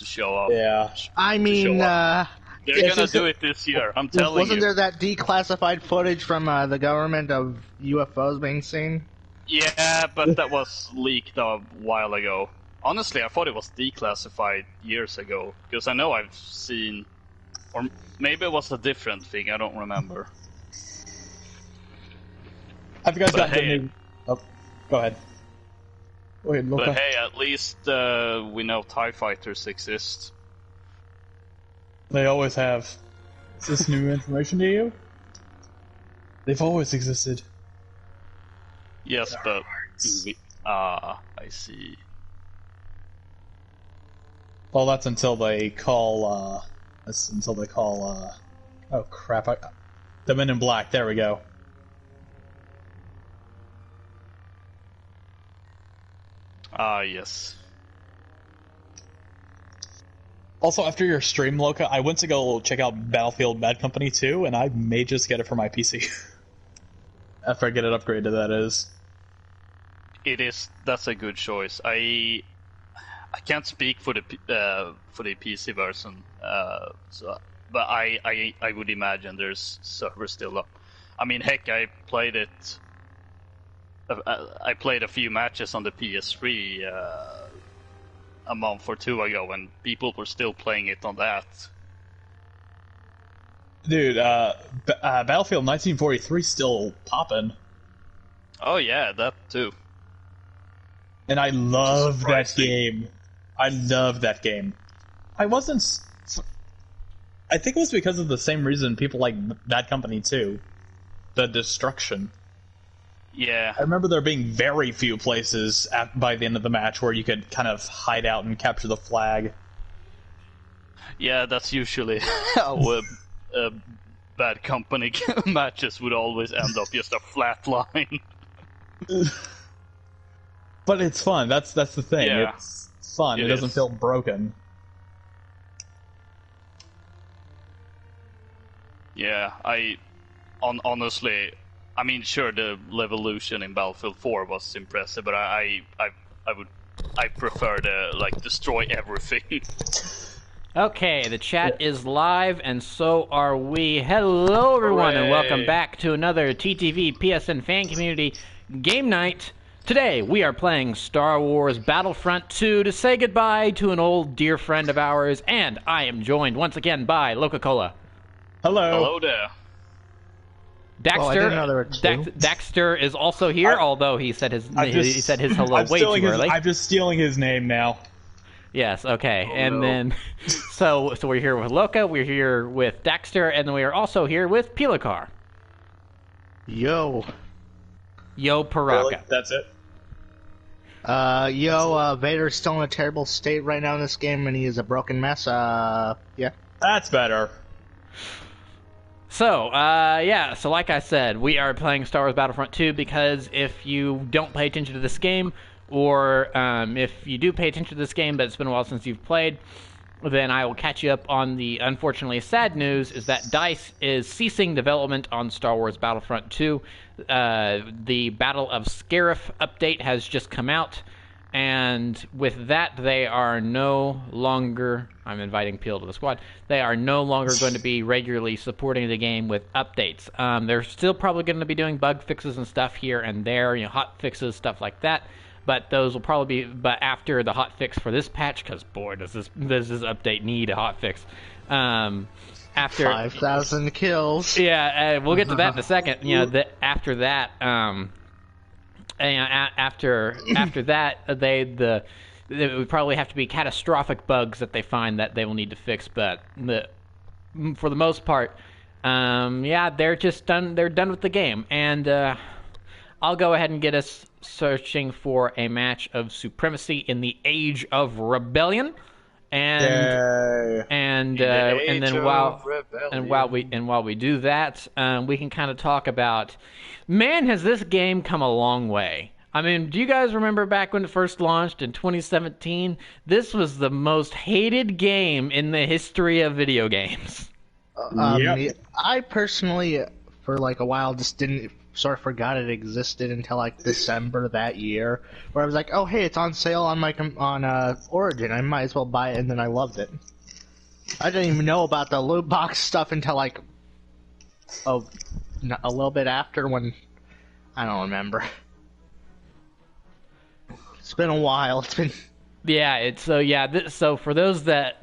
to show up. Yeah. I mean, They're gonna do it this year. I'm telling you. Wasn't there that declassified footage from the government of UFOs being seen? Yeah, but that was leaked a while ago. Honestly, I thought it was declassified years ago, because I know I've seen, or maybe it was a different thing, I don't remember. Have you guys got hey, the new... Oh, go ahead. Wait, Luca. But hey, at least we know TIE fighters exist. They always have. Is this new information to you? They've always existed. Yes, but... I see. Well, that's until they call, oh crap, the Men in Black, there we go. Yes. Also, after your stream, Loka, I went to go check out Battlefield Bad Company 2, and I may just get it for my PC. After I get it upgraded, that is. That's a good choice. I can't speak for the PC version, but I would imagine there's servers still up. I mean, heck, I played it. I played a few matches on the PS3 a month or two ago, and people were still playing it on that. Dude, Battlefield 1943 still popping. Oh yeah, that too. And I love that game. I love that game. I think it was because of the same reason people like Bad Company 2. The destruction. Yeah. I remember there being very few places by the end of the match where you could kind of hide out and capture the flag. Yeah, that's usually how Bad Company matches would always end up just a flat line. But it's fun. That's the thing. Yeah. It's fun. It doesn't feel broken. Yeah, honestly, I mean, sure, the Levolution in Battlefield 4 was impressive, but I prefer to destroy everything. Okay, the chat is live, and so are we. Hello, everyone, and welcome back to another TTV PSN fan community game night. Today, we are playing Star Wars Battlefront II to say goodbye to an old dear friend of ours, and I am joined once again by Coca-Cola. Hello. Hello there. Daxter is also here, although he said his hello way too early. I'm just stealing his name now. Yes, okay. Then so we're here with Loka, we're here with Daxter, and then we are also here with Pilikar. Yo, Paraka. Really? That's it? Vader's still in a terrible state right now in this game, and he is a broken mess. Yeah. That's better. So, so like I said, we are playing Star Wars Battlefront 2 because if you don't pay attention to this game, or if you do pay attention to this game but it's been a while since you've played, then I will catch you up on the unfortunately sad news is that DICE is ceasing development on Star Wars Battlefront 2. The Battle of Scarif update has just come out, and with that they are no longer, I'm inviting Peel to the squad, they are no longer going to be regularly supporting the game with updates. They're still probably going to be doing bug fixes and stuff here and there, hot fixes, stuff like that. But those will probably be, after the hot fix for this patch, because boy, does this update need a hot fix. After 5,000 kills. Yeah, we'll get to that in a second. After that, after that, they would probably have to be catastrophic bugs that they find that they will need to fix. But for the most part, they're just done. They're done with the game, and I'll go ahead and get us searching for a match of supremacy in the Age of Rebellion, and then while we do that, we can kind of talk about, man, has this game come a long way. I mean, do you guys remember back when it first launched in 2017? This was the most hated game in the history of video games. I personally, for a while, just didn't sort of forgot it existed until like December that year, where I was like, oh hey, it's on sale on Origin. I might as well buy it, and then I loved it. I didn't even know about the loot box stuff until like a little bit after, when I don't remember. It's been a while. It's been. Yeah, so for those that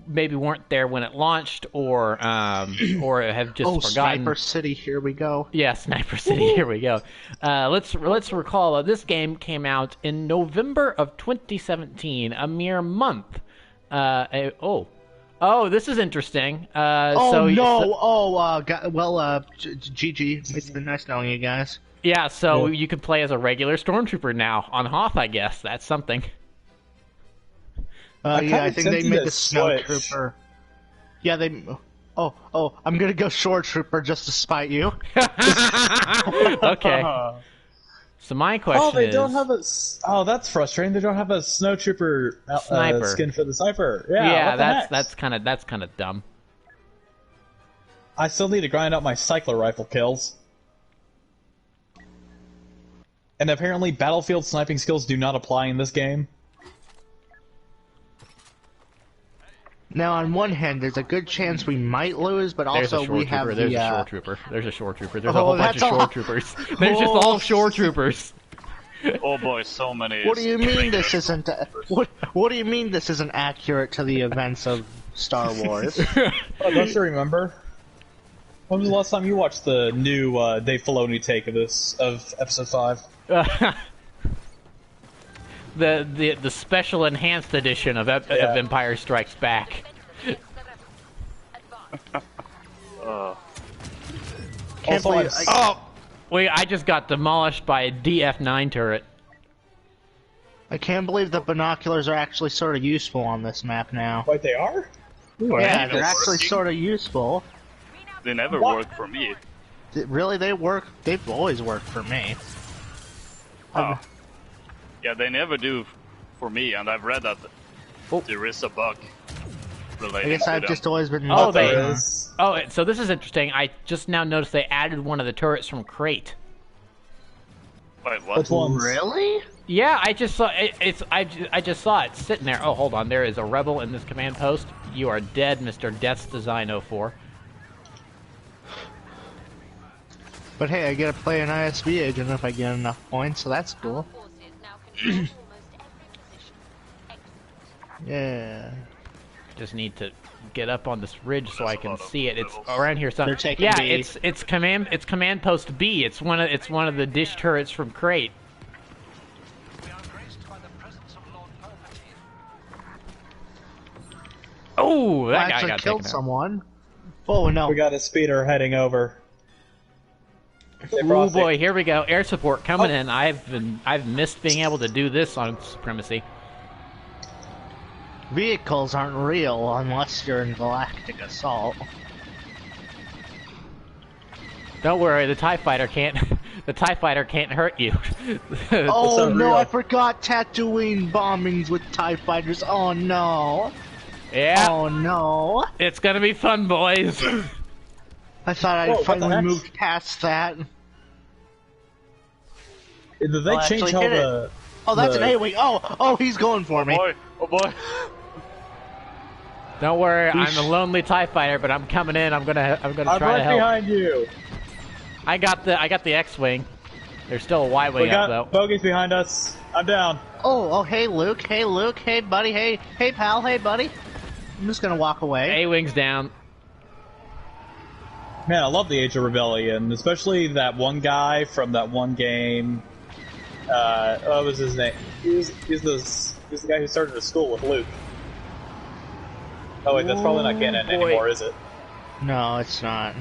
maybe weren't there when it launched, or have just forgotten. Sniper City, here we go. Yeah, Sniper City, here we go. Let's recall this game came out in November of 2017, a mere month. This is interesting. GG. It's been nice knowing you guys. Yeah, so you can play as a regular stormtrooper now on Hoth, I guess. That's something. I think they made the snowtrooper. Yeah, they. I'm gonna go shore trooper just to spite you. Okay. So my question is. Don't have a. Oh, that's frustrating. They don't have a snowtrooper sniper skin for the sniper. Yeah, that's kind of dumb. I still need to grind out my cycler rifle kills. And apparently, battlefield sniping skills do not apply in this game. Now, on one hand, there's a good chance we might lose, but also we have There's a shore trooper. There's a shore trooper. There's a whole bunch of shore troopers. There's just all shore troopers. Oh boy, so many. What do you mean this isn't? What do you mean this isn't accurate to the events of Star Wars? Don't you remember? When was the last time you watched the new Dave Filoni take of Episode 5? The special enhanced edition of Empire Strikes Back. Wait, I just got demolished by a DF9 turret. I can't believe the binoculars are actually sort of useful on this map now. Wait, they are? Yeah, they're actually sort of useful. They never worked for me. Really, they work? They've always worked for me. Oh. Yeah, they never do for me, and I've read that there is a bug related. I guess I've just always been. So this is interesting. I just now noticed they added one of the turrets from Crate. Wait, what? Which ones? Really? Yeah, I just saw it. I just saw it sitting there. Oh, hold on. There is a rebel in this command post. You are dead, Mr. Death's Design 04. But hey, I get to play an ISB agent if I get enough points, so that's cool. Yeah. Just need to get up on this ridge so I can see it. It's around here somewhere. They're taking yeah, B. it's command post B. It's one of the dish turrets from Crate. Oh, that guy got killed taken someone. Oh no. We got a speeder heading over. Oh boy, here we go. Air support coming in. I've missed being able to do this on Supremacy. Vehicles aren't real unless you're in Galactic Assault. Don't worry, the TIE fighter can't. The TIE fighter can't hurt you. Oh no, I forgot Tatooine bombings with TIE fighters. Oh no. Yeah. Oh no. It's gonna be fun, boys. I thought I finally moved past that. Did they change how the... Oh, that's an A-Wing. Oh, he's going for me. Oh boy. Don't worry, I'm a lonely TIE fighter, but I'm coming in. I'm gonna try to help. I'm right behind you. I got the X-wing. There's still a Y-wing up though. Bogies behind us. I'm down. Oh, hey Luke. Hey Luke. Hey buddy. Hey pal. Hey buddy. I'm just gonna walk away. A-wing's down. Man, I love the Age of Rebellion, especially that one guy from that one game. What was his name? He's the guy who started a school with Luke. Oh wait, that's probably not canon anymore, is it? No, it's not.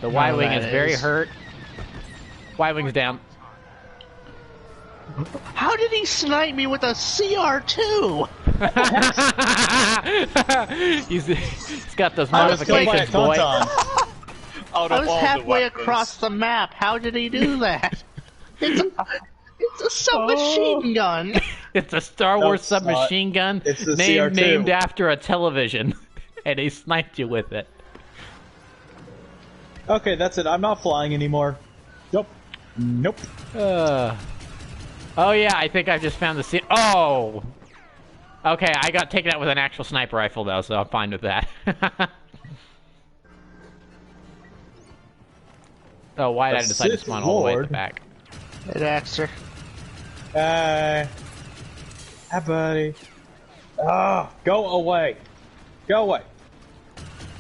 The Y-wing is very hurt. Y-wing's down. How did he snipe me with a CR2? he's got those modifications, boy. I was halfway across the map. How did he do that? It's a submachine gun. It's a Star Wars submachine gun named after a television, and he sniped you with it. Okay, that's it. I'm not flying anymore. Nope. Nope. Oh yeah, I think I just found the scene. Oh! Okay, I got taken out with an actual sniper rifle though, so I'm fine with that. Oh, why did I decide to spawn all the way at the back? Hey, Dexter. Hi, buddy. Ah, go away. Go away.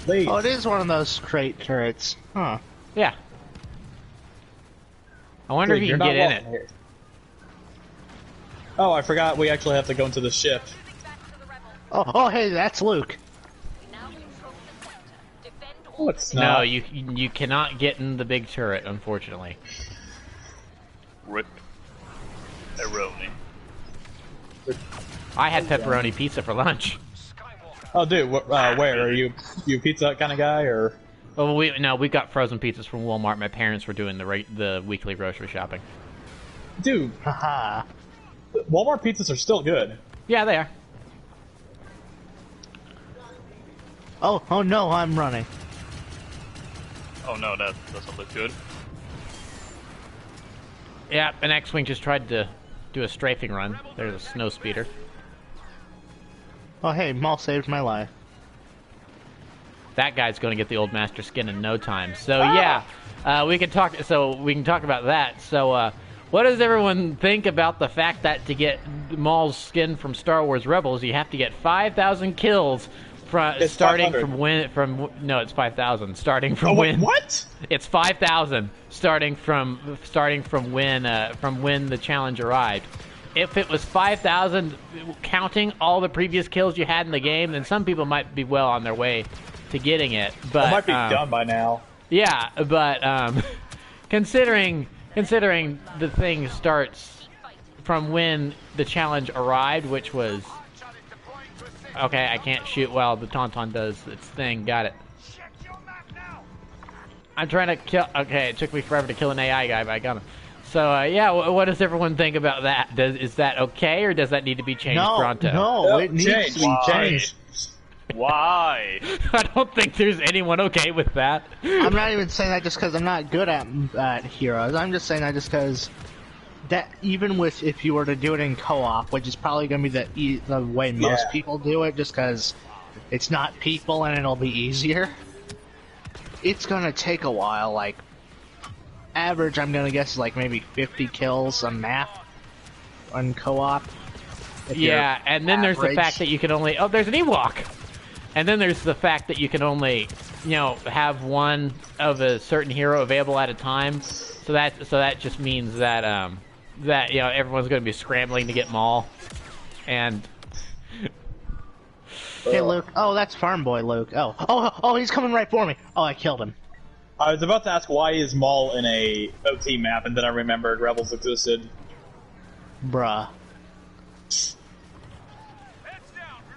Leave. Oh, it is one of those crate turrets. Huh. Yeah. I wonder if you can get in it. Here. Oh, I forgot we actually have to go into the ship. Oh, hey, that's Luke. Oh, it's not. No, you cannot get in the big turret, unfortunately. Rip. Eroni. I had pepperoni pizza for lunch. Oh, dude, where are you? You a pizza kind of guy, or? Well, we got frozen pizzas from Walmart. My parents were doing the weekly grocery shopping. Dude, Haha. Walmart pizzas are still good. Yeah, they are. Oh no, I'm running. Oh no, that doesn't look good. Yeah, an X-Wing just tried to do a strafing run. There's a snow speeder. Oh, hey, Maul saved my life. That guy's going to get the old master skin in no time. So yeah, we can talk. So we can talk about that. So what does everyone think about the fact that to get Maul's skin from Star Wars Rebels, you have to get 5,000 kills from It's starting 500. from when? No, it's 5,000 starting from when? What? It's 5,000 starting from when the challenge arrived. If it was 5,000 counting all the previous kills you had in the game, then some people might be well on their way to getting it. But It might be done by now. yeah, but considering the thing starts from when the challenge arrived, which was okay. I can't shoot while the Tauntaun does its thing. Got it. I'm trying to kill. Okay, it took me forever to kill an AI guy, but I got him. So yeah, what does everyone think about that? Is that okay, or does that need to be changed pronto? No, it needs to be Why? changed. Why? I don't think there's anyone okay with that. I'm not even saying that just because I'm not good at heroes. I'm just saying that just because that even with if you were to do it in co-op, which is probably going to be the way most people do it, just because it's not people and it'll be easier. It's going to take a while. Like average, I'm going to guess is like maybe 50 kills a map on co-op. Yeah, and then there's the fact that you can only there's an Ewok. And then there's the fact that you can only, have one of a certain hero available at a time. So that just means that everyone's going to be scrambling to get Maul. And hey, Luke. Oh, that's Farm Boy Luke. Oh, he's coming right for me. Oh, I killed him. I was about to ask why is Maul in a OT map, and then I remembered Rebels existed. Bruh.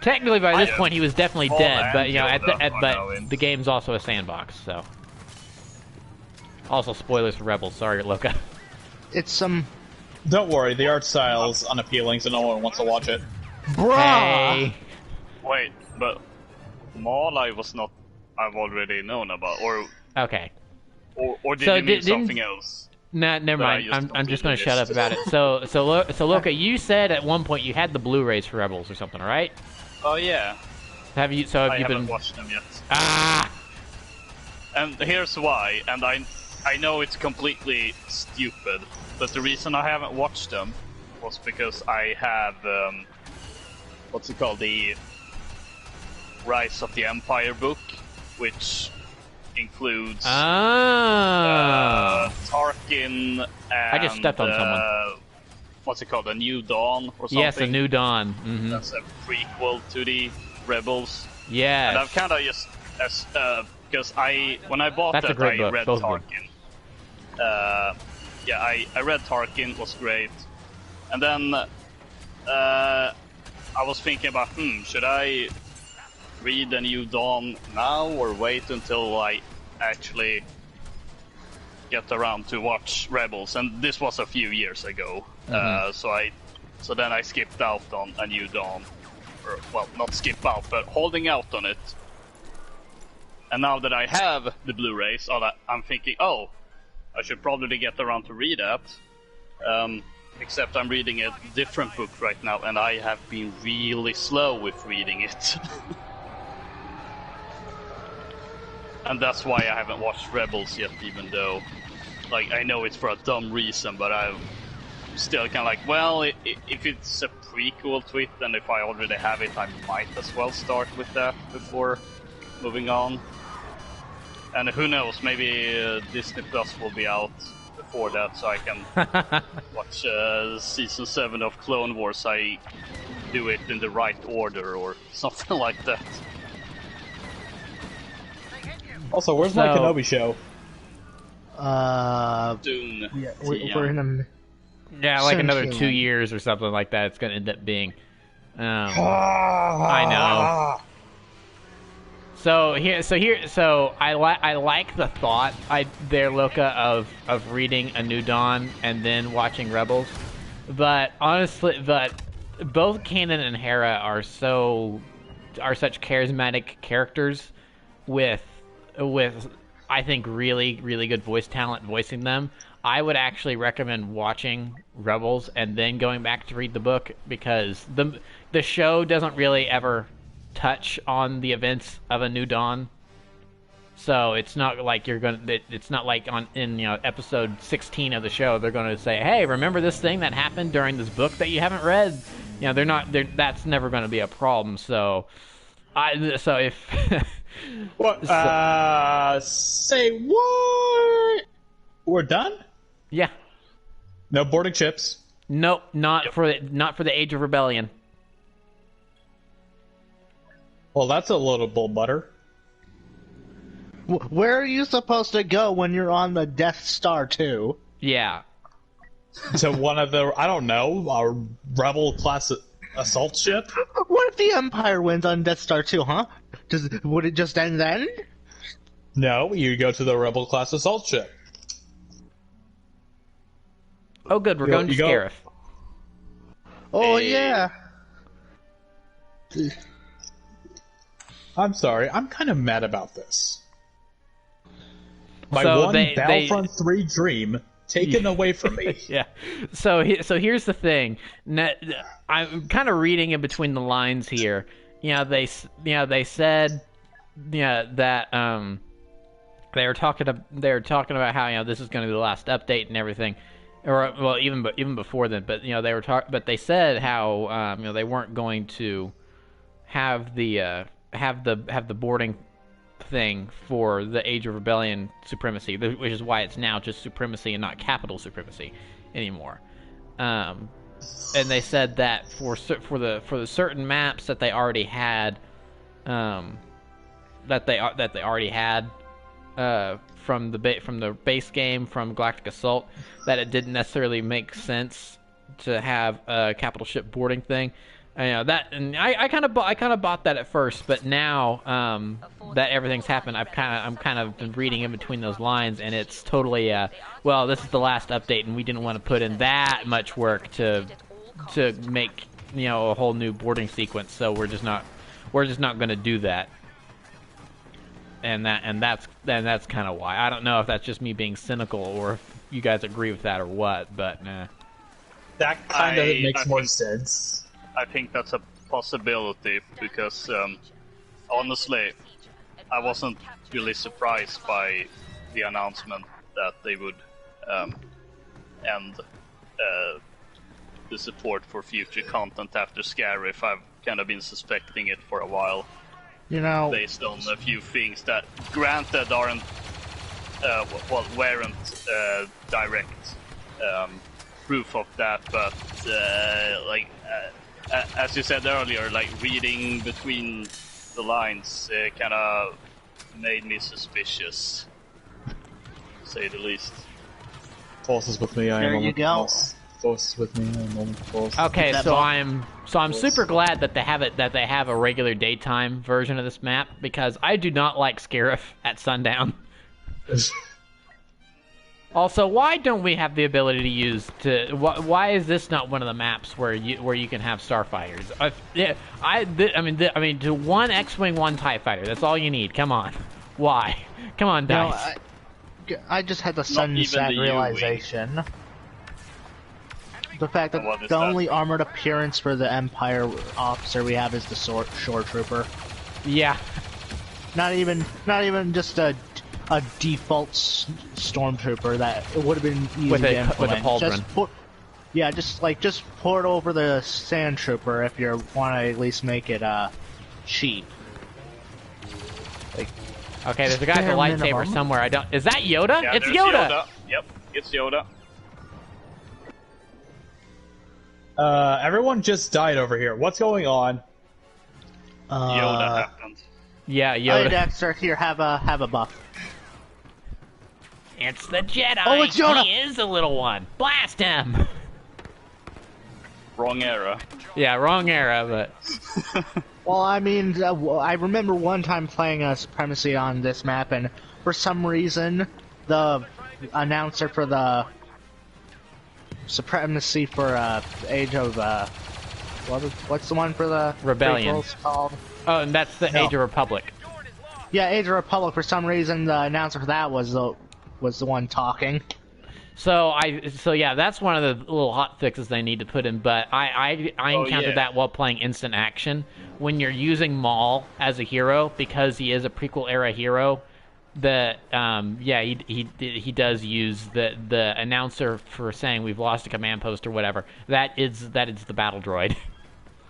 technically by this point he was definitely dead, but the the game's also a sandbox, so. Also spoilers for Rebels, sorry Loka. It's some... Don't worry, the art style's unappealing, so no one wants to watch it. Bruh! Hey. Wait, but Maul I've already known about, or Okay. or did So you mean didn't- something else? Nah, never But I mind. just I'm just going to completely shut up missed. about it. So Loka, you said at one point you had the Blu-rays for Rebels or something, right? Oh yeah, Have you I you haven't been watched them yet. Ah! And here's why, and I know it's completely stupid, but the reason I haven't watched them was because I have, what's it called, the Rise of the Empire book, which includes Tarkin and... I just stepped on someone. What's it called, A New Dawn or something? Yes, A New Dawn. Mm-hmm. That's a prequel to the Rebels. Yes. And I've kind of just, because when I bought That's a that, great I book, read both of them. Tarkin. Yeah, I read Tarkin, it was great. And then I was thinking about, should I read A New Dawn now or wait until I actually get around to watch Rebels? And this was a few years ago. So then I skipped out on A New Dawn. Or, well, not skip out, but holding out on it. And now that I have the Blu-rays, I'm thinking, oh, I should probably get around to read that. Except I'm reading a different book right now, and I have been really slow with reading it. And that's why I haven't watched Rebels yet, even though, like, I know it's for a dumb reason, but I'm still kind of like, well, if it's a prequel to it, and if I already have it, I might as well start with that before moving on. And who knows, maybe Disney Plus will be out before that, so I can watch Season 7 of Clone Wars. I do it in the right order or something like that. Also, where's my Kenobi show? Soon. Yeah, we're in a... Yeah, like another 2 years or something like that. It's going to end up being. I know. So I like the thought Luca, of reading A New Dawn and then watching Rebels, but honestly, both Kanan and Hera are such charismatic characters with I think really good voice talent voicing them. I would actually recommend watching Rebels and then going back to read the book, because the show doesn't really ever touch on the events of A New Dawn. So it's not like it's not like in episode 16 of the show they're going to say, "Hey, remember this thing that happened during this book that you haven't read?" That's never going to be a problem. So if what? Say what? We're done? Yeah. No boarding chips. Nope, not for the Age of Rebellion. Well, that's a load of bull butter. Where are you supposed to go when you're on the Death Star 2? Yeah. To one of the, I don't know, our Rebel class assault ship? What if the Empire wins on Death Star 2, huh? Would it just end then? No, you go to the Rebel class assault ship. Oh, good, we're going to Scarif. Oh, yeah. I'm sorry, I'm kind of mad about this. My Battlefront 3 dream taken away from me. Yeah. So here's the thing. I'm kind of reading in between the lines here. They said that they were talking about how this is going to be the last update and everything, or well even before then. But but they said how they weren't going to have the boarding thing for the Age of Rebellion supremacy, which is why it's now just supremacy and not capital supremacy anymore. And they said that for the certain maps that they already had, from the base game from Galactic Assault, that it didn't necessarily make sense to have a capital ship boarding thing. I kind of bought that at first, but now that everything's happened, I'm kind of been reading in between those lines, and it's totally well, this is the last update, and we didn't want to put in that much work to make a whole new boarding sequence, so we're just not going to do that. And that's kind of why. I don't know if that's just me being cynical or if you guys agree with that or what, but that kind of makes more sense. I think that's a possibility because, honestly, I wasn't really surprised by the announcement that they would end the support for future content after Scarif. I've kind of been suspecting it for a while, based on a few things that, granted, aren't weren't direct proof of that, but as you said earlier, like reading between the lines kind of made me suspicious, to say the least. Force is with me. There you go. Force is with me. I'm Force. Okay, so I'm super glad that they have a regular daytime version of this map, because I do not like Scarif at sundown. Also, why don't we have the ability to use why is this not one of the maps where you can have starfighters? To one X-wing, one TIE fighter. That's all you need. Come on. Why? Come on, Dice. I just had the Not even sunset the U-wing. realization. The fact that What is the that? only armored appearance for the Empire officer we have is the shore trooper. Yeah. Not even just a default stormtrooper that it would have been easy With a- to implement. with a pauldron. Just port over the sand trooper if you want to at least make it cheap. Okay, there's a guy with a Bare lightsaber minimum. somewhere. I don't. Is that Yoda? Yeah, It's there's Yoda. Yep, it's Yoda. Everyone just died over here. What's going on? Yoda happened. Yeah, Hey Yoda. Dexter, here have a buff. It's the Jedi. Oh, it's Yoda! He is the little one. Blast him. Wrong era. Yeah, wrong era, but Well, I mean, I remember one time playing a Supremacy on this map, and for some reason, the announcer for the Supremacy for Age of what's the one for the Rebellion. prequels called? oh, and that's the No. Age of Republic. Yeah, Age of Republic. For some reason, the announcer for that was the one talking. So yeah, that's one of the little hot fixes they need to put in. But I encountered yeah. that while playing Instant Action. When you're using Maul as a hero because he is a prequel era hero, he does use the announcer for saying we've lost a command post or whatever. That is the battle droid.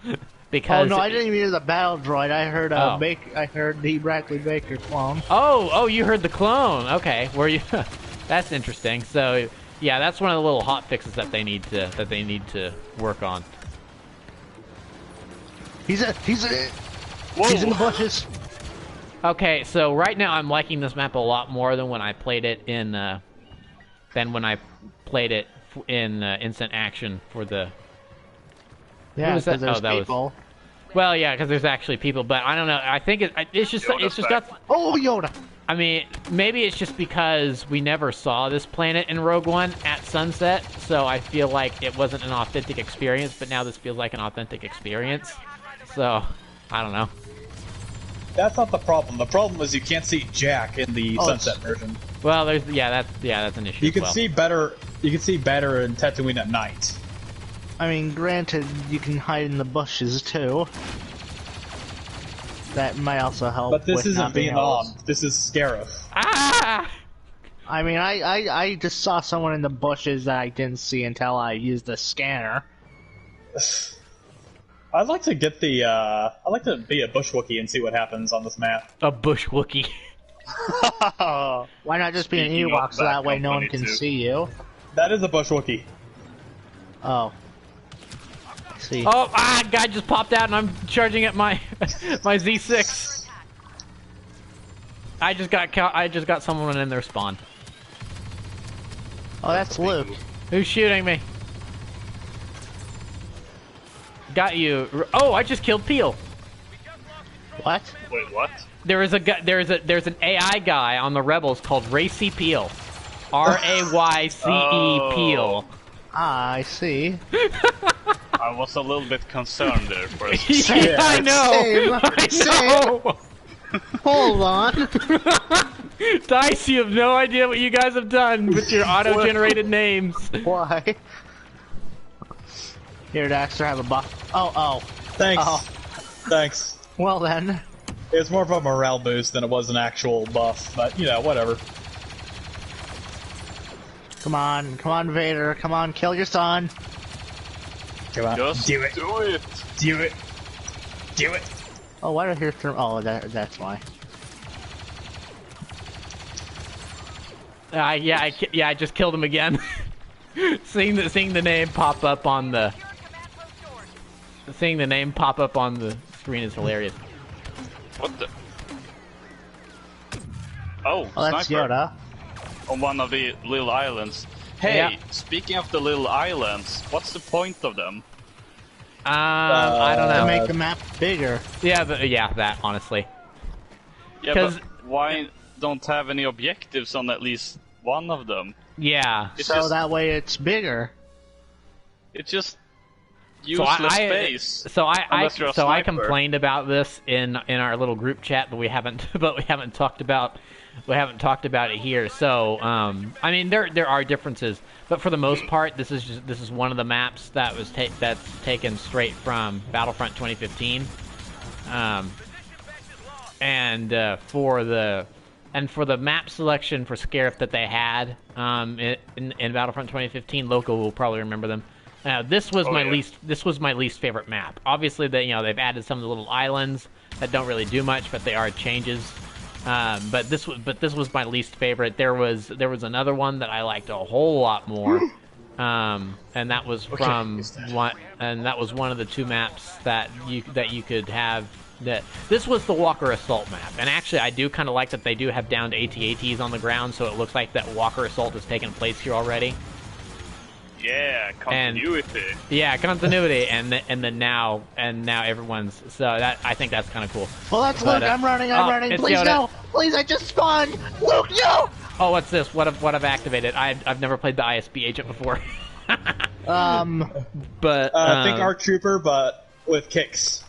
Oh Because no, I didn't even hear the battle droid. I heard Oh. I heard the Brackley Baker clone. Oh, you heard the clone. Okay, were you? That's interesting. So, yeah, that's one of the little hot fixes that they need to work on. He's in the bushes. Okay, so right now I'm liking this map a lot more than when I played it in Instant Action for the. Yeah, was that? because there's Oh, that was- people. Well, yeah, because there's actually people, but I don't know. I think it's just got. Oh, Yoda! I mean, maybe it's just because we never saw this planet in Rogue One at sunset, so I feel like it wasn't an authentic experience, but now this feels like an authentic experience. So, I don't know. That's not the problem. The problem is you can't see Jack in the Oh, Sunset version. Well, that's an issue. You as can well. see better. You can see better in Tatooine at night. I mean, granted, you can hide in the bushes too. That might also help. But this with isn't nothing Vietnam. else. This is Scarif. Ah! I mean, I just saw someone in the bushes that I didn't see until I used the scanner. I'd like to get the. I'd like to be a bush Wookiee and see what happens on this map. A bush Wookiee. Why not just be an Speaking Ewok of so that way no one Battlefront can 2. see you? That is a bush Wookiee. Oh. I see. Oh, guy just popped out and I'm charging at my my Z6. I just got someone in their spawn. Oh, that's Luke. Who's shooting me? Got you. Oh, I just killed Peel. What? Wait, what? There's an AI guy on the Rebels called Racy Peel. RAYCE Oh. Peel. Ah, I see. I was a little bit concerned there for a second. Yeah, I know. Same. I know. Hold on. Dice, you have no idea what you guys have done with your auto-generated names. Why? Here, Dexter, have a buff. Oh. Thanks. Oh. Thanks. Well then. It's more of a morale boost than it was an actual buff, but whatever. Come on, Vader. Come on, kill your son. Come on. Just do it. do it. Do it. Do it. Oh, why do I hear Oh, that's why. I just killed him again. seeing the name pop up on the screen is hilarious. What the? Oh, Oh, that's sniper. Yoda. On one of the little islands. Hey, Yeah. speaking of the little islands, what's the point of them? I don't To know. make the map bigger. That honestly. Yeah, 'Cause- but why don't have any objectives on at least one of them? Yeah. It's So just, that way it's bigger. it's just useless space. Unless you're a So I sniper. complained about this in our little group chat, but we haven't talked about it here. So I mean there are differences, but for the most part, this is one of the maps that's taken straight from Battlefront 2015. And for the map selection for Scarif that they had in Battlefront 2015, Loco will probably remember them. This was my least favorite map. Obviously, they've added some of the little islands that don't really do much, but they are changes. But this was my least favorite. There was another one that I liked a whole lot more, and that was one of the two maps that you could have. This was the Walker Assault map, and actually I do kind of like that they do have downed AT-ATs on the ground, so it looks like that Walker Assault has taken place here already. Yeah, continuity. Continuity, and then now everyone's that I think that's kind of cool. Well, that's Luke. I'm running. Please Yoda. no. Please, I just spawned. Luke, no. Oh, what's this? What I've activated? I've never played the ISB agent before. But think Arc Trooper, but with kicks.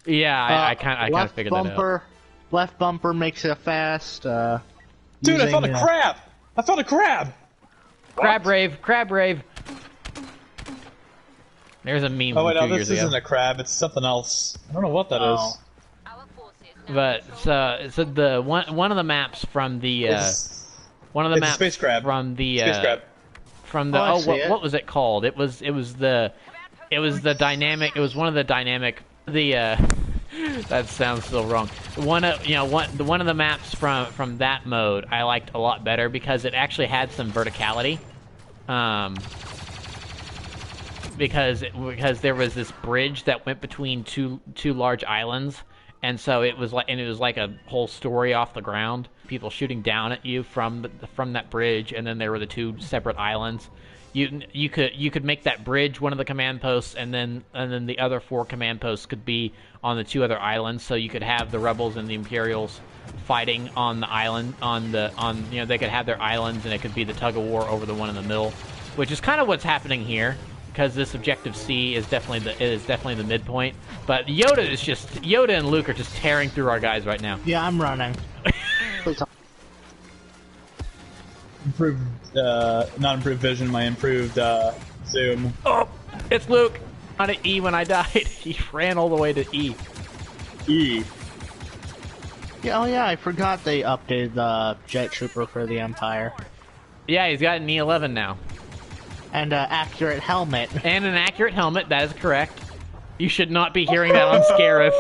Yeah, I kind of figured that out. Left bumper makes it fast. Dude, I found a crab! I found a crab! Crab rave. There's a meme Oh wait, from no, 2 this years ago. isn't a crab, it's something else. I don't know what that is. But so the one of the maps from the It's maps a space crab. from the Space crab. from the what was it called? It was the dynamic. It was one of the dynamic. That sounds so wrong. One of the maps from that mode I liked a lot better because it actually had some verticality. Because there was this bridge that went between two large islands, and so it was like a whole story off the ground. People shooting down at you from that bridge, and then there were the two separate islands. You could make that bridge one of the command posts, and then the other 4 command posts could be on the 2 other islands. So you could have the rebels and the Imperials fighting on the island they could have their islands, and it could be the tug of war over the one in the middle, which is kind of what's happening here. Because this objective C is definitely the midpoint, but Yoda and Luke are just tearing through our guys right now. Yeah, I'm running. Please. Improved, not improved vision, my improved zoom. Oh, it's Luke. On an E when I died. He ran all the way to E. E. Yeah, I forgot they updated the Jet Trooper for the Empire. Yeah, he's got an E11 now. And accurate helmet. And an accurate helmet, that is correct. You should not be hearing that on Scarif.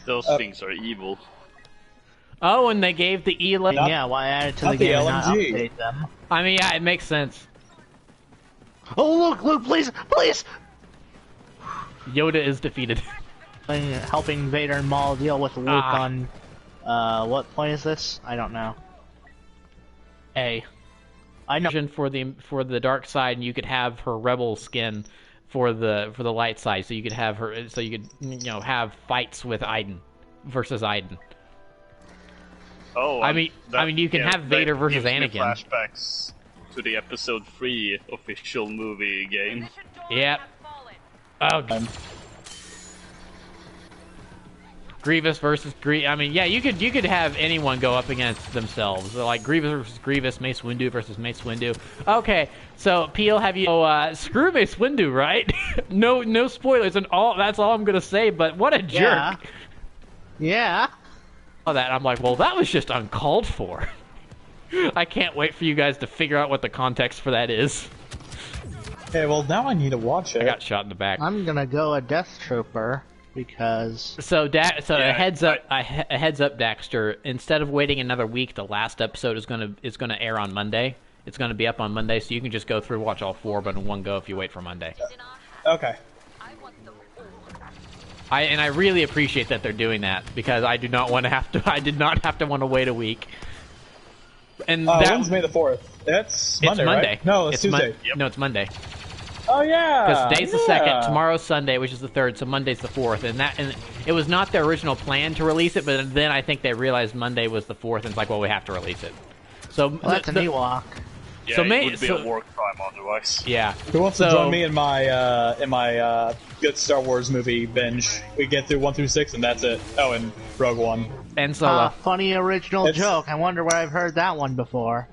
Those things are evil. Oh, and they gave the E11... Yeah, why add it to the game and not update them? I mean, yeah, it makes sense. Oh, Luke, please! Yoda is defeated. Helping Vader and Maul deal with Luke on... what point is this? I don't know. A. I know. For the dark side, and you could have her rebel skin for the light side, so you could have her, so you could have fights with versus Iden. Oh, I mean, you can have Vader versus Anakin. Flashbacks to the episode 3 official movie game. Yep. Oh, God. Grievous versus Grievous. I mean, yeah, you could have anyone go up against themselves. So, like Grievous versus Grievous, Mace Windu versus Mace Windu. Okay, so Peel, have you? Screw Mace Windu, right? no spoilers, and that's all I'm gonna say. But what a jerk! Yeah. All that I'm like, well, that was just uncalled for. I can't wait for you guys to figure out what the context for that is. Okay, well now I need to watch it. I got shot in the back. I'm gonna go a Death Trooper. Because a heads up, Daxter. Instead of waiting another week, the last episode is gonna air on Monday. It's gonna be up on Monday, so you can just go through watch all 4, but in one go if you wait for Monday. Okay. I really appreciate that they're doing that because I do not want to have to. I did not have to want to wait a week. And when's May the 4th? It's Monday. Right? No, it's Tuesday. No, it's Monday. Oh yeah. Because today's the 2nd, tomorrow's Sunday, which is the 3rd, so Monday's the 4th, and it was not their original plan to release it, but then I think they realized Monday was the 4th, and it's like, well, we have to release it. So that's an Ewok. Yeah, So it would be a work crime otherwise. Yeah. Who wants to join me in my good Star Wars movie binge? We get through 1 through 6, and that's it. Oh, and Rogue One. And Solo. Funny original joke. I wonder where I've heard that one before.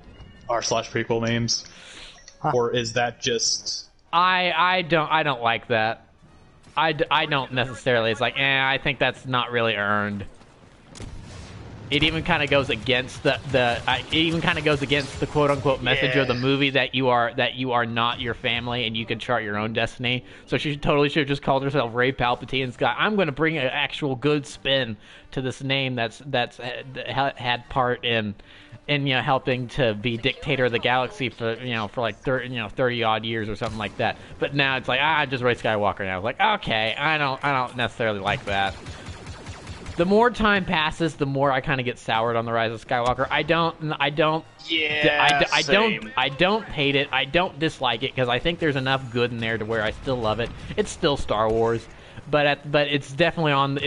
R/prequel names. Or is that just... I don't like that. I don't necessarily. It's like, I think that's not really earned. It even kind of goes against the quote unquote message of the movie that you are not your family and you can chart your own destiny. So she should have just called herself Rey Palpatine and Scott. I'm going to bring an actual good spin to this name that's had part in helping to be dictator of the galaxy for like 30 odd years or something like that. But now it's like just Rey Skywalker now. It's like, okay, I don't necessarily like that. The more time passes, the more I kind of get soured on the Rise of Skywalker. I don't hate it. I don't dislike it because I think there's enough good in there to where I still love it. It's still Star Wars, but it's definitely on.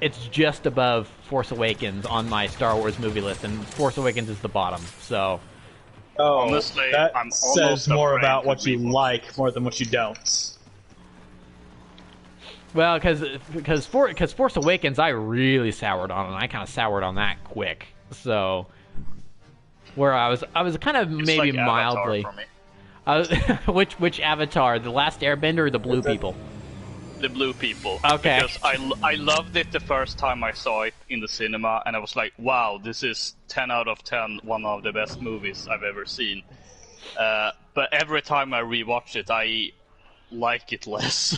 It's just above Force Awakens on my Star Wars movie list, and Force Awakens is the bottom. So, honestly, that I'm says more about what you like more than what you don't. Well, because Force Awakens, I really soured on, and I kind of soured on that quick. So, where I was kind of maybe like mildly. Which Avatar? The Last Airbender or the Blue People? The Blue People. Okay. Because I loved it the first time I saw it in the cinema, and I was like, wow, this is 10 out of 10, one of the best movies I've ever seen. But every time I rewatch it, I like it less.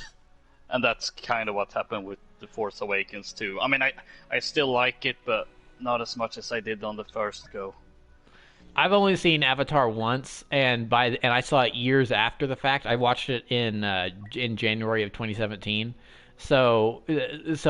And that's kind of what happened with The Force Awakens too. I mean, I still like it, but not as much as I did on the first go. I've only seen Avatar once, and I saw it years after the fact. I watched it in January of 2017. So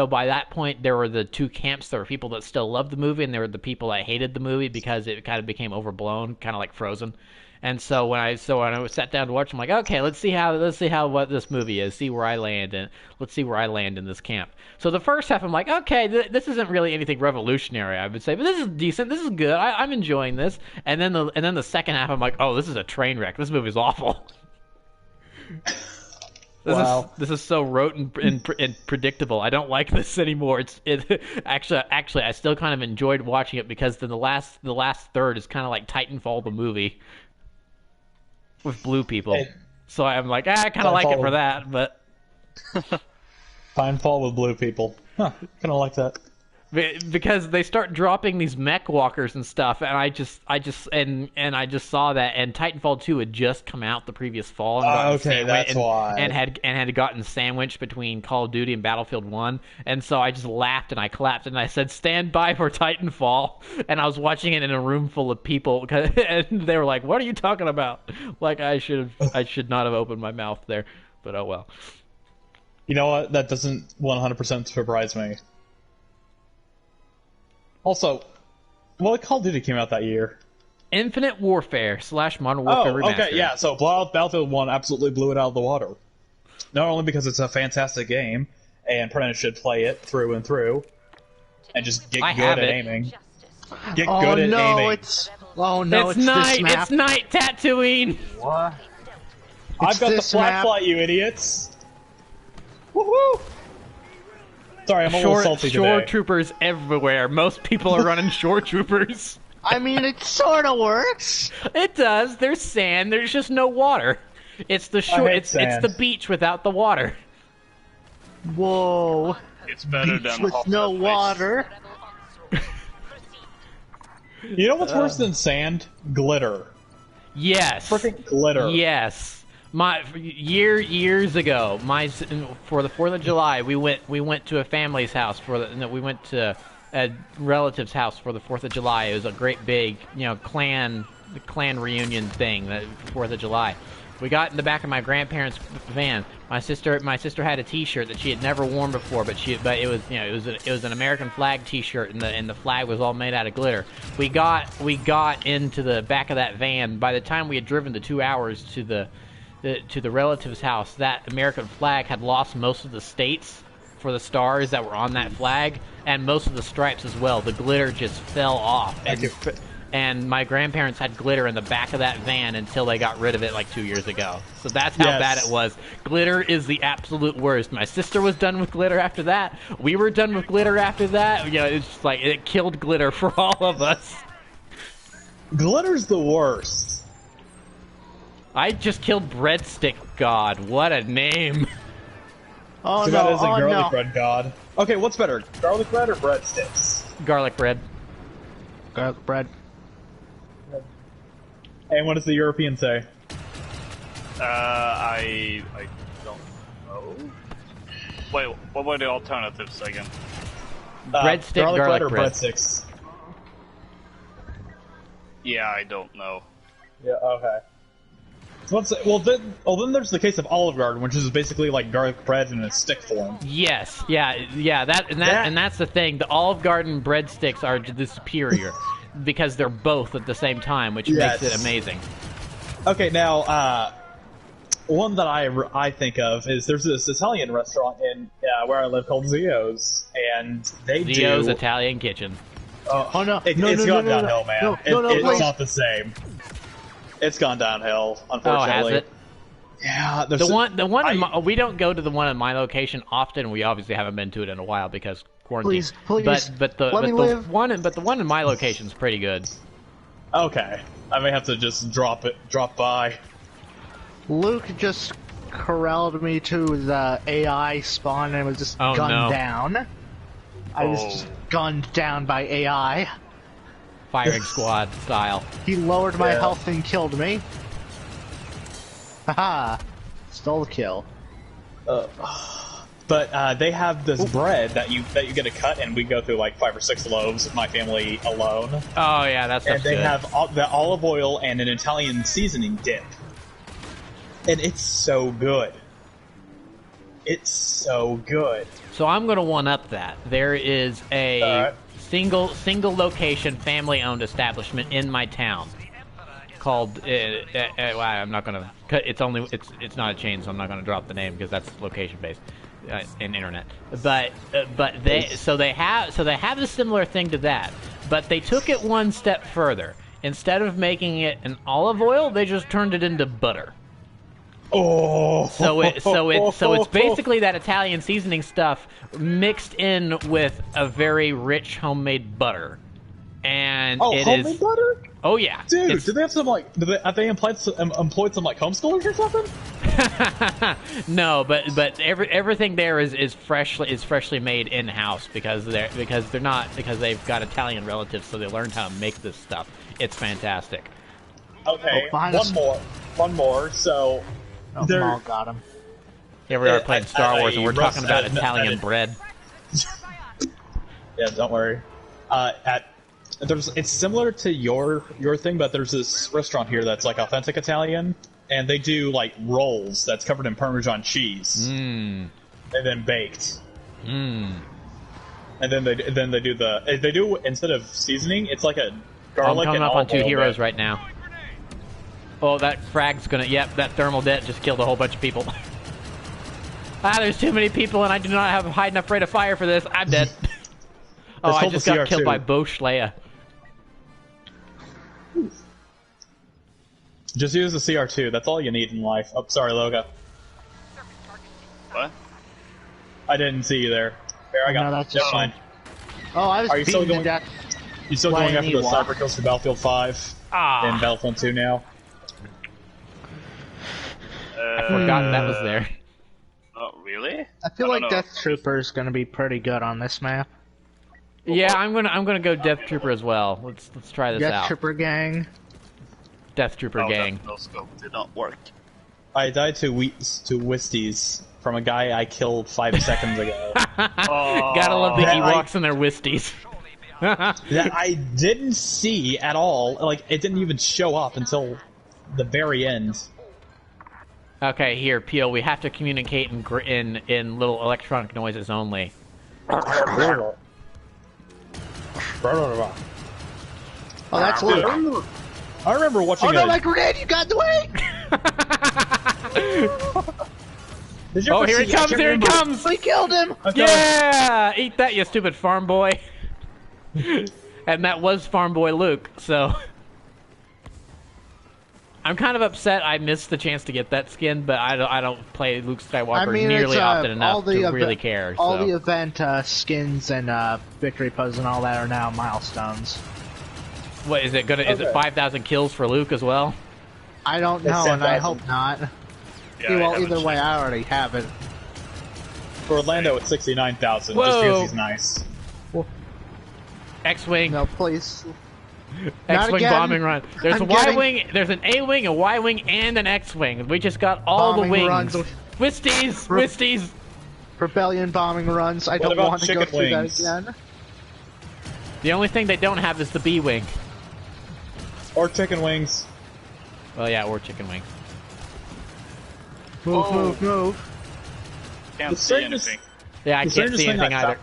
by that point, there were the two camps. There were people that still loved the movie, and there were the people that hated the movie because it kind of became overblown, kind of like Frozen. And so when I sat down to watch, I'm like, okay, let's see what this movie is, see where I land, and let's see where I land in this camp. So the first half, I'm like, okay, this isn't really anything revolutionary, I would say, but this is decent, this is good, I'm enjoying this. And then the second half, I'm like, oh, this is a train wreck. This movie's awful. This is so rote and predictable. I don't like this anymore. Actually, I still kind of enjoyed watching it because then the last third is kind of like Titanfall the movie. With blue people. So I'm like, I kind of like it for that, but... Titanfall with blue people. Huh, kind of like that. Because they start dropping these mech walkers and stuff, and I just saw that, and Titanfall 2 had just come out the previous fall. And why. And had gotten sandwiched between Call of Duty and Battlefield 1, and so I just laughed and I collapsed and I said, "Stand by for Titanfall." And I was watching it in a room full of people, and they were like, "What are you talking about?" Like I should not have opened my mouth there, but oh well. You know what? That doesn't 100% surprise me. Also, what Call of Duty came out that year? Infinite Warfare / Modern Warfare Remastered. Okay, yeah. So Battlefield 1 absolutely blew it out of the water. Not only because it's a fantastic game, and Prentice should play it through and through, and just get good at aiming. Get good at aiming. It's night. It's night, Tatooine. What? I've got the flashlight, you idiots. Woohoo! Sorry, I'm a little salty today. Shore troopers everywhere. Most people are running shore troopers. I mean, it sort of works. It does. There's sand. There's just no water. It's the shore. It's the beach without the water. Whoa! It's better beach than with no water. You know what's worse than sand? Glitter. Yes. Freaking glitter. Yes. Years ago, for the 4th of July, we went to a family's house we went to a relative's house for the 4th of July. It was a great big, clan reunion thing, the 4th of July. We got in the back of my grandparents' van. My sister had a T-shirt that she had never worn before, but it was an American flag T-shirt, and the flag was all made out of glitter. We got into the back of that van. By the time we had driven the 2 hours to the relative's house, that American flag had lost most of the states for the stars that were on that flag, and most of the stripes as well. The glitter just fell off, and my grandparents had glitter in the back of that van until they got rid of it like 2 years ago. So that's how bad it was. Glitter is the absolute worst. My sister was done with glitter after that. We were done with glitter after that. You know, it's just like, it killed glitter for all of us. Glitter's the worst. I just killed Breadstick God. What a name. Oh so no! that is a Oh garlic no! bread god. Okay, what's better, garlic bread or breadsticks? Garlic bread. Garlic bread. And what does the European say? I don't know. Wait, what were the alternatives again? Breadstick, garlic bread or bread. breadsticks? Yeah, I don't know. Yeah. Okay. So then there's the case of Olive Garden, which is basically like garlic bread in a stick form. Yes, yeah. And that's the thing. The Olive Garden breadsticks are the superior because they're both at the same time, which makes it amazing. Okay, now one that I think of is there's this Italian restaurant in where I live called Zio's, and they Zio's Italian Kitchen. Oh no! It's gone downhill, man. It's please. not the same. It's gone downhill, unfortunately. Oh, has it? Yeah, we don't go to the one at my location often. We obviously haven't been to it in a while because quarantine. Please, but the one in my location's pretty good. Okay, I may have to just drop by. Luke just corralled me to the AI spawn and was just gunned down. I was just gunned down by AI. Firing squad style. He lowered my health and killed me. Haha! Stole the kill. But they have this bread that you get to cut, and we go through like 5 or 6 loaves with my family alone. Oh yeah, that's good. And they have the olive oil and an Italian seasoning dip, and it's so good. It's so good. So I'm gonna one up that. There is a single location family-owned establishment in my town called. I'm not gonna. It's not a chain, so I'm not gonna drop the name because that's location-based and internet. But they have a similar thing to that, but they took it one step further. Instead of making it an olive oil, they just turned it into butter. Oh. So it's basically that Italian seasoning stuff mixed in with a very rich homemade butter, and homemade butter? Oh yeah, dude. Do they have some have they employed some like homeschoolers or something? No, but everything there is freshly made in house because they've got Italian relatives, so they learned how to make this stuff. It's fantastic. Okay, one more. So. Maul got him. Here we are playing Star Wars, and we're talking about Italian bread. Yeah, don't worry. It's similar to your thing, but there's this restaurant here that's like authentic Italian, and they do like rolls that's covered in Parmesan cheese, and then baked. And then they do instead of seasoning, it's like a garlic. I'm coming and up on 2 heroes bit. right now. Oh, that frag's gonna... Yep, that thermal det just killed a whole bunch of people. There's too many people, and I do not have a high enough rate of fire for this. I'm dead. I just got killed by Bo Schleia. Just use the CR2. That's all you need in life. Oh, sorry, Loga. What? I didn't see you there. There, I got no, that's just fine. Oh, I was beating to death. You still going after the cyber kills for Battlefield 5 and Battlefront 2 now? I forgot that was there. Oh, really? I feel like Death Trooper is going to be pretty good on this map. Yeah, I'm gonna go Death Trooper as well. Let's try this out. Death Trooper gang. Death Trooper gang. No scope did not work. I died to Wisties from a guy I killed 5 seconds ago. Gotta love the Ewoks and their Wisties. That I didn't see at all. Like, it didn't even show up until the very end. Okay, here, Peel, we have to communicate in little electronic noises only. Oh, that's Luke. I remember watching Oh no, my grenade! You got in the way! Oh, here it comes! Here it comes! We killed him! Yeah! Eat that, you stupid farm boy! And that was Farm Boy Luke, so... I'm kind of upset I missed the chance to get that skin, but I don't play Luke Skywalker nearly often enough to really care. All the event skins and victory poses and all that are now milestones. What is it gonna? Is it 5,000 kills for Luke as well? I don't know, and I hope not. Yeah, well, either way, I already have it. For Orlando, it's 69,000, just because he's nice. X-Wing. No, please. X-Wing bombing run. There's a Y-Wing, there's an A-Wing, a Y-Wing, and an X-Wing. We just got all the wings. Twisties! Rebellion bombing runs. I don't want to go through that again. The only thing they don't have is the B-Wing. Or chicken wings. Well, yeah, or chicken wings. Move. Can't see anything. Yeah, I can't see anything either.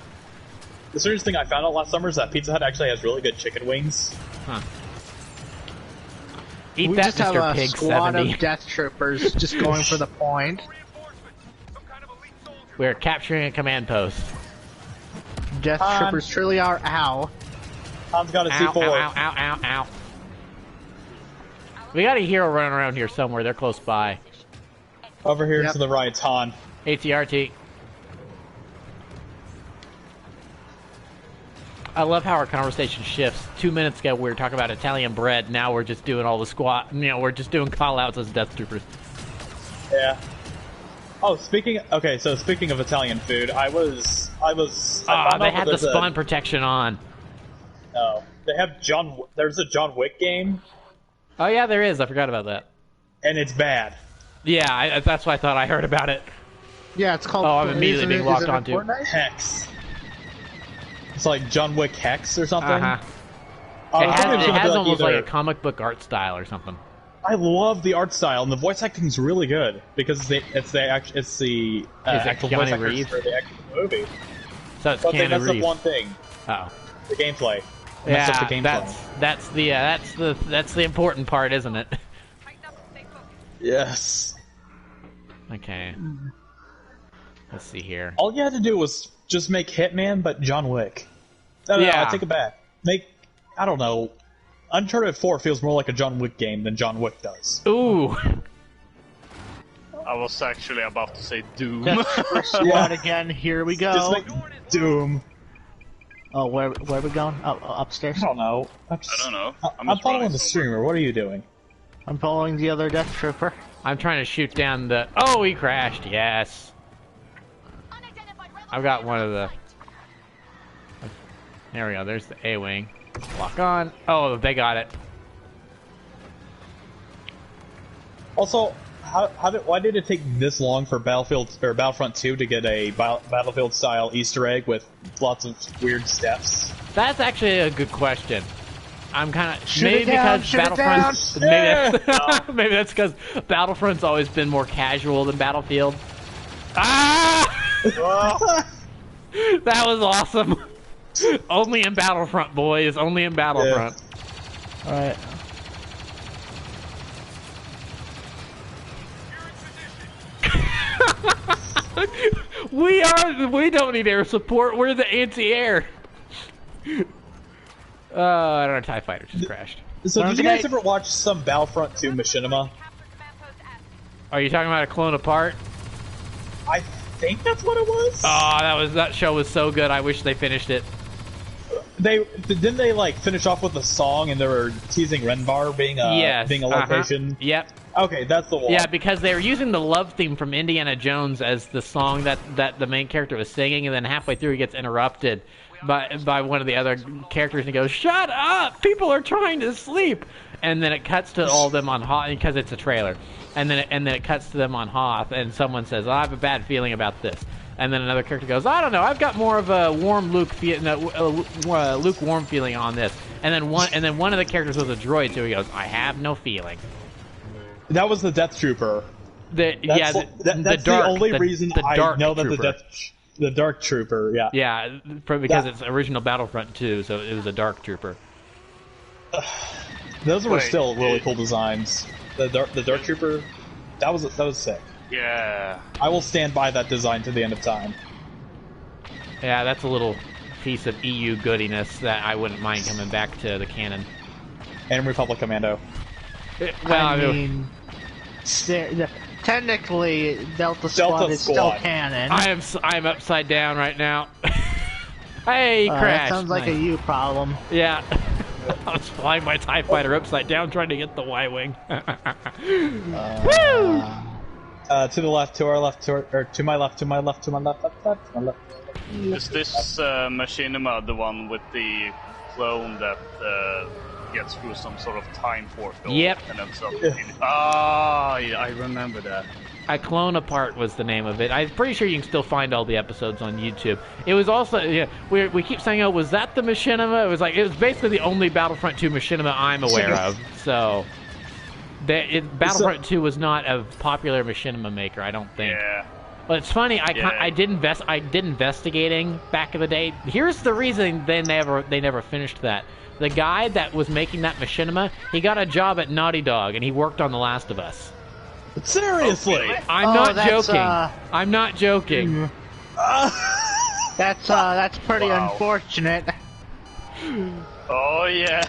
The strangest thing I found out last summer is that Pizza Hut actually has really good chicken wings. Huh. Eat we that, just have Mr. a Pig squad 70. of death troopers just going for the point. We're capturing a command post. Death troopers truly are. Ow. Tom's got a Ow, C4. ow. We got a hero running around here somewhere. They're close by. Over here to the right, Han. ATRT. I love how our conversation shifts. 2 minutes ago, we were talking about Italian bread. Now we're just doing all the squat. We're just doing call-outs as death troopers. Yeah. Oh, speaking of Italian food, they had the spawn protection on. No. They have there's a John Wick game. Oh, yeah, there is. I forgot about that. And it's bad. Yeah, that's why I thought I heard about it. Yeah, it's called... Oh, I'm immediately being locked onto. Hex. It's like John Wick Hex or something. Uh-huh. It has almost like a comic book art style or something. I love the art style, and the voice acting's really good because it's the actual voice actors for the actual movie. So it's but Keanu they messed Reeves. up one thing. Uh-oh. The gameplay. That's the important part, isn't it? Yes. Okay. Let's see here. All you had to do was just make Hitman, but John Wick. No, I take it back. I don't know. Uncharted 4 feels more like a John Wick game than John Wick does. Ooh. I was actually about to say Doom. Squad again. Here we go. Just make Doom. Oh, where are we going? Upstairs? I don't know. I don't know. I'm following the streamer. What are you doing? I'm following the other death trooper. I'm trying to shoot down the... Oh, he crashed. Yes. I've got one of the... There we go. There's the A-Wing. Lock on. Oh, they got it. Also, why did it take this long for Battlefront 2 to get a Battlefield style Easter egg with lots of weird steps? That's actually a good question. I'm kind of maybe that's because Battlefront's always been more casual than Battlefield. Ah! That was awesome. Only in Battlefront, boys. Only in Battlefront. Yeah. All right. We don't need air support. We're the anti-air. I don't know. TIE fighter just crashed. So did you guys ever watch some Battlefront 2 machinima? Are you talking about a clone apart? I think that's what it was. Oh, that show was so good. I wish they finished it. Didn't they like finish off with a song and they were teasing Renbar being a location? Yep. Okay, that's the one. Yeah, because they were using the love theme from Indiana Jones as the song that the main character was singing, and then halfway through he gets interrupted by one of the other characters and he goes, "Shut up! People are trying to sleep!" And then it cuts to all of them on Hoth because it's a trailer, and then it cuts to them on Hoth, and someone says, "I have a bad feeling about this." And then another character goes, "I don't know. I've got more of a warm lukewarm feeling on this." And then one of the characters was a droid, so he goes, "I have no feeling." That was the Death Trooper. That's the only reason I know that the Dark Trooper. Yeah. Yeah, because it's original Battlefront 2, so it was a Dark Trooper. Those were still really cool designs. The Dark Trooper, that was sick. Yeah. I will stand by that design to the end of time. Yeah, that's a little piece of EU goodiness that I wouldn't mind coming back to the canon. And Republic Commando. Well, I mean, technically, Delta Squad is still canon. I'm upside down right now. Hey, crash. That sounds like a you problem. Yeah. I was flying my TIE fighter upside down trying to get the Y-wing. Woo! To the left, to our left, to my left, to my left, to my left, to my left. Is this machinima the one with the clone that gets through some sort of time portal? Yep. And ends up yeah, I remember that. A Clone Apart was the name of it. I'm pretty sure you can still find all the episodes on YouTube. It was also, yeah, we keep saying, oh, was that the machinima? It was basically the only Battlefront 2 machinima I'm aware of. So, Battlefront 2 was not a popular machinima maker, I don't think. Yeah. But it's funny, I did investigating back in the day. Here's the reason they never finished that. The guy that was making that machinima, he got a job at Naughty Dog, and he worked on The Last of Us. Seriously? I'm not joking. I'm not joking. That's pretty unfortunate. Oh yeah.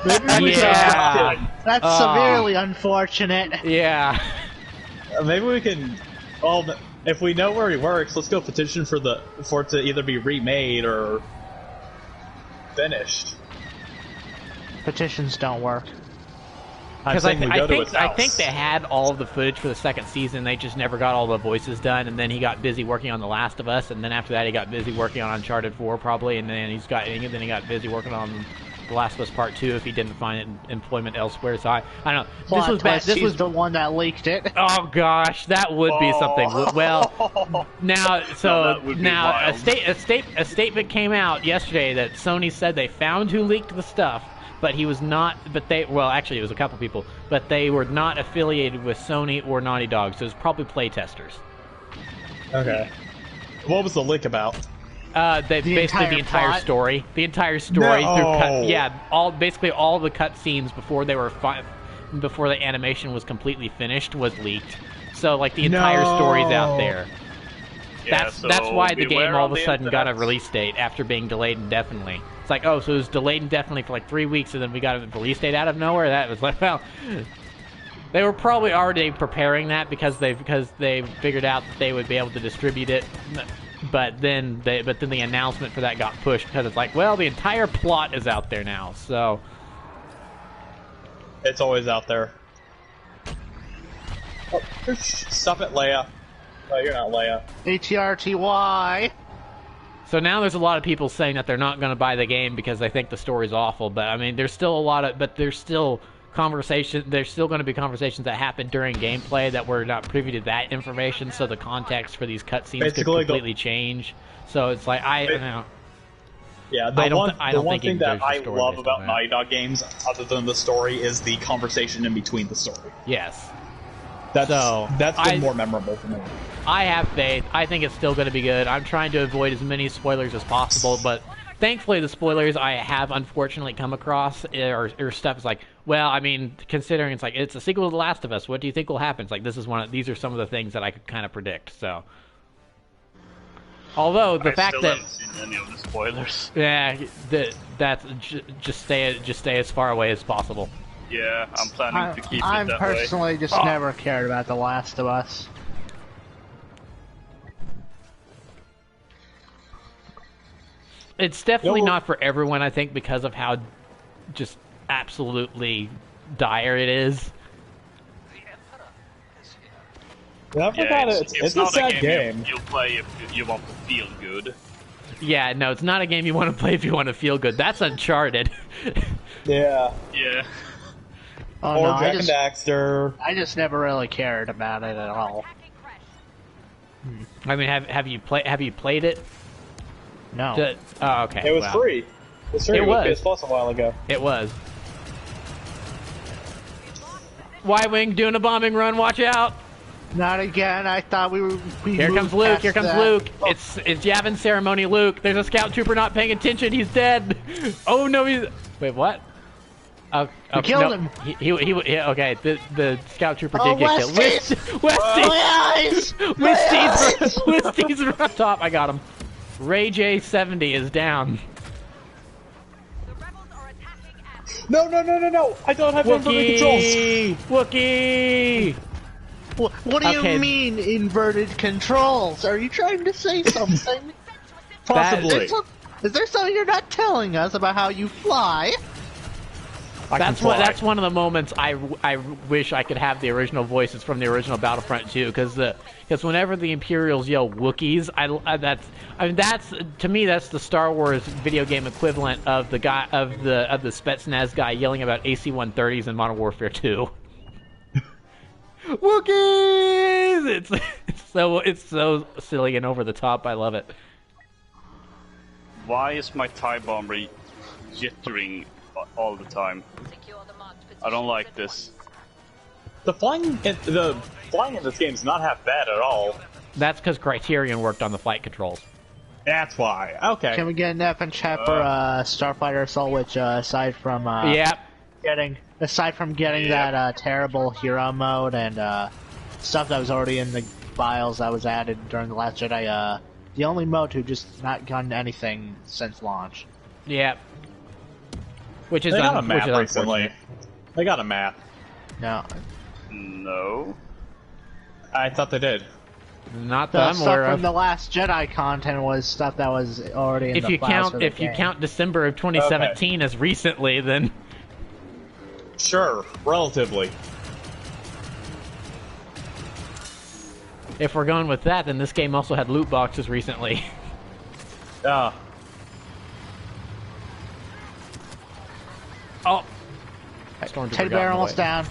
Yeah. That's severely unfortunate. Yeah. Maybe we can. Well, if we know where he works, let's go petition for it to either be remade or finished. Petitions don't work. Because I think they had all of the footage for the second season. They just never got all the voices done, and then he got busy working on The Last of Us, and then after that he got busy working on Uncharted 4 probably, and then he got busy working on The Last of Us Part 2 if he didn't find employment elsewhere. So I don't know. This was bad. This was the one that leaked it. Oh gosh, that would be something. Well, now a statement came out yesterday that Sony said they found who leaked the stuff. But he was not, actually it was a couple people, but they were not affiliated with Sony or Naughty Dog, so it was probably playtesters. Okay. What was the leak about? Basically the entire story. The entire story. No. Basically all the cutscenes before before the animation was completely finished was leaked. So like the entire story's out there. Yeah, that's why the game all of a sudden got a release date after being delayed indefinitely. It's like, oh, so it was delayed indefinitely for like 3 weeks, and then we got a release date out of nowhere. That was like, well, they were probably already preparing that because they figured out that they would be able to distribute it. But then the announcement for that got pushed because it's like, well, the entire plot is out there now. So it's always out there. Oh, stop it, Leia. Oh, you're not Leia. ATRTY. So now there's a lot of people saying that they're not going to buy the game because they think the story's awful. But I mean, there's still conversation. There's still going to be conversations that happen during gameplay that we're not privy to that information. So the context for these cutscenes could completely change. So it's like I don't know. Yeah, the one thing that I love about Naughty Dog games, other than the story, is the conversation in between the story. Yes. That's been more memorable for me. I have faith. I think it's still going to be good. I'm trying to avoid as many spoilers as possible, but thankfully the spoilers I have unfortunately come across are stuff is like, well, I mean, considering it's like it's a sequel to The Last of Us, what do you think will happen? It's like these are some of the things that I could kind of predict. So, although the fact that I haven't seen any of the spoilers. Yeah, that's just stay as far away as possible. Yeah, I'm planning to keep it that way. I'm personally just never cared about The Last of Us. It's definitely not for everyone, I think, because of how just absolutely dire it is. Yeah, it's a sad game. You'll play if you want to feel good. Yeah, no, it's not a game you want to play if you want to feel good. That's Uncharted. Yeah. Yeah. Oh, or no, Jack and Daxter. I just never really cared about it at all. I mean, have you played it? No. Oh, okay. It was free. It was free with PS Plus a while ago. It was. Y-Wing doing a bombing run. Watch out! Not again. I thought we Here comes Luke. Here comes Luke. Oh. It's Yavin ceremony. Luke. There's a scout trooper not paying attention. He's dead. Oh no, he's. Wait, what? We killed him. Okay, the scout trooper did get killed. Westies! Westies! Westies on top. I got him. Ray J70 is down. No! I don't have inverted controls! Wookie! What do you mean, inverted controls? Are you trying to say something? Possibly. Is there something you're not telling us about how you fly? That's one of the moments I wish I could have the original voices from the original Battlefront 2, because whenever the Imperials yell Wookiees, that's to me that's the Star Wars video game equivalent of the Spetsnaz guy yelling about AC-130s in Modern Warfare 2. Wookiees! It's so silly and over the top. I love it. Why is my TIE bomber jittering all the time? I don't like this. The flying in this game is not half bad at all. That's because Criterion worked on the flight controls. That's why. Okay. Can we get an F in chat for Starfighter Assault, which aside from getting that terrible hero mode and stuff that was already in the files that was added during the Last Jedi, the only mode to just not gotten anything since launch. Yeah. Which is they got a map recently. They got a map. No. I thought they did. Not that I'm aware of. Stuff from the Last Jedi content was stuff that was already in the files. If you count December of 2017 as recently, then sure, relatively. If we're going with that, then this game also had loot boxes recently. Oh. Teddy bear almost down.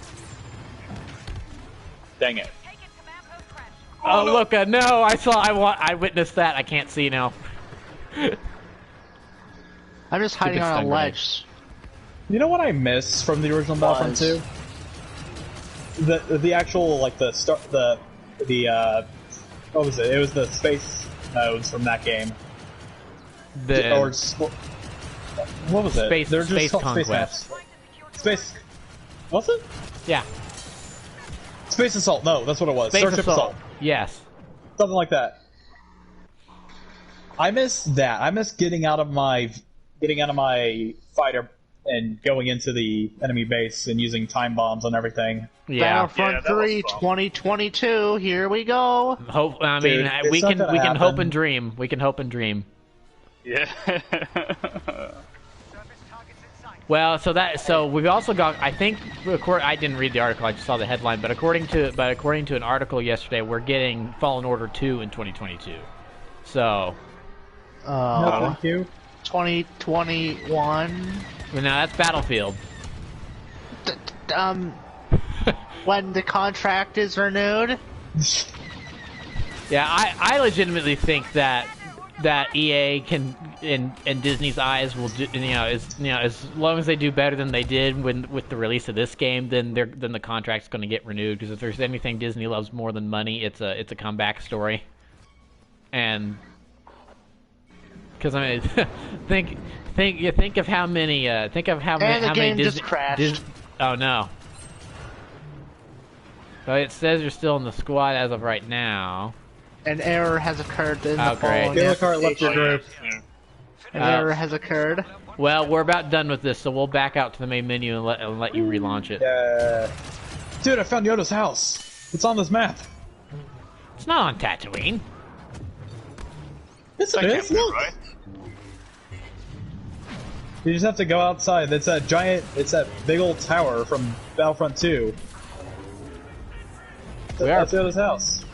Dang it. Oh, look, no, I witnessed that. I can't see now. I'm just hiding on a ledge. You know what I miss from the original Battlefront 2? The actual, like, what was it? It was the space modes from that game. What was it? Space Conquest. Space... Was it? Yeah. Space Assault, no, that's what it was. Starship Assault. Yes. Something like that. I miss that. I miss getting out of my fighter and going into the enemy base and using time bombs and everything. Yeah. Battlefront 3 2022, here we go. We can hope and dream. We can hope and dream. Yeah. Well, so we've also got, I think, I didn't read the article, I just saw the headline, but according to an article yesterday, we're getting Fallen Order 2 in 2022. So. No, thank you. 2021. No, that's Battlefield. When the contract is renewed. Yeah, I legitimately think that EA can, in Disney's eyes, will do, as long as they do better than they did with the release of this game, then the contract's going to get renewed. Because if there's anything Disney loves more than money, it's a comeback story. And because I mean, think of how many just crashed. Oh no. So it says you're still in the squad as of right now. An error has occurred in the following Gillicart left your group. An error has occurred. Well, we're about done with this, so we'll back out to the main menu and let you relaunch it. Yeah. Dude, I found Yoda's house. It's on this map. It's not on Tatooine. Yes, it is. Look. Right? You just have to go outside. It's that big old tower from Battlefront 2. That's Yoda's house.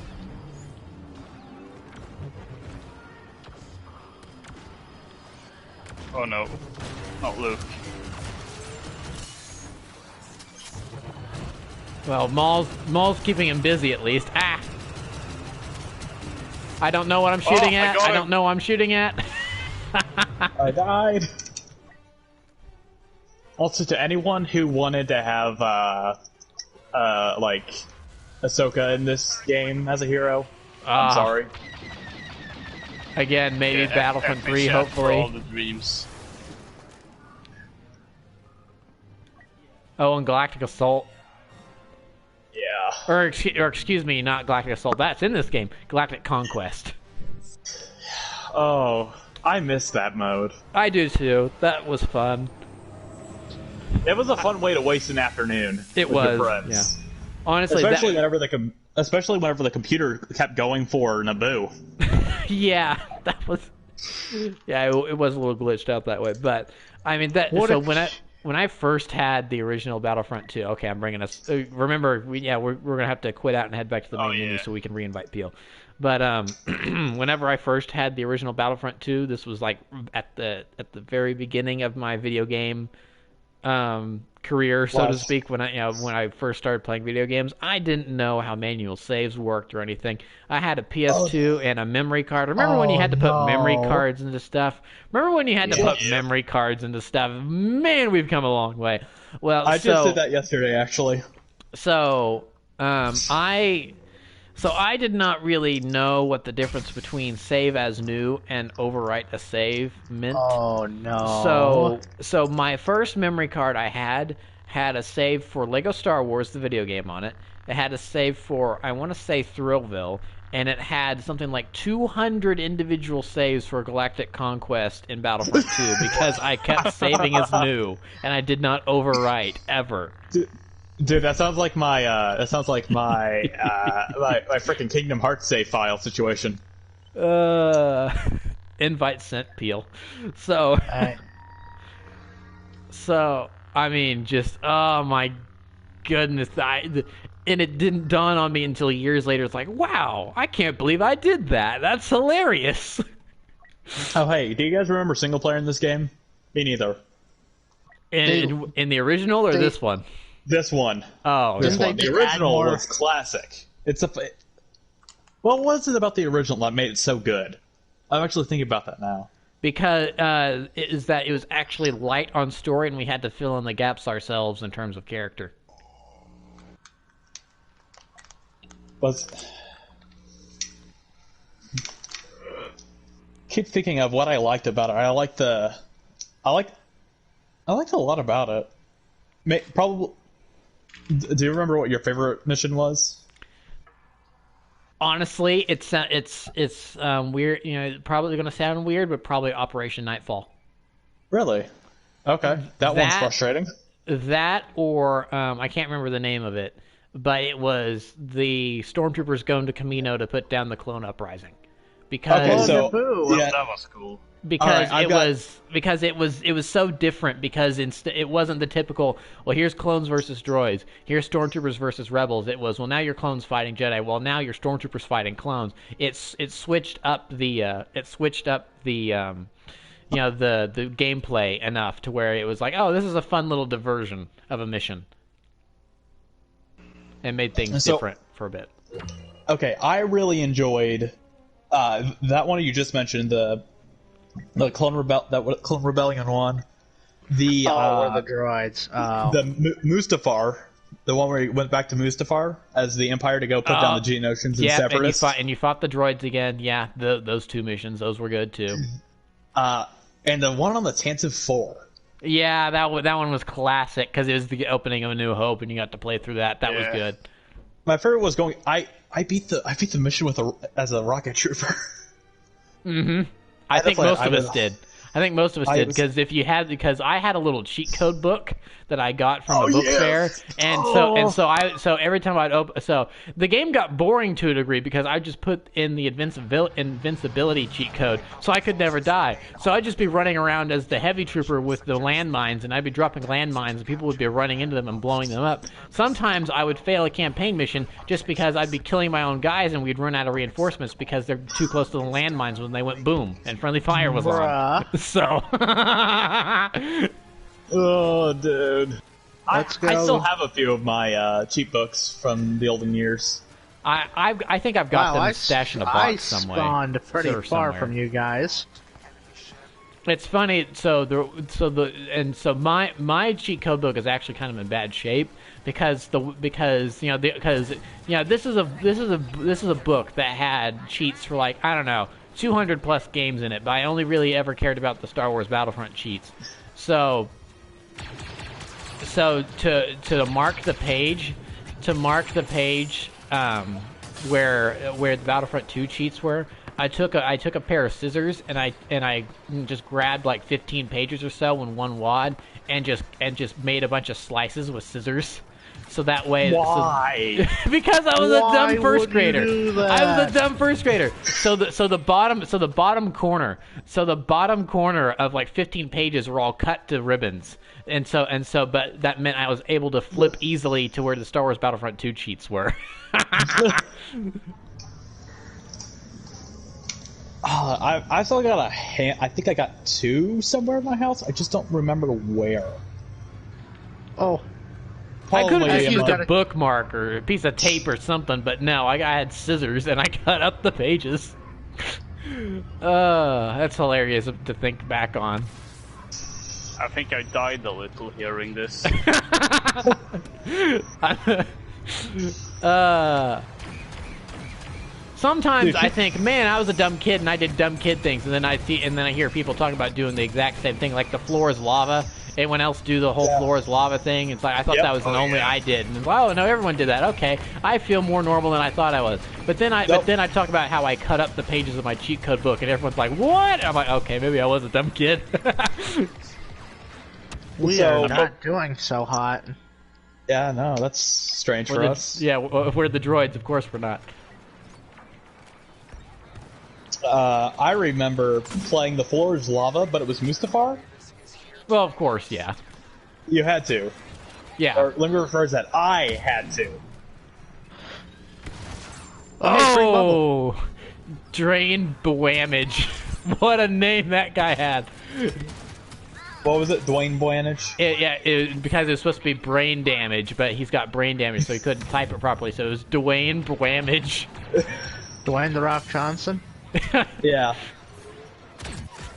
Oh no, not Luke. Well, Maul's keeping him busy at least. Ah! I don't know what I'm shooting at. I don't know what I'm shooting at. I died. Also, to anyone who wanted to have, like, Ahsoka in this game as a hero, I'm sorry. Again, maybe Battlefront 3, hopefully. For all the dreams. Oh, and Galactic Assault. Yeah. Or excuse me, not Galactic Assault. That's in this game. Galactic Conquest. Oh, I miss that mode. I do too. That was fun. It was a fun way to waste an afternoon. It with was. your friends. Yeah. Honestly, especially whenever the computer kept going for Naboo. Yeah, that was. Yeah, it was a little glitched out that way, but I mean that. So when I first had the original Battlefront 2, okay, I'm bringing us. Remember, we're gonna have to quit out and head back to the main menu so we can reinvite Peel. But whenever I first had the original Battlefront 2, this was like at the very beginning of my video game career, so to speak. When I first started playing video games, I didn't know how manual saves worked or anything. I had a PS2 and a memory card. Remember when you had to put memory cards into stuff? Remember when you had to put memory cards into stuff? Man, we've come a long way. Well, I just did that yesterday, actually. So, I did not really know what the difference between save as new and overwrite a save meant. Oh no. So my first memory card I had a save for Lego Star Wars, the video game on it. It had a save for, I want to say, Thrillville, and it had something like 200 individual saves for Galactic Conquest in Battlefront 2 because I kept saving as new and I did not overwrite ever. Dude, that sounds like my my freaking Kingdom Hearts save file situation. Invite sent, Peel. So I mean, just oh my goodness, and it didn't dawn on me until years later. It's like, wow, I can't believe I did that. That's hilarious. Oh hey, do you guys remember single player in this game? Me neither. In the original or this one? This one. Oh, this one. The original was classic. What was it about the original that made it so good? I'm actually thinking about that now. Because it was actually light on story, and we had to fill in the gaps ourselves in terms of character. Keep thinking of what I liked about it. I liked a lot about it. Probably. Do you remember what your favorite mission was? Honestly, it's weird. You know, probably going to sound weird, but probably Operation Nightfall. Really? Okay, that one's frustrating. That or I can't remember the name of it, but it was the stormtroopers going to Camino to put down the clone uprising. Because that was cool. Because it was so different because it wasn't the typical, well, here's clones versus droids, here's stormtroopers versus rebels. It was, well, now your clones fighting Jedi, well, now your stormtroopers fighting clones. It switched up the the gameplay enough to where it was like, oh, this is a fun little diversion of a mission. And made things different for a bit. Okay, I really enjoyed that one you just mentioned, the Clone Rebellion one. Where the droids. The Mustafar. The one where he went back to Mustafar as the Empire to go put down the Geonosians and Separatists. And you fought the droids again. Yeah, those two missions, those were good too. And the one on the Tantive 4. Yeah, that one was classic because it was the opening of A New Hope, and you got to play through that. That was good. My favorite was going. I beat the mission as a rocket trooper. Mm-hmm. I think most of us did because I had a little cheat code book that I got from a book fair, and so every time I'd open, so the game got boring to a degree because I just put in the invincibility cheat code, so I could never die. So I'd just be running around as the heavy trooper with the landmines, and I'd be dropping landmines, and people would be running into them and blowing them up. Sometimes I would fail a campaign mission just because I'd be killing my own guys, and we'd run out of reinforcements because they're too close to the landmines when they went boom and friendly fire was on. So. Oh, dude. I go. still have a few of my cheat books from the olden years. I think I've got them stashed in a box somewhere. I spawned pretty far from you guys. It's funny. My cheat code book is actually kind of in bad shape because this is a book that had cheats for like, I don't know, 200 plus games in it, but I only really ever cared about the Star Wars Battlefront cheats. So to mark the page, where the Battlefront 2 cheats were, took a pair of scissors and I just grabbed like 15 pages or so in one wad and just made a bunch of slices with scissors. So that way, why? Because I was a dumb first grader. I was a dumb first grader. So the bottom corner of like 15 pages were all cut to ribbons, and so, but that meant I was able to flip easily to where the Star Wars Battlefront II cheats were. I still got I think I got 2 somewhere in my house. I just don't remember where. Oh. I could have just used a bookmark or a piece of tape or something, but no, I had scissors and I cut up the pages. That's hilarious to think back on. I think I died a little hearing this. Sometimes I think, man, I was a dumb kid and I did dumb kid things, and then I hear people talking about doing the exact same thing, like the floor is lava. Anyone else do the whole floor is lava thing? It's like I thought that was only I did, and oh no, everyone did that. Okay, I feel more normal than I thought I was. But then I talk about how I cut up the pages of my cheat code book, and everyone's like, "What?" I'm like, "Okay, maybe I was a dumb kid." We are not doing so hot. Yeah, no, that's strange for us. Yeah, we're the droids. Of course, we're not. I remember playing the floor is lava, but it was Mustafar. Well, of course, yeah. You had to. Yeah. Or let me rephrase that. I had to. Oh! Drain Bwamage. What a name that guy had. What was it? Dwayne Bwanage? Because it was supposed to be brain damage, but he's got brain damage, so he couldn't type it properly, so it was Dwayne Bwamage. Dwayne "The Rock" Johnson? Yeah.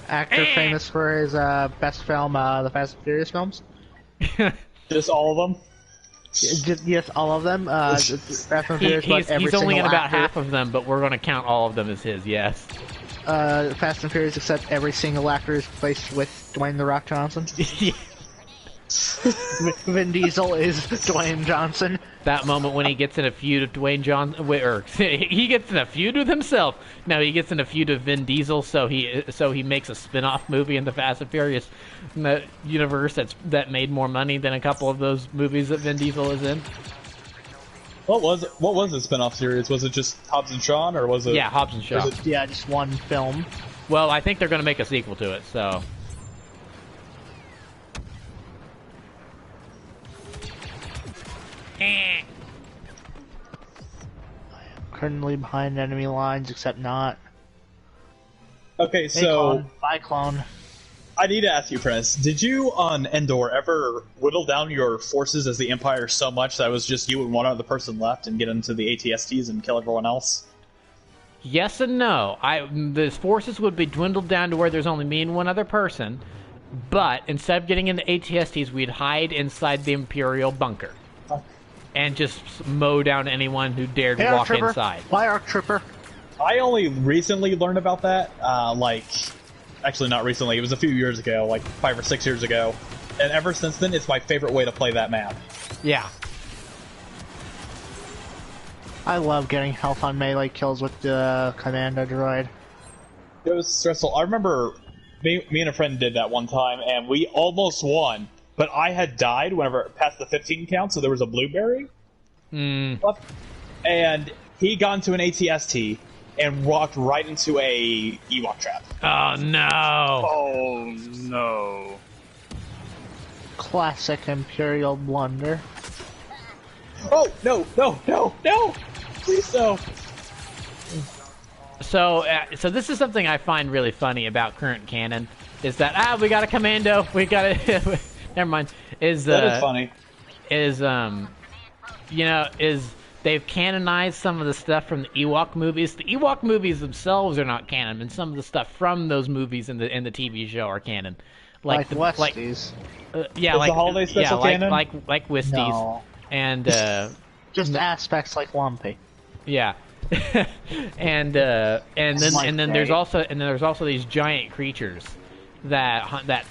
Actor famous for his best film, the Fast and Furious films. Just all of them? Yes, all of them. Fast and Furious, he's only in about half of them, but we're going to count all of them as his, yes. Fast and Furious, except every single actor is placed with Dwayne "The Rock" Johnson. Vin Diesel is Dwayne Johnson. That moment when he gets in a feud with Dwayne Johnson, or he gets in a feud with himself. No, he gets in a feud with Vin Diesel, so he makes a spin-off movie in the Fast and Furious universe that made more money than a couple of those movies that Vin Diesel is in. What was the spin-off series? Was it just Hobbs and Shaw, or was it? Yeah, Hobbs and Shaw. Yeah, just one film. Well, I think they're going to make a sequel to it, so. Currently behind enemy lines, except not. Okay, so Bye, clone. I need to ask you, Prentice, did you on Endor ever whittle down your forces as the Empire so much that it was just you and one other person left and get into the ATSTs and kill everyone else? Yes and no. The forces would be dwindled down to where there's only me and one other person, but instead of getting into ATSTs, we'd hide inside the Imperial bunker. And just mow down anyone who dared walk inside. Why Arc Trooper? I only recently learned about that, actually not recently, it was a few years ago, like 5 or 6 years ago. And ever since then, it's my favorite way to play that map. Yeah. I love getting health on melee kills with the Commando droid. It was stressful. I remember me and a friend did that one time, and we almost won. But I had died whenever it passed the 15 count, so there was a blueberry. Left, and he got into an ATST and walked right into a Ewok trap. Oh, no. Oh, no. Classic Imperial blunder. Oh, no. Please, no. So this is something I find really funny about current canon, is that, we got a commando, we got a... Never mind. That is funny. They've canonized some of the stuff from the Ewok movies. The Ewok movies themselves are not canon, and some of the stuff from those movies in the TV show are canon. Like Westies. Yeah, like the holiday special canon? like Westies. No. And just aspects like Lumpy. Yeah. and then there's also these giant creatures that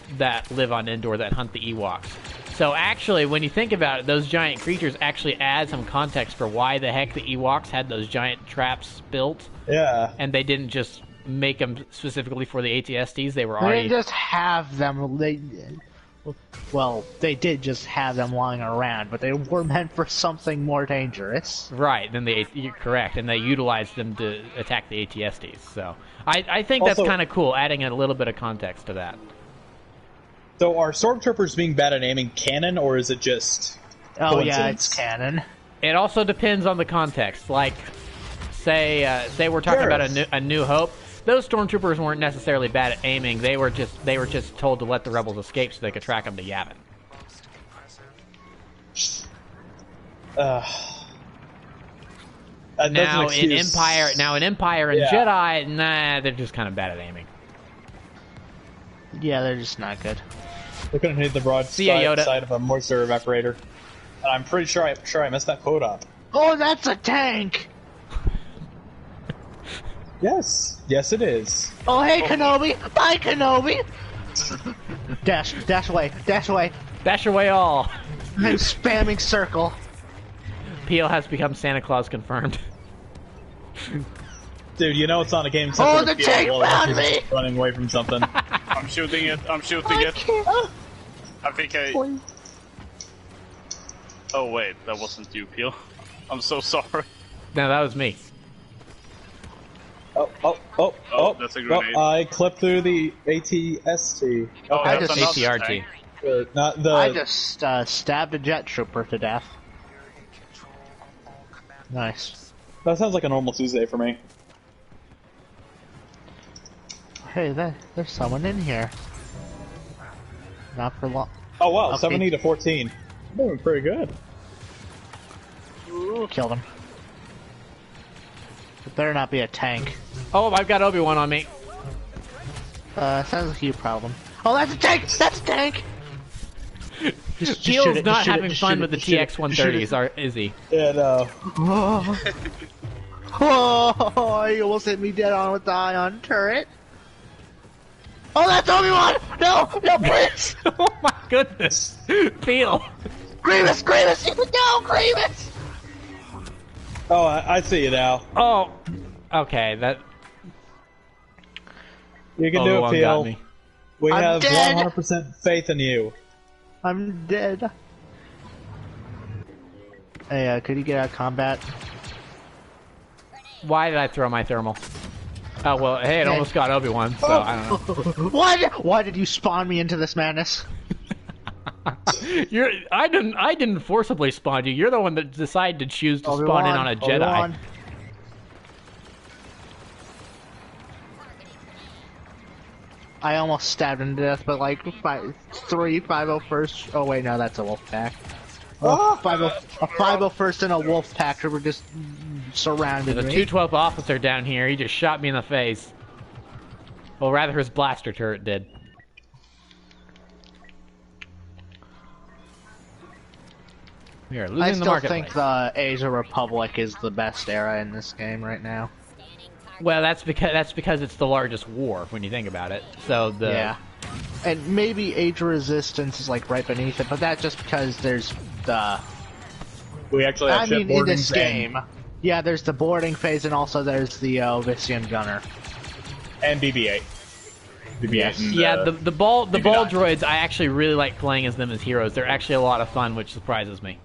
live on Endor that hunt the Ewoks. So actually, when you think about it, those giant creatures actually add some context for why the heck the Ewoks had those giant traps built. Yeah. And they didn't just make them specifically for the ATSTs. They were They already... didn't just have them. They did just have them lying around, but they were meant for something more dangerous. Right, then you're correct, and they utilized them to attack the ATSTs. So I think that's Also, kind of cool, adding a little bit of context to that. So are stormtroopers being bad at aiming canon, or is it just Yeah, it's canon. It also depends on the context. Like, say we're talking about a New Hope. Those stormtroopers weren't necessarily bad at aiming. They were just told to let the rebels escape so they could track them to Yavin. Now in Empire and Jedi, nah, they're just kind of bad at aiming. Yeah, they're just not good. They couldn't hit the broad side of a moisture evaporator. And I'm pretty sure I messed that quote up. Oh, that's a tank! Yes, it is. Oh, hey, Kenobi! Bye, Kenobi! Dash away, dash away. Dash away all. I'm spamming circle. Peel has become Santa Claus confirmed. Dude, you know it's not a game. Oh, the tank found me! Running away from something. I'm shooting it. I think I... Oh wait, that wasn't you, Peel. I'm so sorry. No, that was me. Oh, that's a grenade. I clipped through the ATST. I that's just another ATRT. tank. Not the... I just stabbed a jet trooper to death. Nice. That sounds like a normal Tuesday for me. Hey, there's someone in here. Not for long. Oh wow, Okay. 70 to 14. Doing pretty good. Killed him. It better not be a tank. Oh, I've got Obi-Wan on me. Sounds like you problem. Oh, that's a tank! That's a tank! Peel's not having fun with the TX-130s, is he? Yeah, no. Oh, he almost hit me dead on with the ion turret. Oh, that's Obi-Wan! No, please! Oh my goodness! Peel! Grievous! No, Grievous! Oh, I see you now. Oh, okay, that... You can do it, got Peel. me. We I'm have dead. 100% faith in you. I'm dead. Hey, could you get out of combat? Why did I throw my thermal? Oh, well, hey, it almost got Obi-Wan, so I don't know. Why did you spawn me into this madness? I didn't forcibly spawn you. You're the one that decided to choose to spawn in on a Jedi. Obi-Wan. I almost stabbed him to death, but like 501st. Oh wait, no, that's a wolf pack. A 501st and a wolf pack were just surrounded There's a me. 212th officer down here. He just shot me in the face. Well, rather his blaster turret did. We are losing I the still marketplace. think the Asia Republic is the best era in this game right now. Well, that's because it's the largest war when you think about it. So Yeah. And maybe Age of Resistance is like right beneath it, but that's just because there's the... We actually have ship in this boardings game. Yeah, there's the boarding phase and also there's the Ovisian Gunner. and BB-8. BB-8 and, yeah, the ball BB-9. droids. I actually really like playing as them as heroes. They're actually a lot of fun, which surprises me.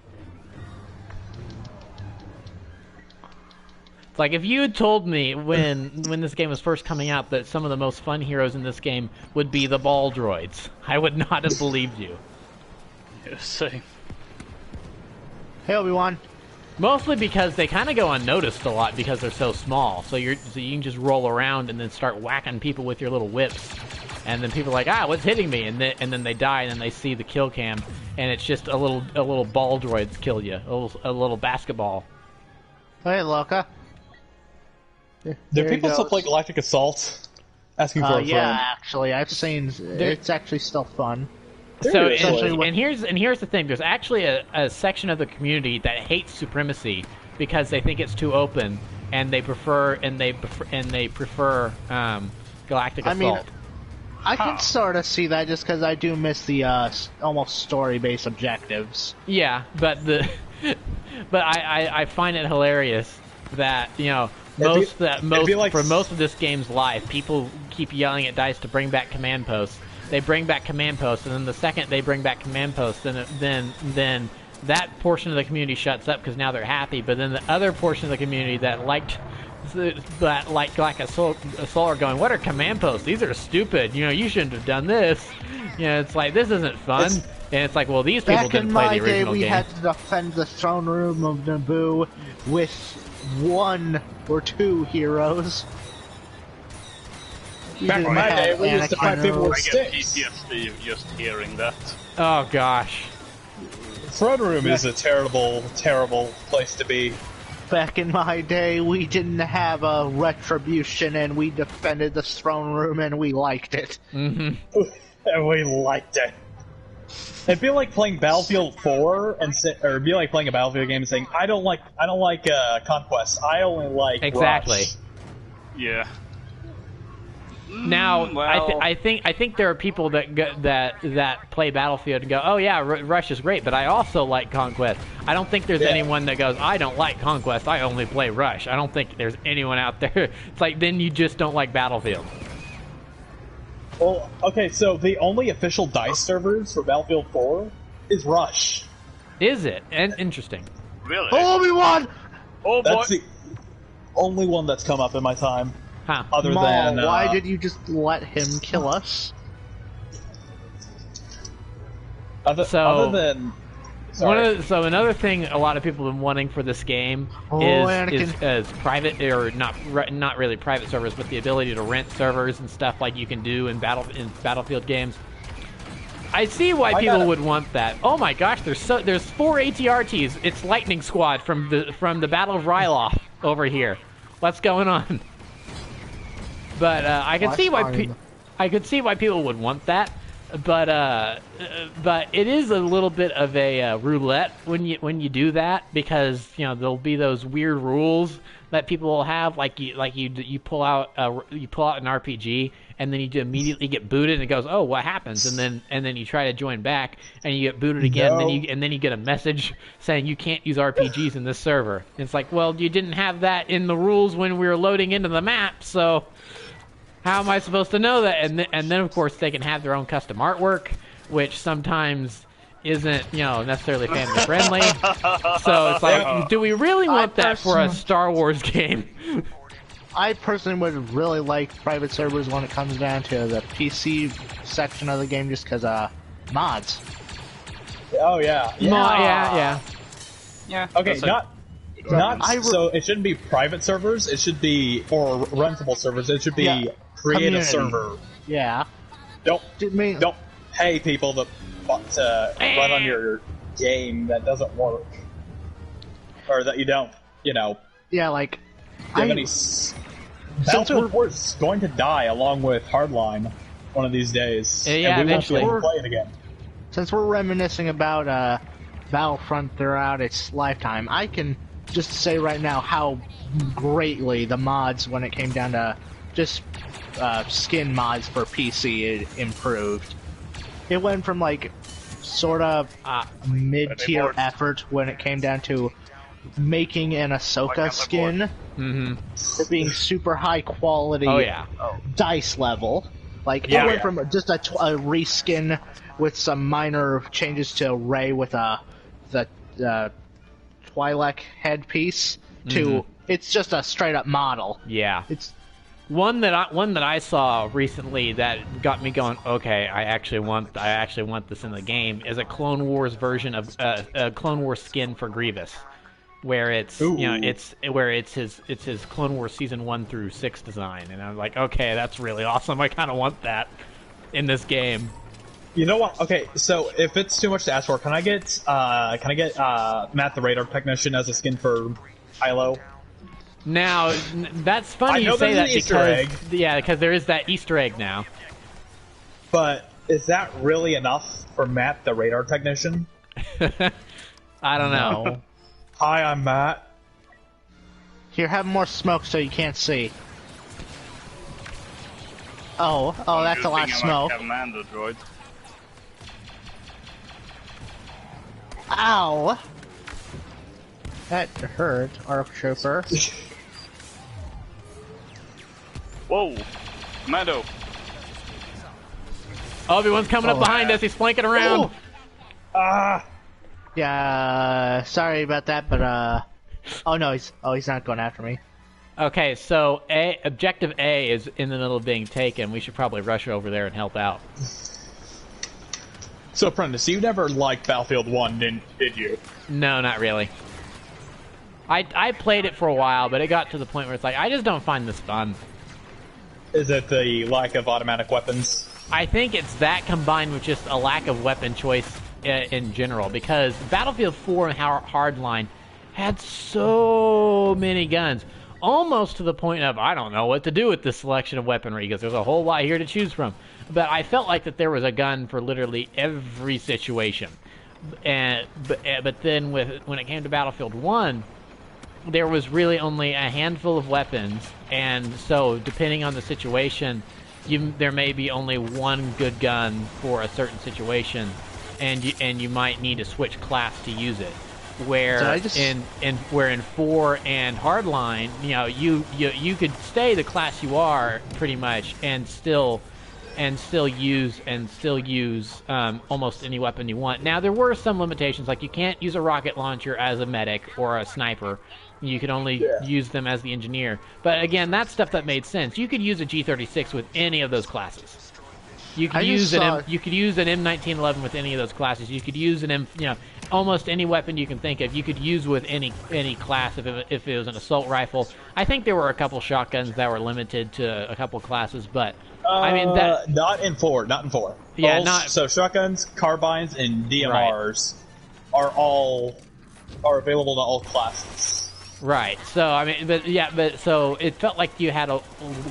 Like, if you had told me when this game was first coming out that some of the most fun heroes in this game would be the ball droids, I would not have believed you. Yeah, same. Hey, Obi-Wan. Mostly because they kind of go unnoticed a lot because they're so small. So you can just roll around and then start whacking people with your little whips. And then people are like, what's hitting me? And then they die, and then they see the kill cam, and it's just a little ball droids kill you. A little basketball. Hey, Loka. Do There he people still goes. play Galactic Assault? Asking for a Yeah, friend. actually, I've seen. It's actually still fun. So Seriously. and here's the thing. There's actually a section of the community that hates Supremacy because they think it's too open, and they prefer Galactic Assault. I can sort of see that just because I do miss the almost story-based objectives. Yeah, but I find it hilarious that for most of this game's life, people keep yelling at DICE to bring back command posts. They bring back command posts, and then the second they bring back command posts, then that portion of the community shuts up because now they're happy. But then the other portion of the community that like a soul are going, what are command posts? These are stupid. You shouldn't have done this. It's like, this isn't fun. And it's like, well, these people didn't play the original game. Back in my day, we had to defend the throne room of Naboo with 1 or 2 heroes. Back in my day, we used to fight people with I get sticks. PTSD just hearing that. Oh, gosh. Throne room is a terrible, terrible place to be. Back in my day, we didn't have a retribution, and we defended the throne room, and we liked it. And we liked it. It'd be like playing Battlefield 4 or it'd be like playing a Battlefield game and saying, I don't like Conquest. I only like exactly. Rush. Yeah. Now, well, I think there are people that play Battlefield and go, oh yeah, Rush is great, but I also like Conquest. I don't think there's anyone that goes, I don't like Conquest, I only play Rush. I don't think there's anyone out there. It's like, then you just don't like Battlefield. Well, okay, so the only official DICE servers for Battlefield 4 is Rush. Is it? And interesting. Really? Obi-Wan! Oh boy! That's the only one that's come up in my time. Huh. Other Maul, than why did you just let him kill us? Other than So another thing a lot of people have been wanting for this game is private, or not really private servers, but the ability to rent servers and stuff like you can do in Battlefield games. I see why people would want that. Oh my gosh, there's 4 ATRTs. It's Lightning Squad from the Battle of Ryloth over here. What's going on? But I could see why people would want that. But it is a little bit of a roulette when you do that, because there'll be those weird rules that people will have, like you pull out an RPG and then you immediately get booted and it goes, oh, what happens? And then you try to join back and you get booted again, and then you get a message saying you can't use RPGs in this server. And it's like, well, you didn't have that in the rules when we were loading into the map, so how am I supposed to know that? And then of course they can have their own custom artwork, which sometimes isn't necessarily family friendly. So it's like, do we really want that for a Star Wars game? I personally would really like private servers when it comes down to the PC section of the game, just because mods. Oh yeah. Yeah. Okay, so it shouldn't be private servers. It should be, or rentable servers. It should be create a server. Yeah. Don't pay people to run on your game that doesn't work, or that you don't. Yeah, like. Battlefield 4 is going to die along with Hardline one of these days. Yeah, and we eventually. won't be able to play it again. Since we're reminiscing about Battlefront throughout its lifetime, I can just say right now how greatly the mods, when it came down to just skin mods for PC, it improved. It went from like sort of mid-tier effort when it came down to making an Ahsoka skin to being super high quality DICE level. Like, it went from just a reskin with some minor changes to Rey with the Twi'lek headpiece to it's just a straight up model. Yeah. It's one that I saw recently that got me going, okay, I actually want this in the game, is a Clone Wars version of a Clone Wars skin for Grievous, where it's it's his Clone Wars season 1 through 6 design, and I'm like, okay, that's really awesome. I kind of want that in this game. You know what? Okay, so if it's too much to ask for, can I get Matt the Radar Technician as a skin for Kylo? Now, that's funny you say that because there is that Easter egg now. But is that really enough for Matt the Radar Technician? I don't know. Hi, I'm Matt. Here, have more smoke so you can't see. Oh, that's a lot of smoke. Commando droid. Ow! That hurt, our trooper. Whoa! Commando! Obi-Wan's coming up behind us. He's flanking around. Yeah, sorry about that, but oh no, he's not going after me. Okay, so objective A is in the middle of being taken. We should probably rush over there and help out. So, Prentice, you never liked Battlefield 1, did you? No, not really. I played it for a while, but it got to the point where it's like, I just don't find this fun. Is it the lack of automatic weapons? I think it's that combined with just a lack of weapon choice in general, because Battlefield 4 and Hardline had so many guns. Almost to the point of, I don't know what to do with this selection of weaponry, because there's a whole lot here to choose from. But I felt like that there was a gun for literally every situation. But then when it came to Battlefield 1, there was really only a handful of weapons, and so depending on the situation, there may be only one good gun for a certain situation, and you might need to switch class to use it. Where in 4 and Hardline, you could stay the class you are pretty much and still use almost any weapon you want. Now there were some limitations, like you can't use a rocket launcher as a medic or a sniper. You could only use them as the engineer. But again, that's stuff that made sense. You could use a G36 with any of those classes. You could use an M1911 with any of those classes. You could use almost any weapon you can think of. You could use with any class if it was an assault rifle. I think there were a couple shotguns that were limited to a couple classes, but I mean that not in 4. Yeah, so shotguns, carbines, and DMRs are available to all classes. Right. So I mean, so it felt like you had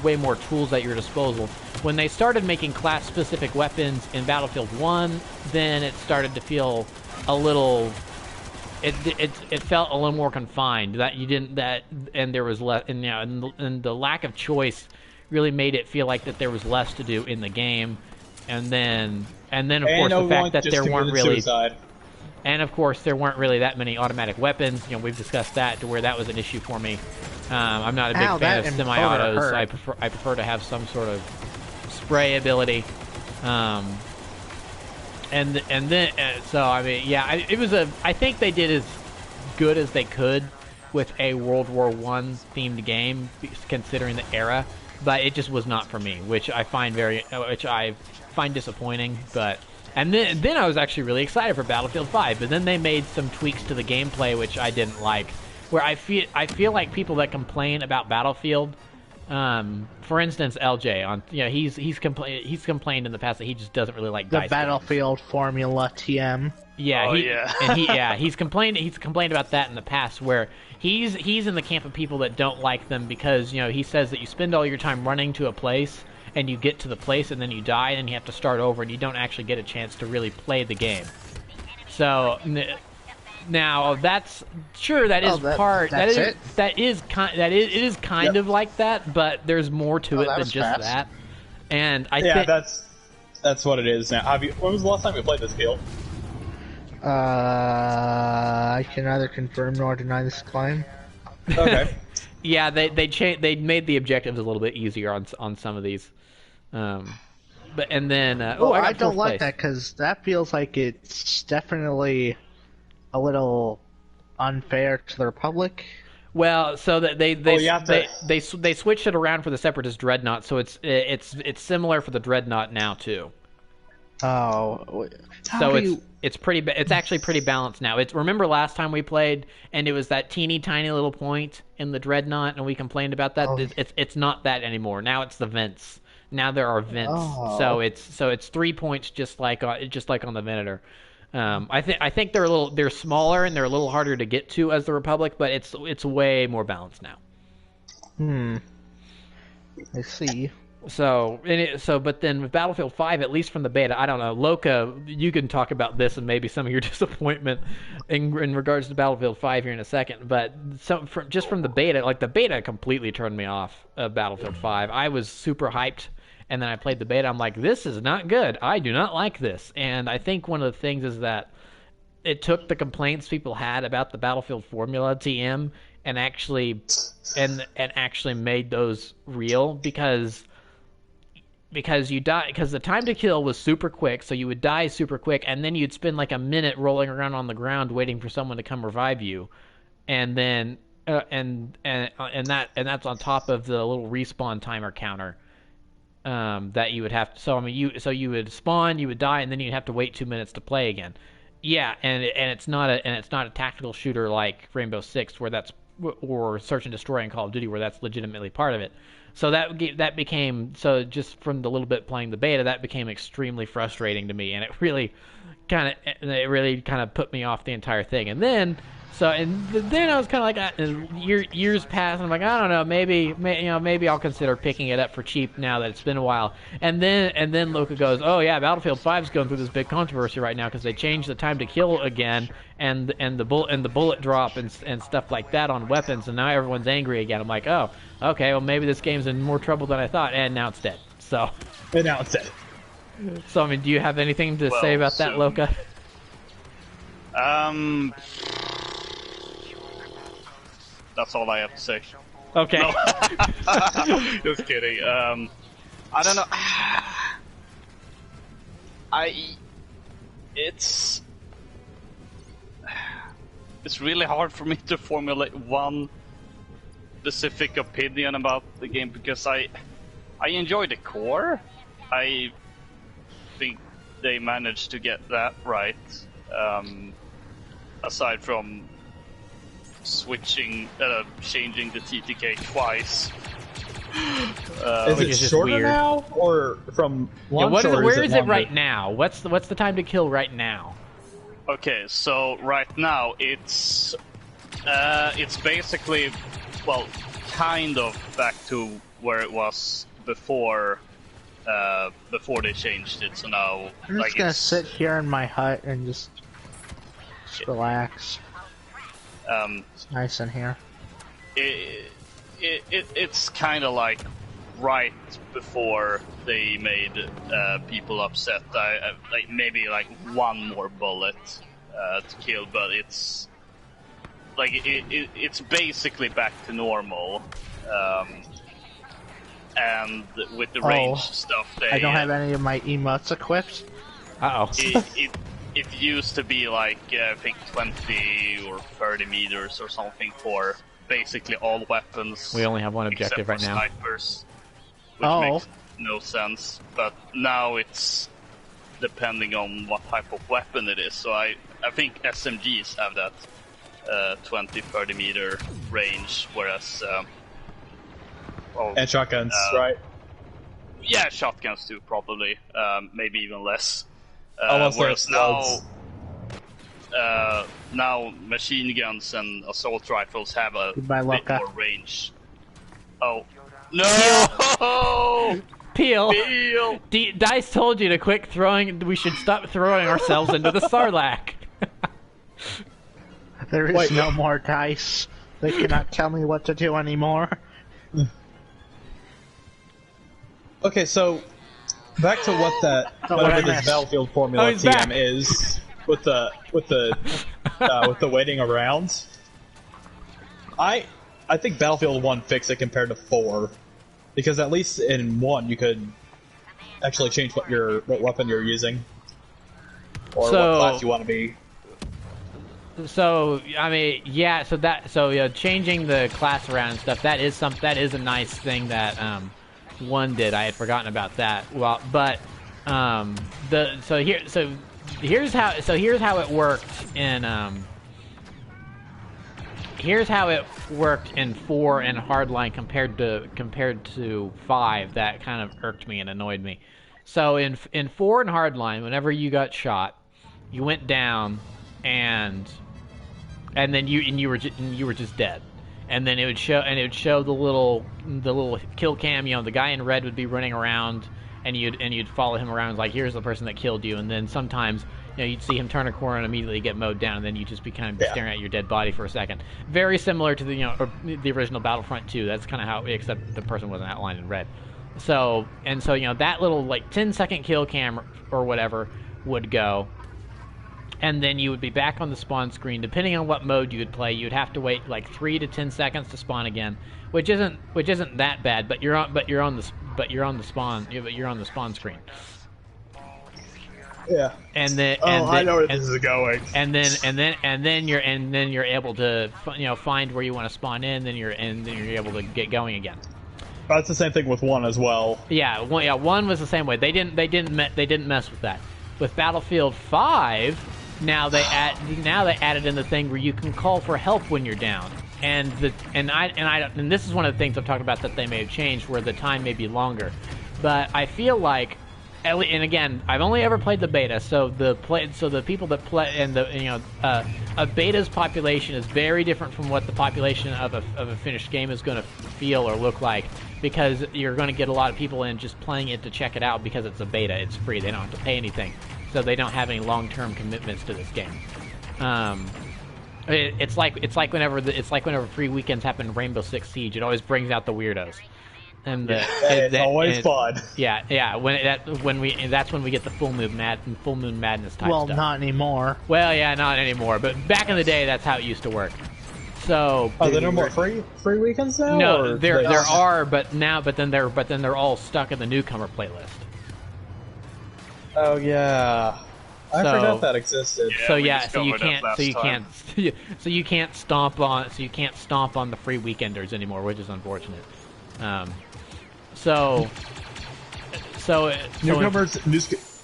way more tools at your disposal. When they started making class-specific weapons in Battlefield 1, then it started to feel a little. It felt a little more confined. And there was less, and the lack of choice really made it feel like that there was less to do in the game. And then of course the fact that there weren't really. Suicide. And of course, there weren't really that many automatic weapons. We've discussed that to where that was an issue for me. I'm not a big fan of semi-autos. I prefer to have some sort of spray ability. So I mean, yeah, I think they did as good as they could with a World War I themed game, considering the era. But it just was not for me, which I find disappointing. And then I was actually really excited for Battlefield 5, but then they made some tweaks to the gameplay which I didn't like. Where I feel like people that complain about Battlefield, for instance, LJ he's complained in the past that he just doesn't really like the dice Battlefield games. Formula TM. Yeah, he's complained about that in the past, where he's in the camp of people that don't like them because he says that you spend all your time running to a place. And you get to the place, and then you die, and you have to start over, and you don't actually get a chance to really play the game. So now that's sure that is part that is kind of like that, but there's more to it than just that. And I think that's what it is now. When was the last time you played this game? I can neither confirm nor deny this claim. Okay. Yeah, they made the objectives a little bit easier on some of these. I don't like that because that feels like it's definitely a little unfair to the Republic. Well, so that they switched it around for the Separatist Dreadnought, so it's similar for the Dreadnought now too. Oh, it's actually pretty balanced now. Remember last time we played, and it was that teeny tiny little point in the Dreadnought, and we complained about that. Oh. It's not that anymore. Now it's the vents. Now there are vents, so it's 3 points, just like on the Venator. I think they're smaller and they're a little harder to get to as the Republic, but it's way more balanced now. I see. But then with Battlefield 5, at least from the beta, I don't know, Loka, you can talk about this and maybe some of your disappointment in regards to Battlefield 5 here in a second. But from the beta, like the beta completely turned me off of Battlefield 5. I was super hyped and then I played the beta. I'm like, this is not good. I do not like this. And I think one of the things is that it took the complaints people had about the Battlefield formula TM and actually made those real, because you die, because the time to kill was super quick, so you would die super quick, and then you'd spend like a minute rolling around on the ground waiting for someone to come revive you, and then and that's on top of the little respawn timer counter that you would have to. So you would spawn, you would die, and then you'd have to wait 2 minutes to play again. Yeah, and it's not a tactical shooter like Rainbow Six or Search and Destroy in Call of Duty where that's legitimately part of it. So that became, so just from the little bit playing the beta, that became extremely frustrating to me, and it really kind of put me off the entire thing. And then I was kind of like, years passed, and I'm like, I don't know, maybe I'll consider picking it up for cheap now that it's been a while. And then Luca goes, oh yeah, Battlefield 5 is going through this big controversy right now because they changed the time to kill again, and the bullet drop and stuff like that on weapons, and now everyone's angry again. I'm like, oh, okay, well maybe this game's in more trouble than I thought, and now it's dead. So I mean, do you have anything to say about that, Luca? That's all I have to say. Okay. No. Just kidding. I don't know. It's really hard for me to formulate one specific opinion about the game, because I enjoy the core. I think they managed to get that right. Aside from changing the TTK twice. Is it shorter weird now, or from launch? Where is it right now? What's the time to kill right now? Okay, so right now it's basically, well, kind of back to where it was before they changed it. So now I'm just gonna sit here in my hut and just relax. It's nice in here. It's kind of like right before they made people upset. Like maybe like one more bullet to kill, but it's like it's basically back to normal. And with the range stuff, I don't have any of my emotes equipped. It used to be like I think 20 or 30 meters or something for basically all weapons. We only have one objective right now. Snipers, which makes no sense. But now it's depending on what type of weapon it is. So I think SMGs have that 20-30 meter range, whereas and shotguns, right? Yeah, shotguns too, probably. Maybe even less. Whereas now machine guns and assault rifles have a bit more range. Oh no! Peel. Dice told you to quit throwing. We should stop throwing ourselves into the Sarlacc. There is no more dice. They cannot tell me what to do anymore. Okay, so back to whatever this Battlefield Formula TM is with the waiting around. I think Battlefield 1 fixed it compared to 4, because at least in 1 you could actually change what weapon you're using or what class you want to be. So I mean, yeah. So changing the class around and stuff, that is a nice thing that 1 did. I had forgotten about that. Well, but here's how it worked in here's how it worked in 4 and Hardline compared to 5. That kind of irked me and annoyed me. So in 4 and Hardline, whenever you got shot, you went down and then you were just dead. And then it would show the little kill cam. You know, the guy in red would be running around, and you'd follow him around like, here's the person that killed you. And then sometimes, you know, you'd see him turn a corner and immediately get mowed down, and then you'd just be kind of staring at your dead body for a second. Very similar to the original Battlefront II. That's kind of how, except the person wasn't outlined in red. So that little like 10-second kill cam or whatever would go, and then you would be back on the spawn screen. Depending on what mode you would play, you'd have to wait like 3 to 10 seconds to spawn again, which isn't that bad. But you're on the spawn screen. Yeah. I know where this is going. And then you're able to find where you want to spawn in. Then you're able to get going again. That's the same thing with 1 as well. Yeah, 1 was the same way. They didn't mess with that. With Battlefield 5, now they added in the thing where you can call for help when you're down. And this is one of the things I've talked about that they may have changed, where the time may be longer. But I feel like, and again, I've only ever played the beta, so the people that play, and a beta's population is very different from what the population of a finished game is going to feel or look like, because you're going to get a lot of people in just playing it to check it out because it's a beta, it's free, they don't have to pay anything, so they don't have any long-term commitments to this game. It's like whenever free weekends happen in Rainbow Six Siege, it always brings out the weirdos. And it's always fun. Yeah. That's when we get the full moon madness type stuff. Well, not anymore. Well, yeah, not anymore. But back in the day, that's how it used to work. So. Are there no more free weekends now? No, there are, but then they're all stuck in the newcomer playlist. Oh yeah. I forgot that existed. Yeah, so you can't stomp on the free weekenders anymore, which is unfortunate. Newcomers.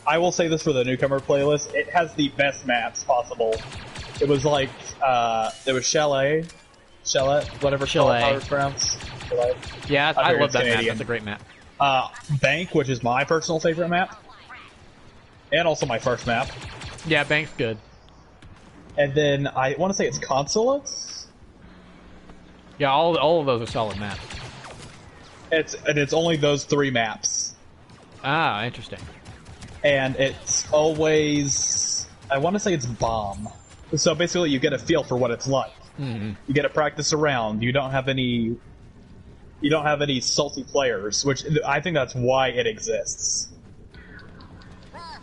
I will say this for the newcomer playlist: it has the best maps possible. It was like it was Chalet, whatever Chalet is pronounced. Yeah, I love that map. That's a great map. Bank, which is my personal favorite map, and also my first map. Yeah, Bank's good. And then I want to say it's Consulates. Yeah, all of those are solid maps. It's only those 3 maps. Ah, interesting. And it's always, I want to say it's Bomb. So basically, you get a feel for what it's like. Mm-hmm. You get to practice around. You don't have any salty players, which I think that's why it exists.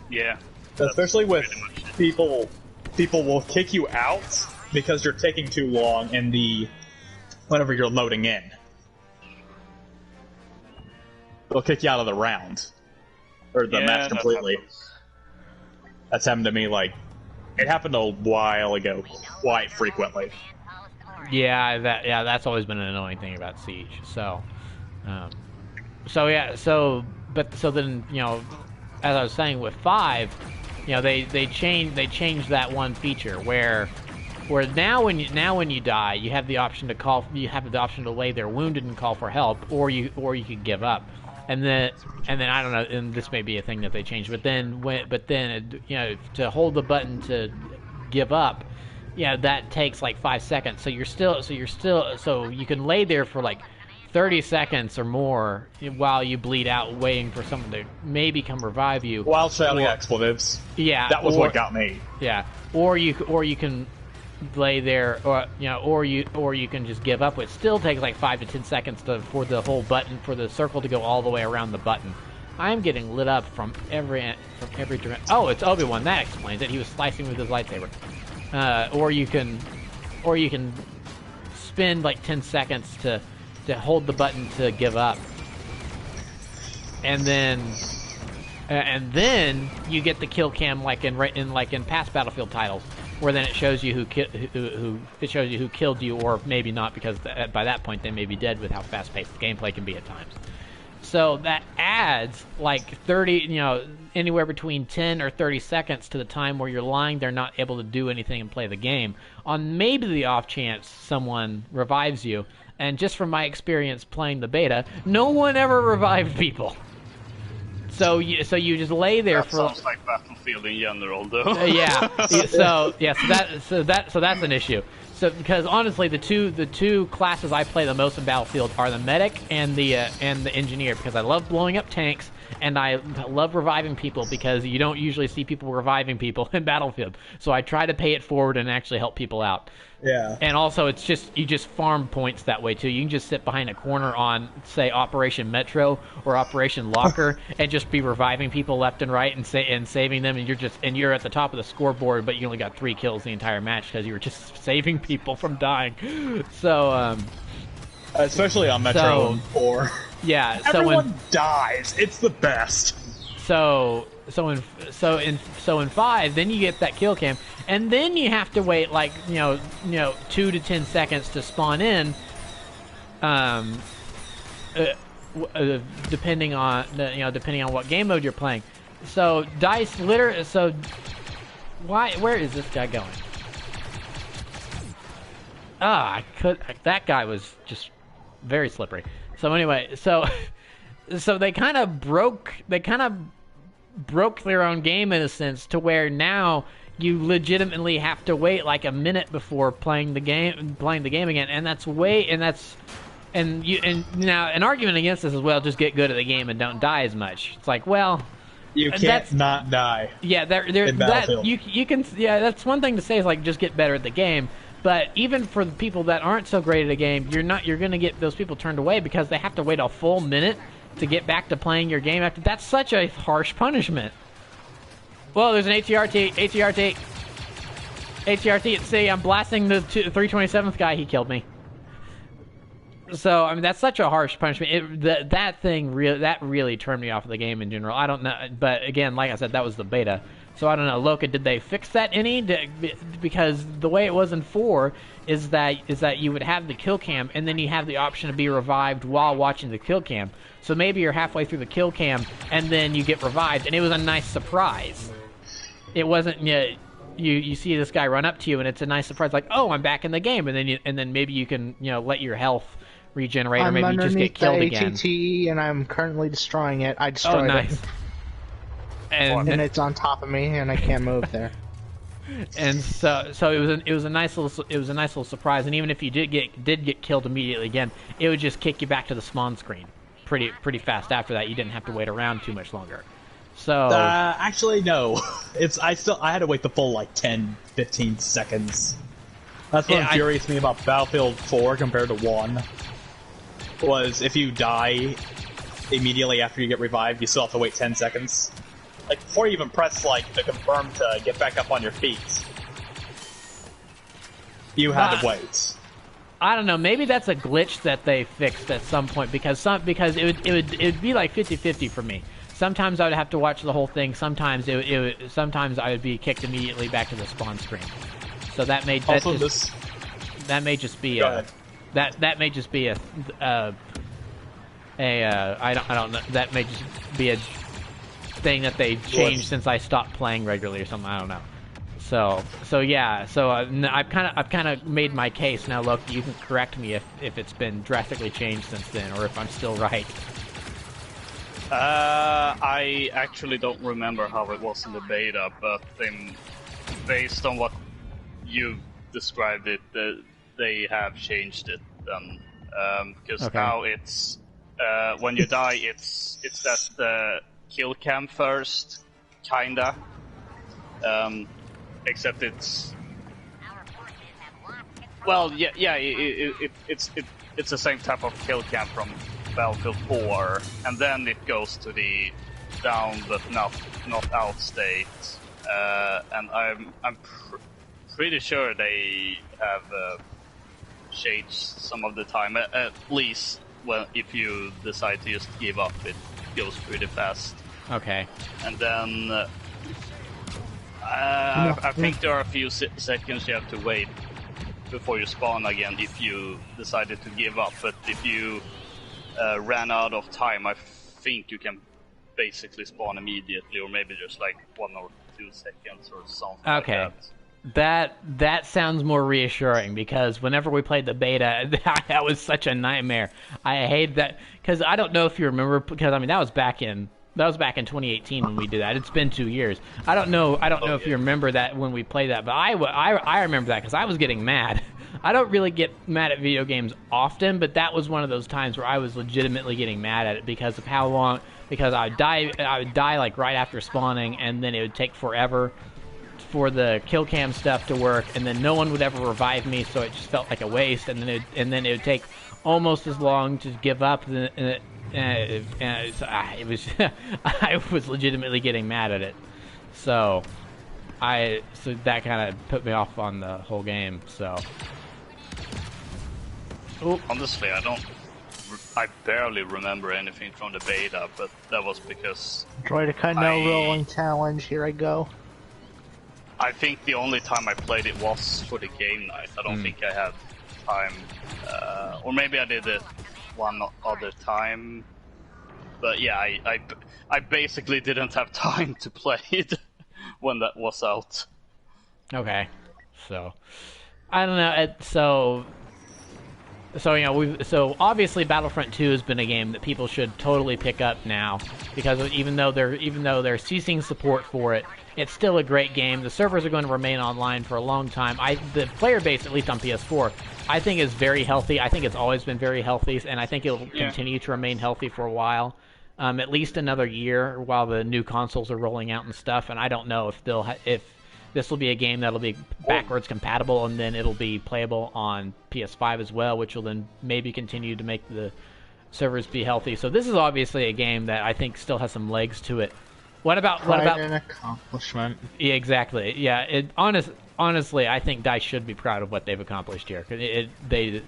Yeah. Especially with people will kick you out because you're taking too long whenever you're loading in. They'll kick you out of the round. Or the match completely. That's happened to me, it happened a while ago, quite frequently. Yeah, that's always been an annoying thing about Siege. So then, as I was saying with 5, they changed that one feature where now when you die, you have the option to lay there wounded and call for help, or you could give up. And then I don't know, and this may be a thing that they changed, but then to hold the button to give up, that takes like 5 seconds. So you can lay there for like 30 seconds or more while you bleed out, waiting for someone to maybe come revive you while shouting expletives. Yeah, that was what got me. Yeah, or you can lay there, or you can just give up. It still takes like 5 to 10 seconds for the whole button, for the circle to go all the way around the button. I'm getting lit up from every direction. Oh, it's Obi-Wan. That explains it. He was slicing with his lightsaber. Or you can spend like 10 seconds to hold the button to give up, and then you get the kill cam like in past Battlefield titles, where then it shows you who killed you, or maybe not, because by that point they may be dead with how fast-paced the gameplay can be at times. So that adds like 30, anywhere between 10 or 30 seconds to the time where you're lying there not able to do anything and play the game, on maybe the off chance someone revives you. And just from my experience playing the beta, no one ever revived people. So you just lay there for. Sounds like Battlefield in general, though. So that's an issue. So because honestly, the two classes I play the most in Battlefield are the medic and the engineer, because I love blowing up tanks and I love reviving people because you don't usually see people reviving people in Battlefield. So I try to pay it forward and actually help people out. Yeah. And also, it's just you just farm points that way too. You can just sit behind a corner on, say, Operation Metro or Operation Locker, and just be reviving people left and right and saving them. And you're at the top of the scoreboard, but you only got 3 kills the entire match because you were just saving people from dying. So, especially on Metro 4. Yeah. Everyone dies. It's the best. So in 5, then you get that kill cam, and then you have to wait like 2 to 10 seconds to spawn in, depending on what game mode you're playing. So Dice where is this guy going? That guy was just very slippery. So anyway, so they kind of broke their own game in a sense, to where now you legitimately have to wait like a minute before playing the game again, and now an argument against this is, well, just get good at the game and don't die as much. It's like, well, you can't not die. Yeah, you can. Yeah, that's one thing to say, is like, just get better at the game. But even for the people that aren't so great at a game, you're going to get those people turned away because they have to wait a full minute to get back to playing your game after. That's such a harsh punishment. Well, there's an ATRT at C. I'm blasting the 327th guy. He killed me. So, I mean, that's such a harsh punishment. That really turned me off of the game in general. I don't know, but again, like I said, that was the beta. So I don't know, Loka, did they fix that any? Because the way it was in 4 is that you would have the kill cam, and then you have the option to be revived while watching the kill cam. So maybe you're halfway through the kill cam, and then you get revived, and it was a nice surprise. It wasn't you see this guy run up to you, and it's a nice surprise, like, oh, I'm back in the game, and then maybe you can let your health regenerate, or maybe you just get killed again. I'm underneath the ATT, and I'm currently destroying it. I destroyed nice. it. And it's on top of me, and I can't move there. And so it was a nice little surprise. And even if you did get killed immediately again, it would just kick you back to the spawn screen pretty fast after that. You didn't have to wait around too much longer. So actually no, I had to wait the full like 10-15 seconds. That's what infuriates me about Battlefield 4 compared to 1. Was if you die immediately after you get revived, you still have to wait 10 seconds. Like, before you even press, like, the confirm to get back up on your feet, you had to wait. I don't know, maybe that's a glitch that they fixed at some point, because it would be like 50-50 for me. Sometimes I would have to watch the whole thing, sometimes sometimes I would be kicked immediately back to the spawn screen. So that may just be a thing that they changed since I stopped playing regularly or something. I don't know. So I've kind of made my case now. Look, you can correct me if it's been drastically changed since then, or if I'm still right. I actually don't remember how it was in the beta, but based on what you described it, they have changed it. Because now it's when you die, it's that the kill cam first, kinda. Except it's it's the same type of kill cam from Battlefield 4, and then it goes to the down but not out state. And I'm pretty sure they have changed some of the time. At least, well, if you decide to just give up, it goes pretty fast. Okay. And then I think there are a few seconds you have to wait before you spawn again if you decided to give up. But if you ran out of time, I think you can basically spawn immediately, or maybe just like 1 or 2 seconds or something. Okay. Like that. That sounds more reassuring, because whenever we played the beta, that was such a nightmare. I hate that, because I don't know if you remember, because I mean that was back in 2018 when we did that. It's been 2 years. I don't know if you remember that when we played that, but I remember that because I was getting mad. I don't really get mad at video games often, but that was one of those times where I was legitimately getting mad at it because of how long because I would die like right after spawning, and then it would take forever for the kill cam stuff to work, and then no one would ever revive me, so it just felt like a waste. And then it would take almost as long to give up. It was I was legitimately getting mad at it. So that kind of put me off on the whole game. So honestly, I barely remember anything from the beta, but that was because Droideka no rolling challenge. Here I go. I think the only time I played it was for the Gamenight. I don't think I had time, or maybe I did it one other time. But yeah, I basically didn't have time to play it when that was out. Okay, so I don't know. So you know, so obviously Battlefront 2 has been a game that people should totally pick up now, because even though they're ceasing support for it, it's still a great game. The servers are going to remain online for a long time. The player base, at least on PS4, I think is very healthy. I think it's always been very healthy, and I think it'll continue to remain healthy for a while, at least another year while the new consoles are rolling out and stuff. And I don't know if this will be a game that'll be backwards compatible, and then it'll be playable on PS5 as well, which will then maybe continue to make the servers be healthy. So this is obviously a game that I think still has some legs to it. What about an accomplishment? Yeah, exactly. Yeah, honestly, I think DICE should be proud of what they've accomplished here, because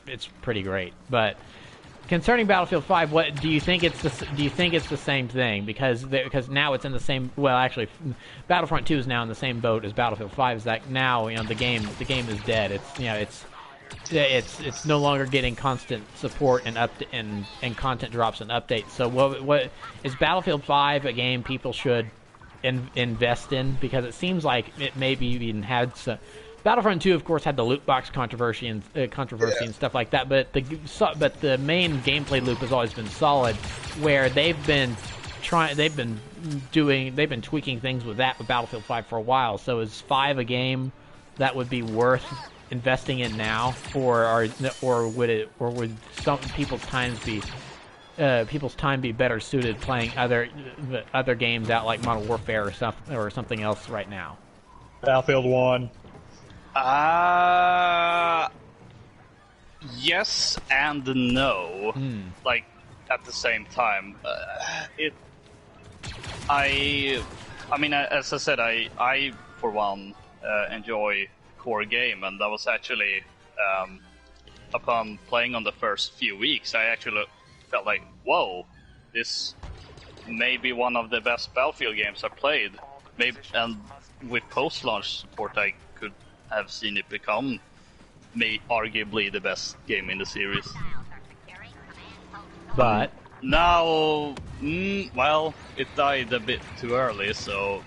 it's pretty great. But concerning Battlefield 5, what do you think it's the same thing? Because now it's in the same. Well, actually, Battlefront 2 is now in the same boat as Battlefield 5. Is that now the game is dead? It's no longer getting constant support and content drops and updates. So what is Battlefield 5 a game people should invest in? Because it seems like it maybe even had some. Battlefront 2, of course, had the loot box controversy and stuff like that, but the main gameplay loop has always been solid, where they've been tweaking things with Battlefield 5 for a while. So is 5 a game that would be worth investing in now, or would some people's time be better suited playing other games out like Modern Warfare or something else right now? Battlefield 1. Yes and no. Like at the same time. I mean, as I said, I for one enjoy core game, and that was actually upon playing on the first few weeks, I actually felt like, whoa, this may be one of the best Battlefield games I played. Maybe, and with post-launch support, I could have seen it become arguably the best game in the series. But now, well, it died a bit too early, so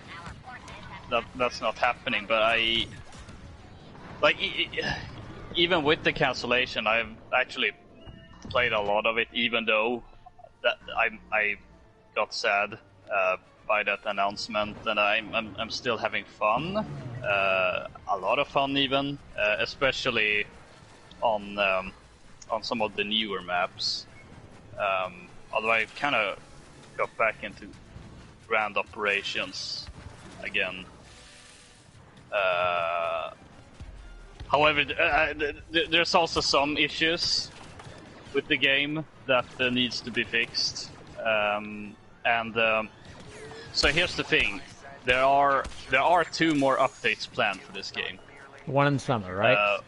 that's not happening. But even with the cancellation, I've actually played a lot of it, even though that I got sad by that announcement, and I'm still having fun, a lot of fun even, especially on some of the newer maps. Although I kind of got back into grand operations again. However, there's also some issues with the game that needs to be fixed, so here's the thing: there are 2 more updates planned for this game. One in summer, right?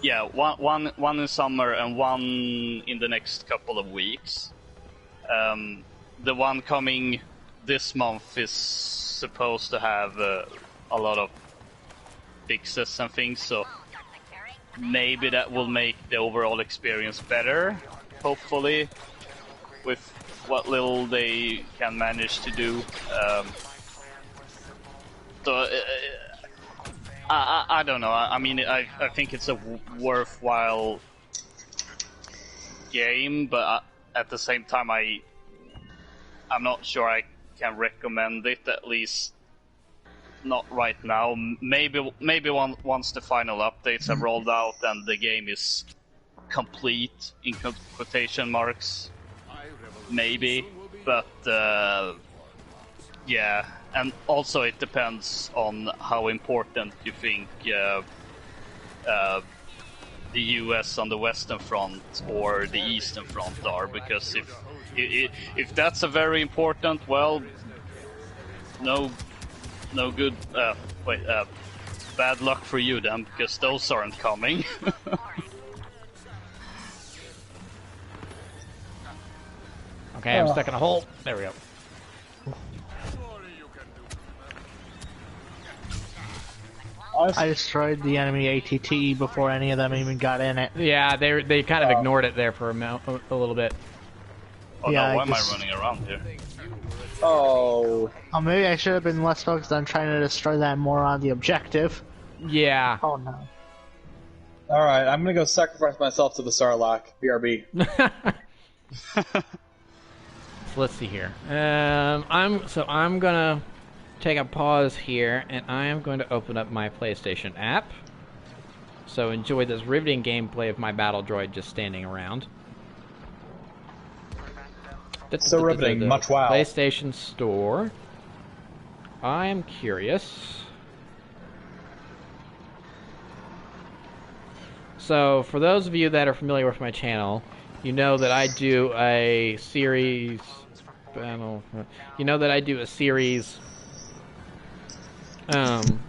Yeah, one in summer and one in the next couple of weeks. The one coming this month is supposed to have a lot of fixes and things, so maybe that will make the overall experience better, hopefully, with what little they can manage to do. So I don't know. I mean, I think it's a worthwhile game, but at the same time, I'm not sure I can recommend it, at least not right now. Maybe once the final updates have rolled out and the game is complete, in quotation marks, maybe, but yeah, and also it depends on how important you think the U.S. on the Western Front or the Eastern Front are, because if that's a very important, well, no good. Bad luck for you then, because those aren't coming. Okay, I'm stuck in a hole. There we go. I destroyed the enemy ATT before any of them even got in it. Yeah, they kind of ignored it there for a little bit. Oh Yeah, no, why I am I running around here? Oh. Oh, maybe I should have been less focused on trying to destroy that, more on the objective. Yeah. Oh no. Alright, I'm gonna go sacrifice myself to the Sarlacc. BRB. So let's see here. I'm gonna take a pause here, and I am going to open up my PlayStation app. So enjoy this riveting gameplay of my battle droid just standing around. So riveting, much wow. PlayStation Store. I am curious. So, for those of you that are familiar with my channel, you know that I do a series... You know that I do a series... on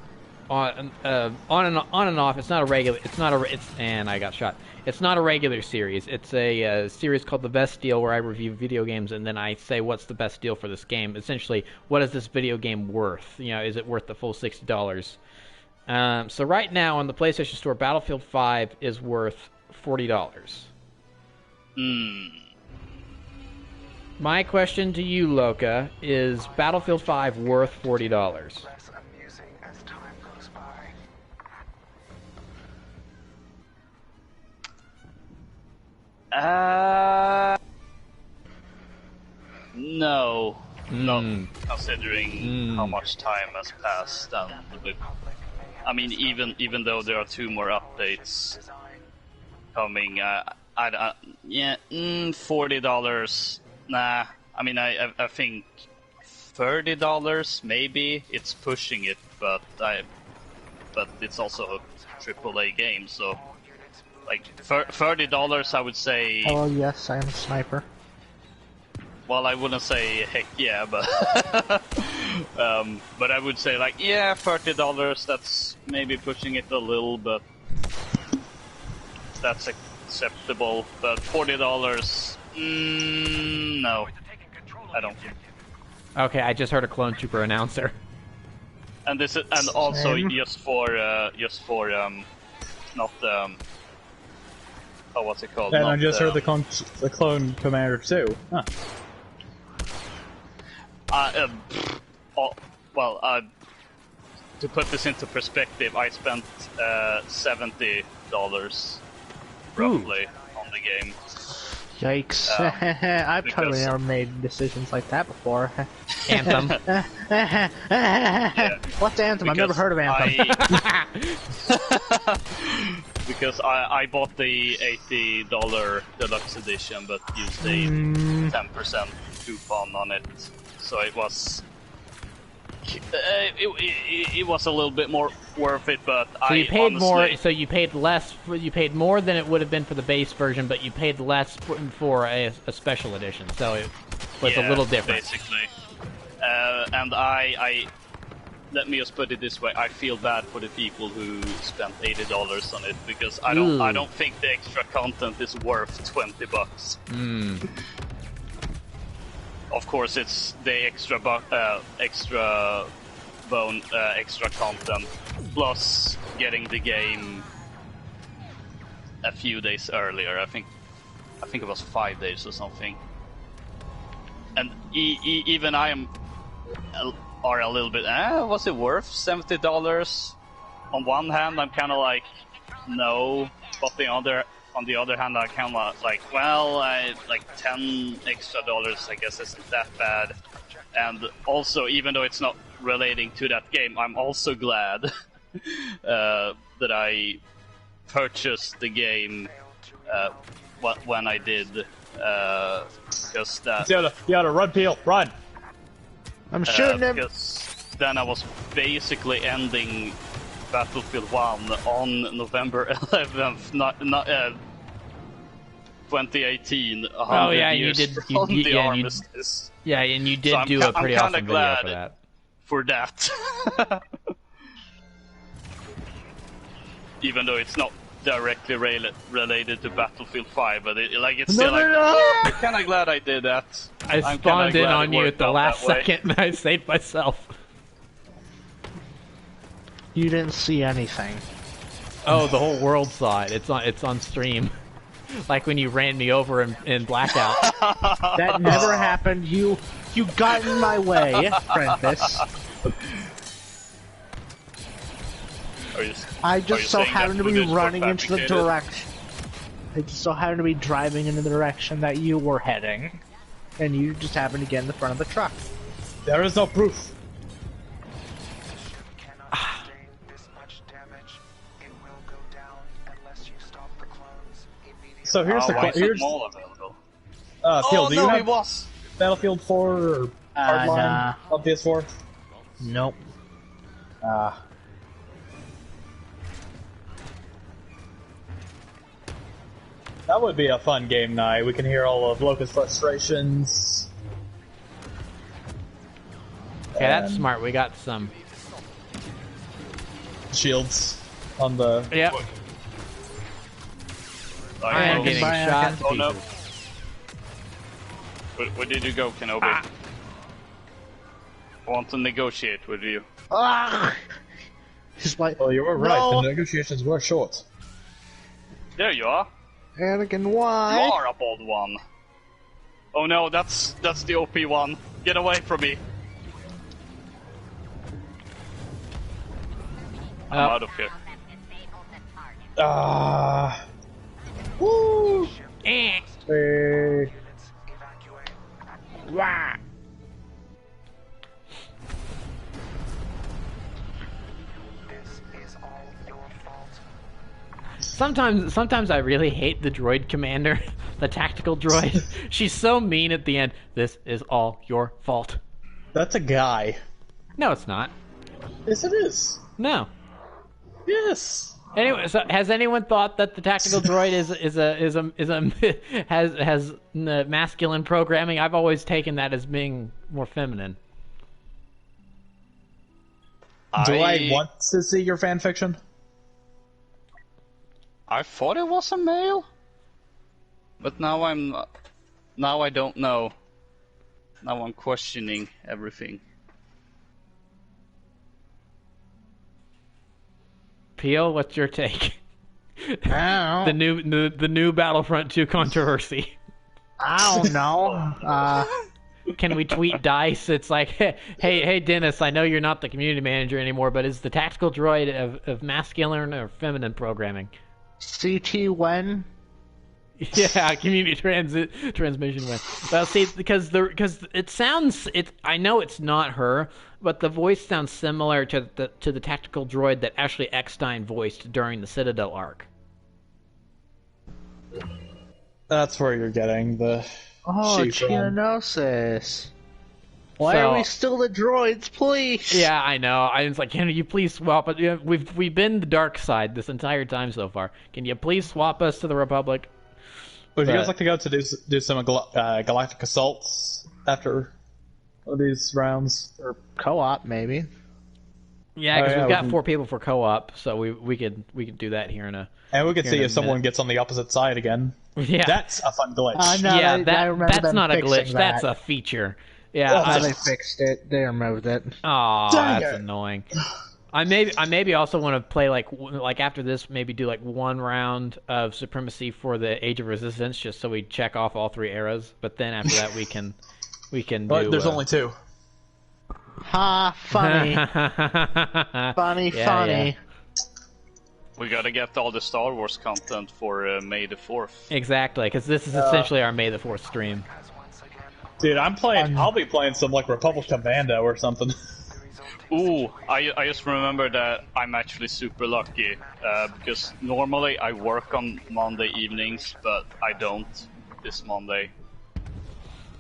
and off. It's not a regular. And I got shot. It's not a regular series. It's a series called The Best Deal, where I review video games and then I say what's the best deal for this game. Essentially, what is this video game worth? You know, is it worth the full $60? So right now on the PlayStation Store, Battlefield 5 is worth $40. My question to you, Loka, is Battlefield 5 worth $40? No. Not considering how much time has passed. I mean, even though there are 2 more updates coming, $40. Nah. I mean, I think $30 maybe. It's pushing it, but it's also a AAA game, so. Like $30, I would say. Oh yes, I am a sniper. Well, I wouldn't say heck yeah, but but I would say like yeah, $30. That's maybe pushing it a little, but that's acceptable. But $40, no, I don't think. Okay, I just heard a Clone Trooper announcer. And this is, and also just for not oh, what's it called? And I just heard the Clone Commander too. Huh. To put this into perspective, I spent $70 roughly on the game. Yikes. I've totally never made decisions like that before. Anthem. What's Anthem? I've never heard of Anthem. Because I bought the $80 deluxe edition, but used a 10% coupon on it, so it was it was a little bit more worth it. But so you paid more. So you paid less. You paid more than it would have been for the base version, but you paid less for a special edition. So it was a little different, basically. And I let me just put it this way: I feel bad for the people who spent $80 on it, because I don't think the extra content is worth $20. Of course, it's the extra content plus getting the game a few days earlier. I think it was 5 days or something. And even I are a little bit. Was it worth $70? On one hand, I'm kind of like, no, but on the other hand, I kind of like, well, like $10 extra, I guess isn't that bad. And also, even though it's not relating to that game, I'm also glad that I purchased the game when I did. Because that. You gotta run, Peel, run! I'm shooting him! Because then I was basically ending Battlefield 1 on November 11th, not 2018. Oh yeah, years you did. from the Yeah, armistice. yeah, and you did So do a pretty I'm awesome kinda video for glad that. For that. Even though it's not directly related to Battlefield 5, but it's still I'm kind of glad I did that. I spawned in on you at the last second, and I saved myself. You didn't see anything. Oh, the whole world saw it. It's on stream. Like when you ran me over in Blackout. That never happened. You got in my way, Prentice. I just so happened to be running into the direction. I just so happened to be driving in the direction that you were heading, and you just happened to get in the front of the truck. There is no proof. So here's the question. Here's all available. Phil, do you have was Battlefield 4 or Hardline on PS4? Nope. That would be a fun game night. We can hear all of Locust's frustrations. Okay, that's smart. We got some shields on the. Yep. I am getting shot to no. pieces. Where did you go, Kenobi? I want to negotiate with you. Just like, oh, you were right. The negotiations were short. There you are. Anakin, why? You are a bold one. Oh no, that's the OP one. Get away from me. I'm out of here. Woo! Eh. Wah. Sometimes I really hate the droid commander, the tactical droid. She's so mean at the end. This is all your fault. That's a guy. No, it's not. Yes, it is. No. Yes. Anyway, so has anyone thought that the tactical droid has masculine programming? I've always taken that as being more feminine. Do I want to see your fan fiction? I thought it was a male, but now I don't know. Now I'm questioning everything. Peel, what's your take? I don't know. The new Battlefront 2 controversy. I don't know. Can we tweet DICE? It's like, hey, Dennis, I know you're not the community manager anymore, but is the tactical droid of masculine or feminine programming? CT when? Yeah, community transmission when. Well, see, because it sounds, I know it's not her, but the voice sounds similar to the tactical droid that Ashley Eckstein voiced during the Citadel arc. That's where you're getting the. Oh, Geonosis. Why are we still the droids, please? Yeah, I know. I was like, can you please swap it? Yeah, we've been the dark side this entire time so far. Can you please swap us to the Republic? Would you guys like to go to do some galactic assaults after one of these rounds? Or co-op, maybe. Yeah, because we've got 4 people for co-op, so we could do that here in a. And we could see if someone gets on the opposite side again. Yeah, that's a fun glitch. No, that's not a glitch. That's a feature. Yeah, they fixed it. They removed it. Oh, that's annoying. I maybe also want to play like after this, maybe do like 1 round of Supremacy for the Age of Resistance, just so we check off all 3 eras. But then after that, we can but do. There's only 2. Ha! Funny. Funny. Yeah. We gotta get all the Star Wars content for May the 4th. Exactly, because this is essentially our May the 4th stream. Dude, I'll be playing some like Republic Commando or something. Ooh, I just remember that I'm actually super lucky because normally I work on Monday evenings, but I don't this Monday.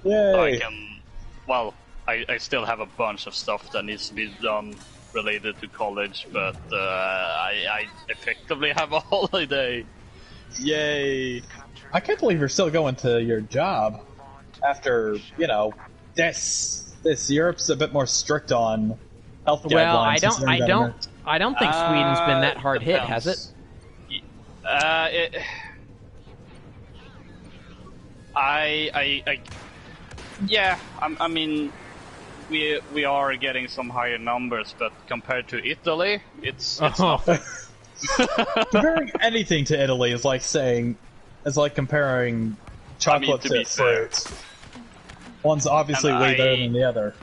Yay! So I can, well, I still have a bunch of stuff that needs to be done related to college, but I effectively have a holiday. Yay! I can't believe you're still going to your job after, you know, this Europe's a bit more strict on health guidelines. Well, I don't think Sweden's been that hard hit, has it? Yeah, I mean, we are getting some higher numbers, but compared to Italy, it's nothing. Comparing anything to Italy is like comparing chocolate to fruit. One's obviously way better than the other.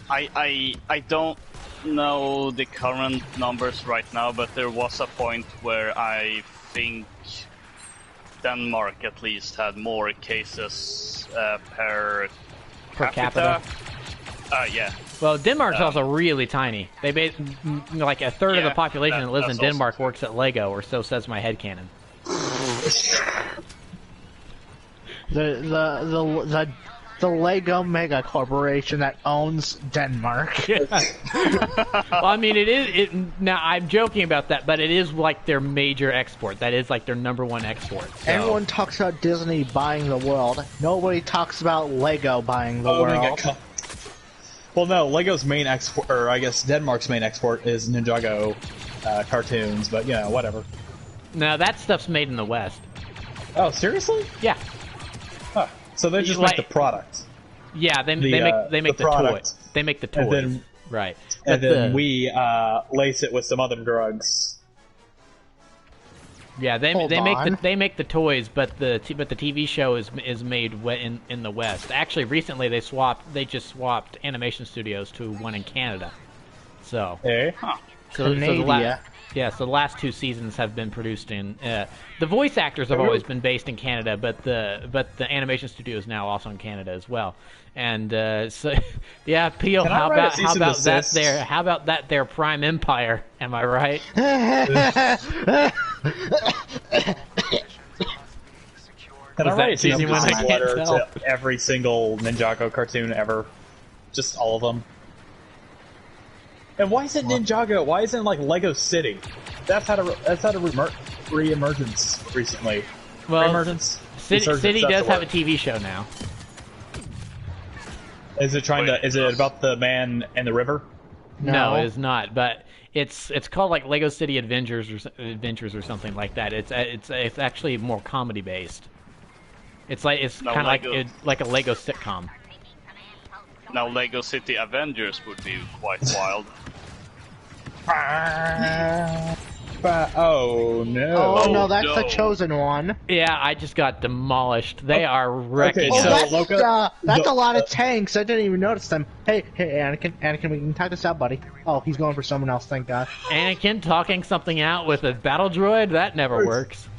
I don't know the current numbers right now, but there was a point where I think Denmark at least had more cases per capita. Yeah. Well, Denmark's also really tiny. They like a third of the population that lives in Denmark works at Lego, or so says my headcanon. The Lego mega corporation that owns Denmark. Well, I mean, now I'm joking about that, but it is like their major export. That is like their #1 export. So. Everyone talks about Disney buying the world. Nobody talks about Lego buying the world. Well, no, Lego's main export, or I guess Denmark's main export is Ninjago cartoons, but you know, whatever. No, that stuff's made in the West. Oh, seriously? Yeah. Huh. So they just make the product. Yeah, they make the toy. They make the toys. Right. And then we lace it with some other drugs. Yeah, they make the toys, but the TV show is made in the West. Actually, recently they just swapped animation studios to one in Canada. So. Hey. Huh. So the last 2 seasons have been produced in. The voice actors have always been based in Canada, but the animation studio is now also in Canada as well. And so, yeah, Peel, how about that there Prime Empire? Am I right? Can I write easy when I can't tell? To every single Ninjago cartoon ever? Just all of them? And why is it Ninjago? Why isn't it like Lego City? That's had a re-emergence recently. Well, re-emergence? City does have a TV show now. Is it Is it about the man and the river? No, it is not. But it's called like Lego City Adventures or something like that. It's actually more comedy based. It's kind of like a Lego sitcom. Now Lego City Avengers would be quite wild. Oh no! Oh no, that's the chosen one. Yeah, I just got demolished. They are wrecking. Okay, that's a lot of tanks. I didn't even notice them. Hey, Anakin, we can talk this out, buddy. Oh, he's going for someone else. Thank God. Anakin talking something out with a battle droid? That never works.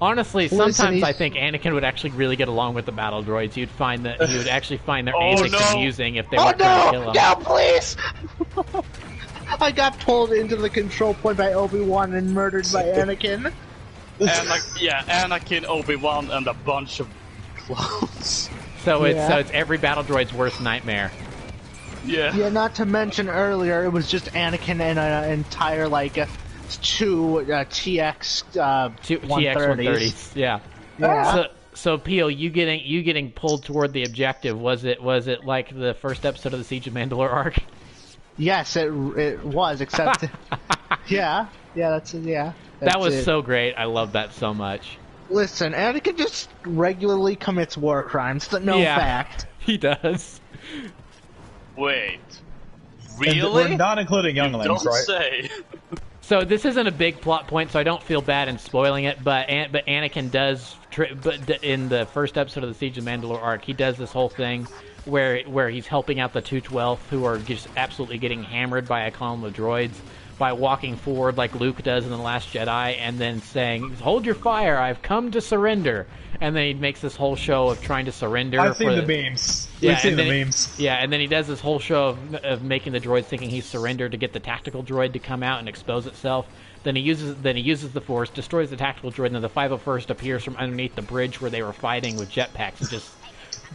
Honestly, sometimes I think Anakin would actually really get along with the battle droids. He would actually find their antics amusing if they weren't trying to kill him. No, please! I got pulled into the control point by Obi-Wan and murdered by Anakin. Anakin, Obi-Wan, and a bunch of clones. So it's every battle droid's worst nightmare. Yeah. Yeah, not to mention earlier, it was just Anakin and an entire, two TX 130s. Yeah. So Peel, you getting pulled toward the objective? Was it like the first episode of the Siege of Mandalore arc? Yes, it was. Except, that was so great. I love that so much. Listen, Anakin just regularly commits war crimes. Fact. He does. Wait, really? We're not including younglings, don't right? Say. So this isn't a big plot point, so I don't feel bad in spoiling it. But Anakin does, in the first episode of the Siege of Mandalore arc, he does this whole thing where he's helping out the 212th, who are just absolutely getting hammered by a column of droids. by walking forward like Luke does in The Last Jedi, and then saying, "Hold your fire, I've come to surrender." And then he makes this whole show of trying to surrender. I've seen the memes. Yeah, We've seen the memes. Yeah, and then he does this whole show of making the droids thinking he's surrendered to get the tactical droid to come out and expose itself. Then he uses the Force, destroys the tactical droid, and then the 501st appears from underneath the bridge where they were fighting with jetpacks and just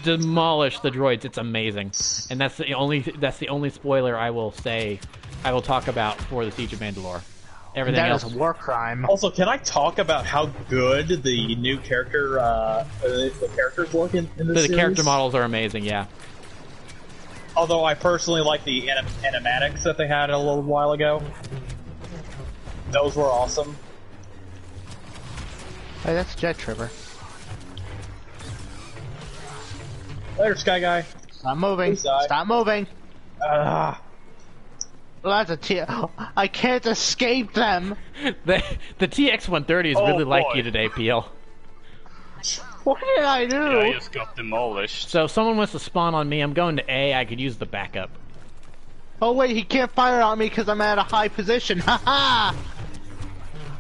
demolish the droids. It's amazing, and that's the only spoiler I will talk about for the Siege of Mandalore. Everything else is war crime. Also, can I talk about how good the new character, the characters look in this series? The character models are amazing, yeah. Although I personally like the animatics that they had a little while ago. Those were awesome. Hey, that's Jet Tripper. Later, Sky Guy. Stop moving. Stop moving. Well, that's I can't escape them. The TX-130 is really like you today, Peel. What did I do? Yeah, I just got demolished. So if someone wants to spawn on me, I'm going to A. I could use the backup. Oh wait, he can't fire on me because I'm at a high position. Haha!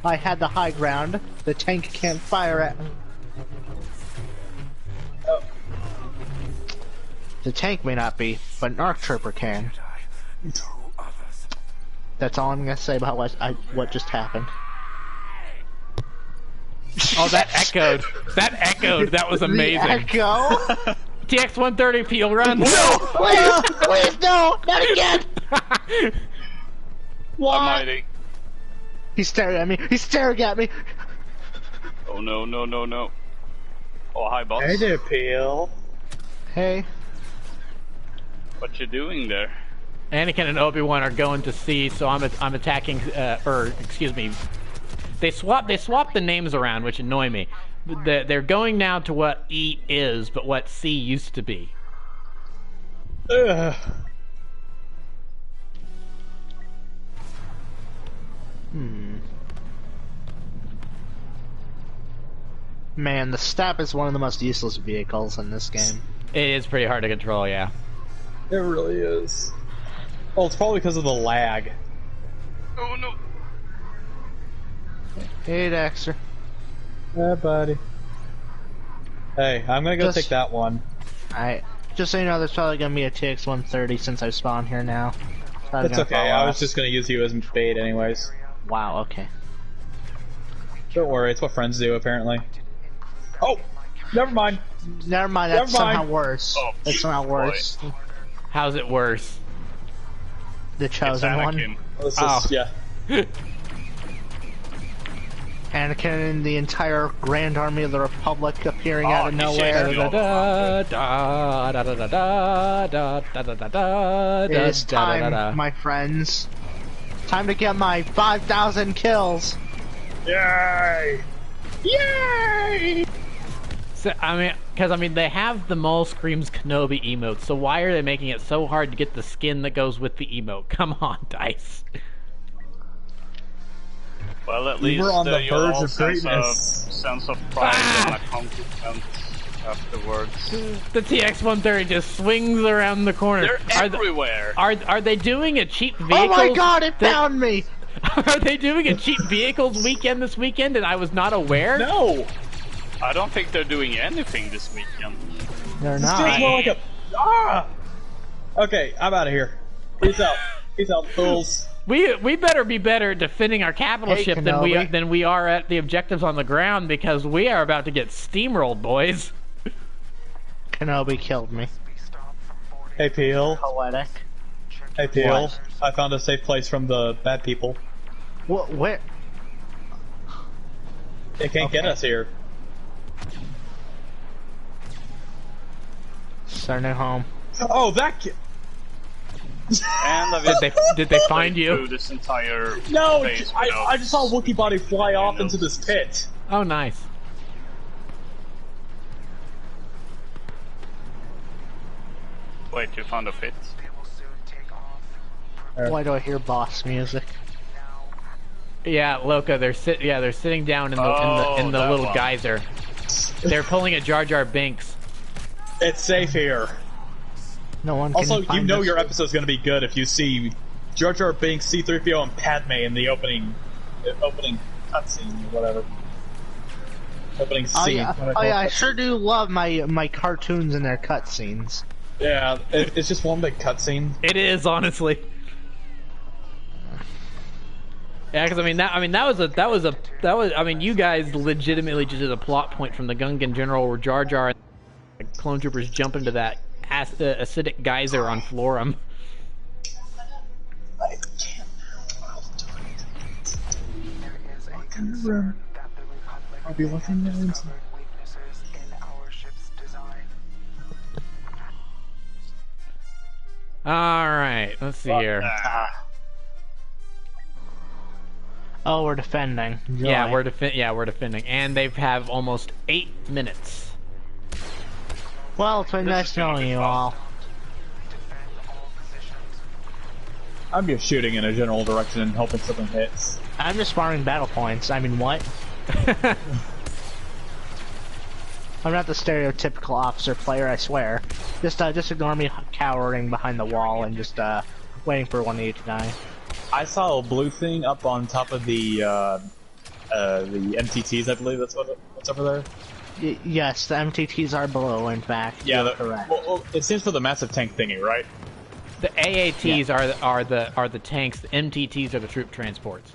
I had the high ground. The tank can't fire at. Oh. The tank may not be, but an ARC Trooper can. That's all I'm gonna say about what just happened. Oh, that echoed. That echoed. That was amazing. The echo? TX-130, Peel, run! No! Please, no! Not again! What? I'm hiding. He's staring at me. He's staring at me. Oh no, no, no, no. Oh, hi, boss. Hey there, Peel. Hey. What you doing there? Anakin and Obi-Wan are going to C, so I'm attacking, excuse me. They swap the names around, which annoy me. They're going now to what E is, but what C used to be. Man, the Stap is one of the most useless vehicles in this game. It is pretty hard to control, yeah. It really is. Well, it's probably because of the lag. Oh no. Hey, Dexter. Yeah, buddy. Hey, I'm gonna go take that one. Alright. Just so you know, there's probably gonna be a TX-130 since I spawned here now. So It's okay, I was just gonna use you as bait anyways. Wow, okay. Don't worry, it's what friends do, apparently. Oh! Never mind. Never mind, that's somehow worse. Oh, That's somehow worse. How's it worse? The chosen one. Let's just, yeah. Anakin and the entire Grand Army of the Republic appearing out of nowhere. It is time, my friends. Time to get my 5,000 kills. Yay! Yay! So, because they have the Maul Screams Kenobi emote, so why are they making it so hard to get the skin that goes with the emote? Come on, DICE. Well, at least we're on the verge of greatness. Sense of pride and accomplishment afterwards. The TX-130 just swings around the corner. They're everywhere. Are they doing a cheap vehicles? Oh my god, it found me! Are they doing a cheap vehicles weekend this weekend and I was not aware? No! I don't think they're doing anything this weekend. They're This not. feels more like a... Okay, I'm out of here. Peace out. Peace out, fools. We better be better at defending our capital ship than we are at the objectives on the ground because we are about to get steamrolled, boys. Kenobi killed me. Hey, Peel. Poetic. Hey, Peel. What? I found a safe place from the bad people. What? Where? They can't get us here. Starting at home. Oh, that... And Did they find you? Through this entire No! phase I just saw a Wookiee body fly off into this pit. Oh, nice. Wait, you found a pit? Why do I hear boss music? Yeah, Loka, they're sitting down in the little geyser. They're pulling a Jar Jar Binks. It's safe here. No one can Also, you find know us. your episode's gonna be good if you see Jar Jar Binks, C-3PO, and Padme in the opening cutscene or whatever. Opening scene. I sure do love my cartoons and their cutscenes. Yeah, it's just one big cutscene. It is, honestly. Yeah, because you guys legitimately just did a plot point from the Gungan General where Jar Jar and clone troopers jump into that acidic geyser on Florum. I can't. Walk in the room. I'll be looking there inside. Alright, let's see here. Oh, we're defending. Joy. Yeah, we're defending. And they have almost 8 minutes. Well, it's been nice knowing you all. I'm just shooting in a general direction and hoping something hits. I'm just farming battle points. I mean, what? I'm not the stereotypical officer player, I swear. Just ignore me cowering behind the wall and just waiting for one of you to die. I saw a blue thing up on top of the MTTs, I believe what's over there. Yes, the MTTs are below, in fact. Yeah, correct. Well, it stands for the massive tank thingy, right? The AATs are the tanks. The MTTs are the troop transports.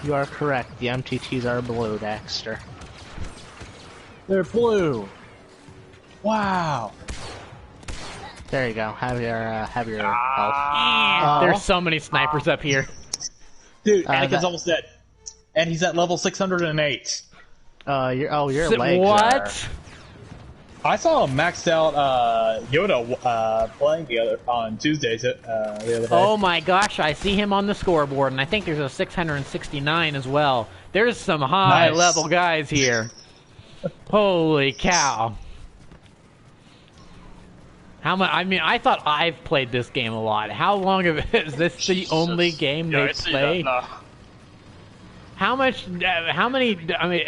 You are correct. The MTTs are blue, Dexter. They're blue. Wow. There you go. Have your health. There's so many snipers up here. Dude, Anakin's almost dead, and he's at level 608. Your legs what? are... I saw a maxed out Yoda playing on Tuesday the other day. Oh my gosh, I see him on the scoreboard, and I think there's a 669 as well. There's some high level guys here. Holy cow. How much? I mean, I thought I've played this game a lot. How long is this the only game they play? How much? How many? I mean,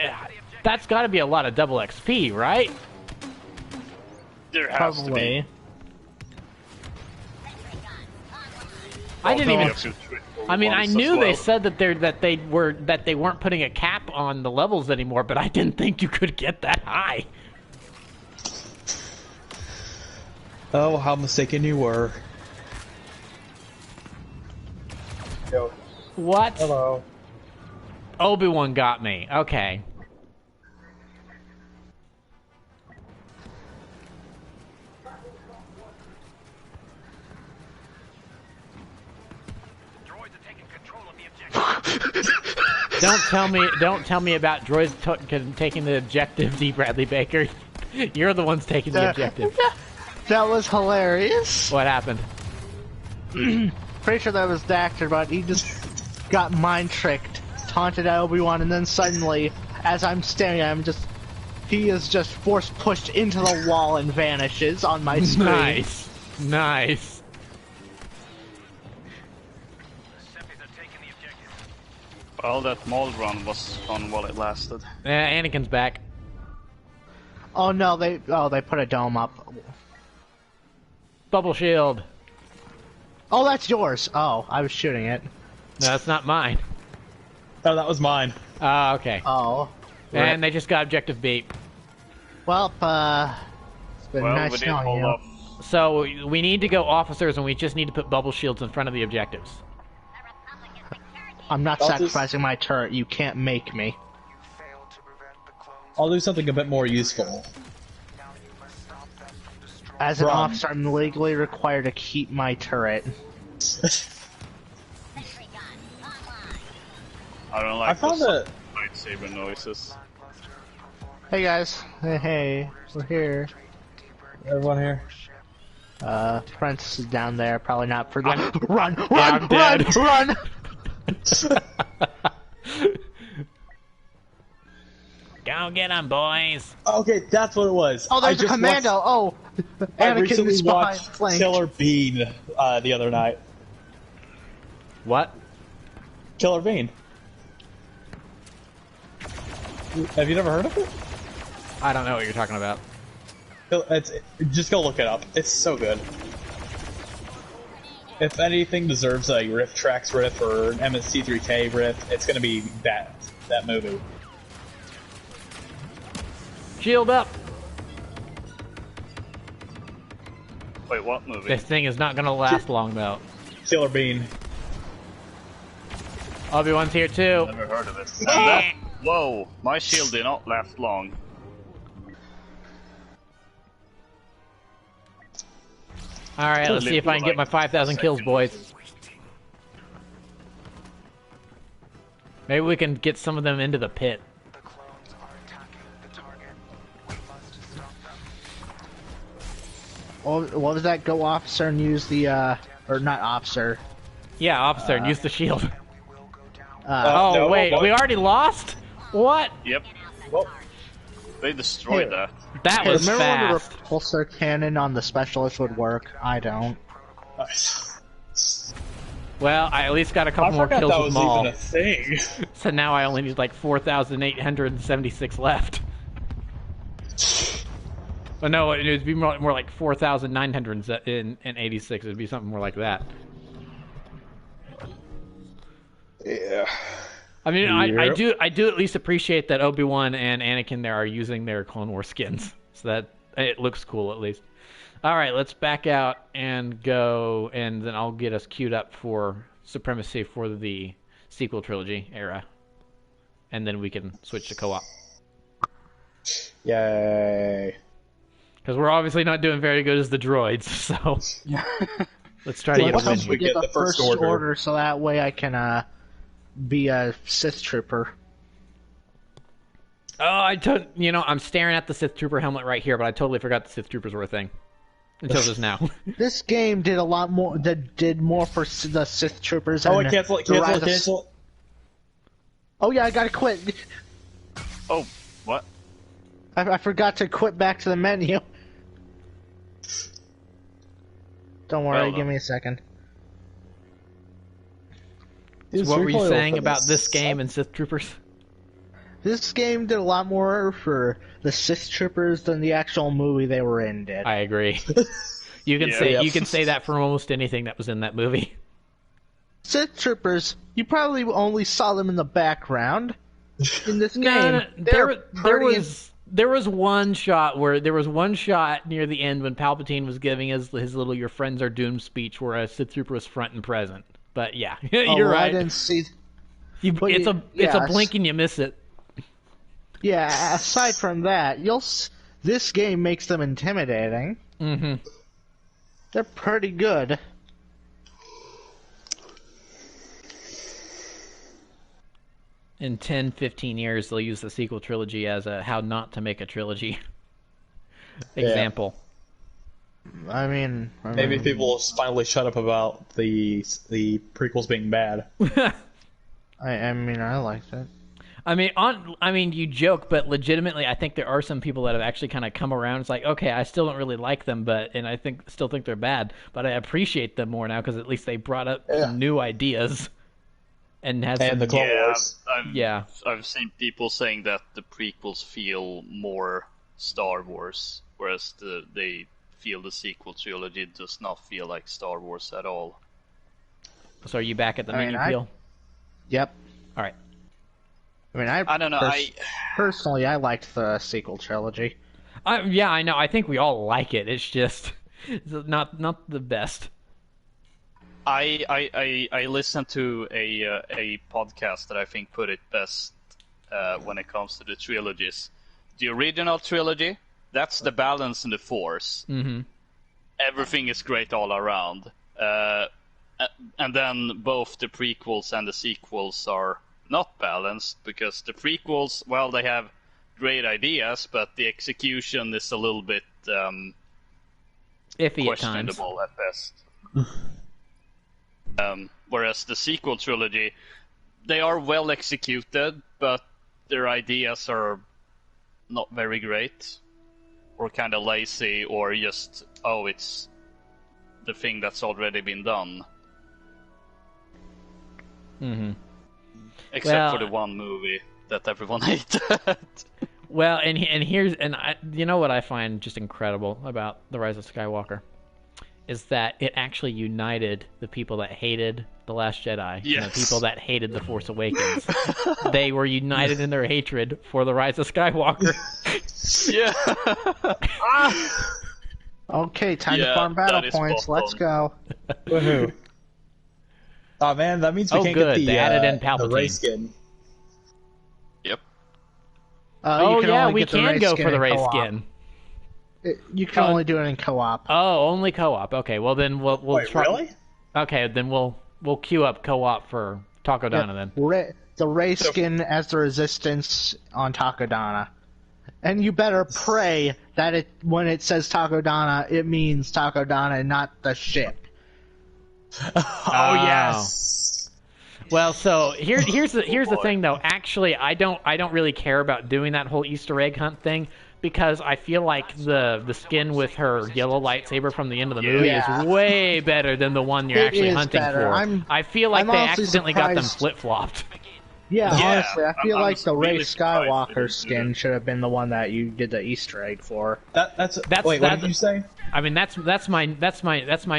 that's got to be a lot of double XP, right? There has Probably. to be. I didn't even. I mean, I knew they well. said that they weren't putting a cap on the levels anymore, but I didn't think you could get that high. Oh, how mistaken you were. Yo. What? Hello. Obi-Wan got me. Okay. Don't tell me about droids taking the objective, D. Bradley Baker. You're the ones taking the objective. That was hilarious. What happened? Pretty sure that was Dactor, but he just got mind tricked, taunted at Obi-Wan, and then suddenly, as I'm staring at him, he is just force pushed into the wall and vanishes on my screen. Nice. Nice. Well, that Maul run was fun while it lasted. Anakin's back. Oh no, they put a dome up. Bubble shield. Oh, that's yours. Oh, I was shooting it. No, that's not mine. Oh, that was mine. Oh, okay. Oh. And they just got objective beat. Well, it's been nice knowing you. So we need to go officers, and we just need to put bubble shields in front of the objectives. I'm not sacrificing my turret. You can't make me. I'll do something a bit more useful. As an officer, I'm legally required to keep my turret. I don't like the lightsaber noises. Hey guys. Hey, we're here. Everyone here? Prince is down there. Probably not for the run. Go get them, boys. Okay, that's what it was. Oh, there's a commando. I Anakin recently is watched flanked. Killer Bean the other night. What? Killer Bean. Have you never heard of it? I don't know what you're talking about. Just go look it up. It's so good. If anything deserves a Rift Tracks riff or an MST3K riff, it's going to be that movie. Shield up! Wait, what movie? This thing is not going to last long, though. Killer Bean. Obi-Wan's here, too. Never heard of it. And that, whoa, my shield did not last long. Alright, let's see if I can get my 5,000 kills, boys. Maybe we can get some of them into the pit. What was that? Go officer and use the, or not officer. Yeah, officer, and use the shield. No, wait, we already lost? What? Yep. Well, they destroyed that. That was Remember fast. when the repulsor cannon on the specialist would work? I don't. Well, I at least got a couple more kills with was Maul. even a thing. So now I only need like 4,876 left. Well, no, it would be more like 4,986. It would be something more like that. Yeah. I mean, I do at least appreciate that Obi-Wan and Anakin there are using their Clone Wars skins, so that it looks cool at least. All right, let's back out and go, and then I'll get us queued up for Supremacy for the sequel trilogy era, and then we can switch to co-op. Yay. Because we're obviously not doing very good as the droids, so let's try to get a win Let's here. get the first order so that way I can be a Sith trooper. Oh, I'm staring at the Sith Trooper helmet right here, but I totally forgot the Sith Troopers were a thing until just now. This game did a lot more. That did more for the Sith troopers. Oh, and cancel it, the cancel Rise it, of- cancel it. Oh yeah, I gotta quit. Oh, what? I forgot to quit back to the menu. Don't worry, give me a second. So what were you saying about this game and Sith Troopers? This game did a lot more for the Sith troopers than the actual movie they were in did. I agree. You can say that for almost anything that was in that movie. Sith troopers, you probably only saw them in the background in this game. No, there was one shot near the end when Palpatine was giving his little "Your friends are doomed" speech, where a Sith Trooper was front and present. But yeah, you're right. I didn't see. It's a blink and you miss it. Yeah. Aside from that, this game makes them intimidating. Mm-hmm. They're pretty good. In 10, 15 years, they'll use the sequel trilogy as a how not to make a trilogy example. I mean, Maybe people will finally shut up about the prequels being bad. I mean, I liked it. I mean, you joke, but legitimately, I think there are some people that have actually kind of come around. It's like, okay, I still don't really like them, and I still think they're bad, but I appreciate them more now because at least they brought up some new ideas and the Clone Wars. I've seen people saying that the prequels feel more Star Wars, whereas they feel the sequel trilogy does not feel like Star Wars at all. So are you back at the menu, Peel? Yep. All right. I mean, I don't know. Personally, I liked the sequel trilogy. Yeah, I know. I think we all like it. It's just not the best. I listened to a podcast that I think put it best when it comes to the trilogies. The original trilogy, that's the balance in the Force. Mm-hmm. Everything is great all around. And then both the prequels and the sequels are not balanced, because the prequels, well, they have great ideas, but the execution is a little bit iffy at times. Questionable at best. Whereas the sequel trilogy, they are well executed, but their ideas are not very great, or kind of lazy, or just, it's the thing that's already been done. Mm-hmm. Except for the one movie that everyone hated. Well, you know what I find just incredible about The Rise of Skywalker is that it actually united the people that hated The Last Jedi and the people that hated The Force Awakens. They were united in their hatred for The Rise of Skywalker. Yeah. Okay, time to farm battle points. Let's go. Woohoo. Oh man, that means we can't good. get They added in the Palpatine. Rey skin. Yep. We can go for the Rey skin. You can only do it in co-op. Oh, only co-op. Okay, well then we'll Wait, try. really? Okay, then we'll queue up co-op for Takodana then. The Rey skin as the Resistance on Takodana. And you better pray that when it says Takodana, it means Takodana and not the ship. Oh yes. Well, so here's the thing though. Actually, I don't really care about doing that whole Easter egg hunt thing because I feel like the skin with her yellow lightsaber from the end of the movie is way better than the one you're actually hunting for. I feel like they accidentally got them flip-flopped. Yeah, honestly, I feel like the Rey really Skywalker skin should have been the one that you did the Easter egg for. Wait, what did you say? I mean, that's my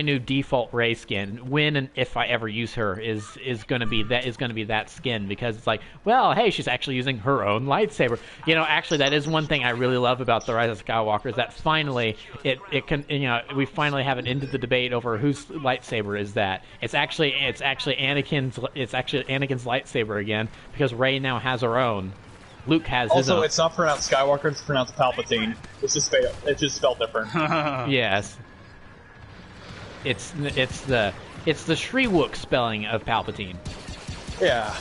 new default Rey skin. When and if I ever use her is gonna be that skin because it's like, well, hey, she's actually using her own lightsaber. You know, actually, that is one thing I really love about the Rise of Skywalker is that finally we finally have an end to the debate over whose lightsaber is that. It's actually Anakin's lightsaber again because Rey now has her own. Luke has his own. Also, it's not pronounced Skywalker; it's pronounced Palpatine. It's just spelled different. Yes. It's the Shriwook spelling of Palpatine. Yeah.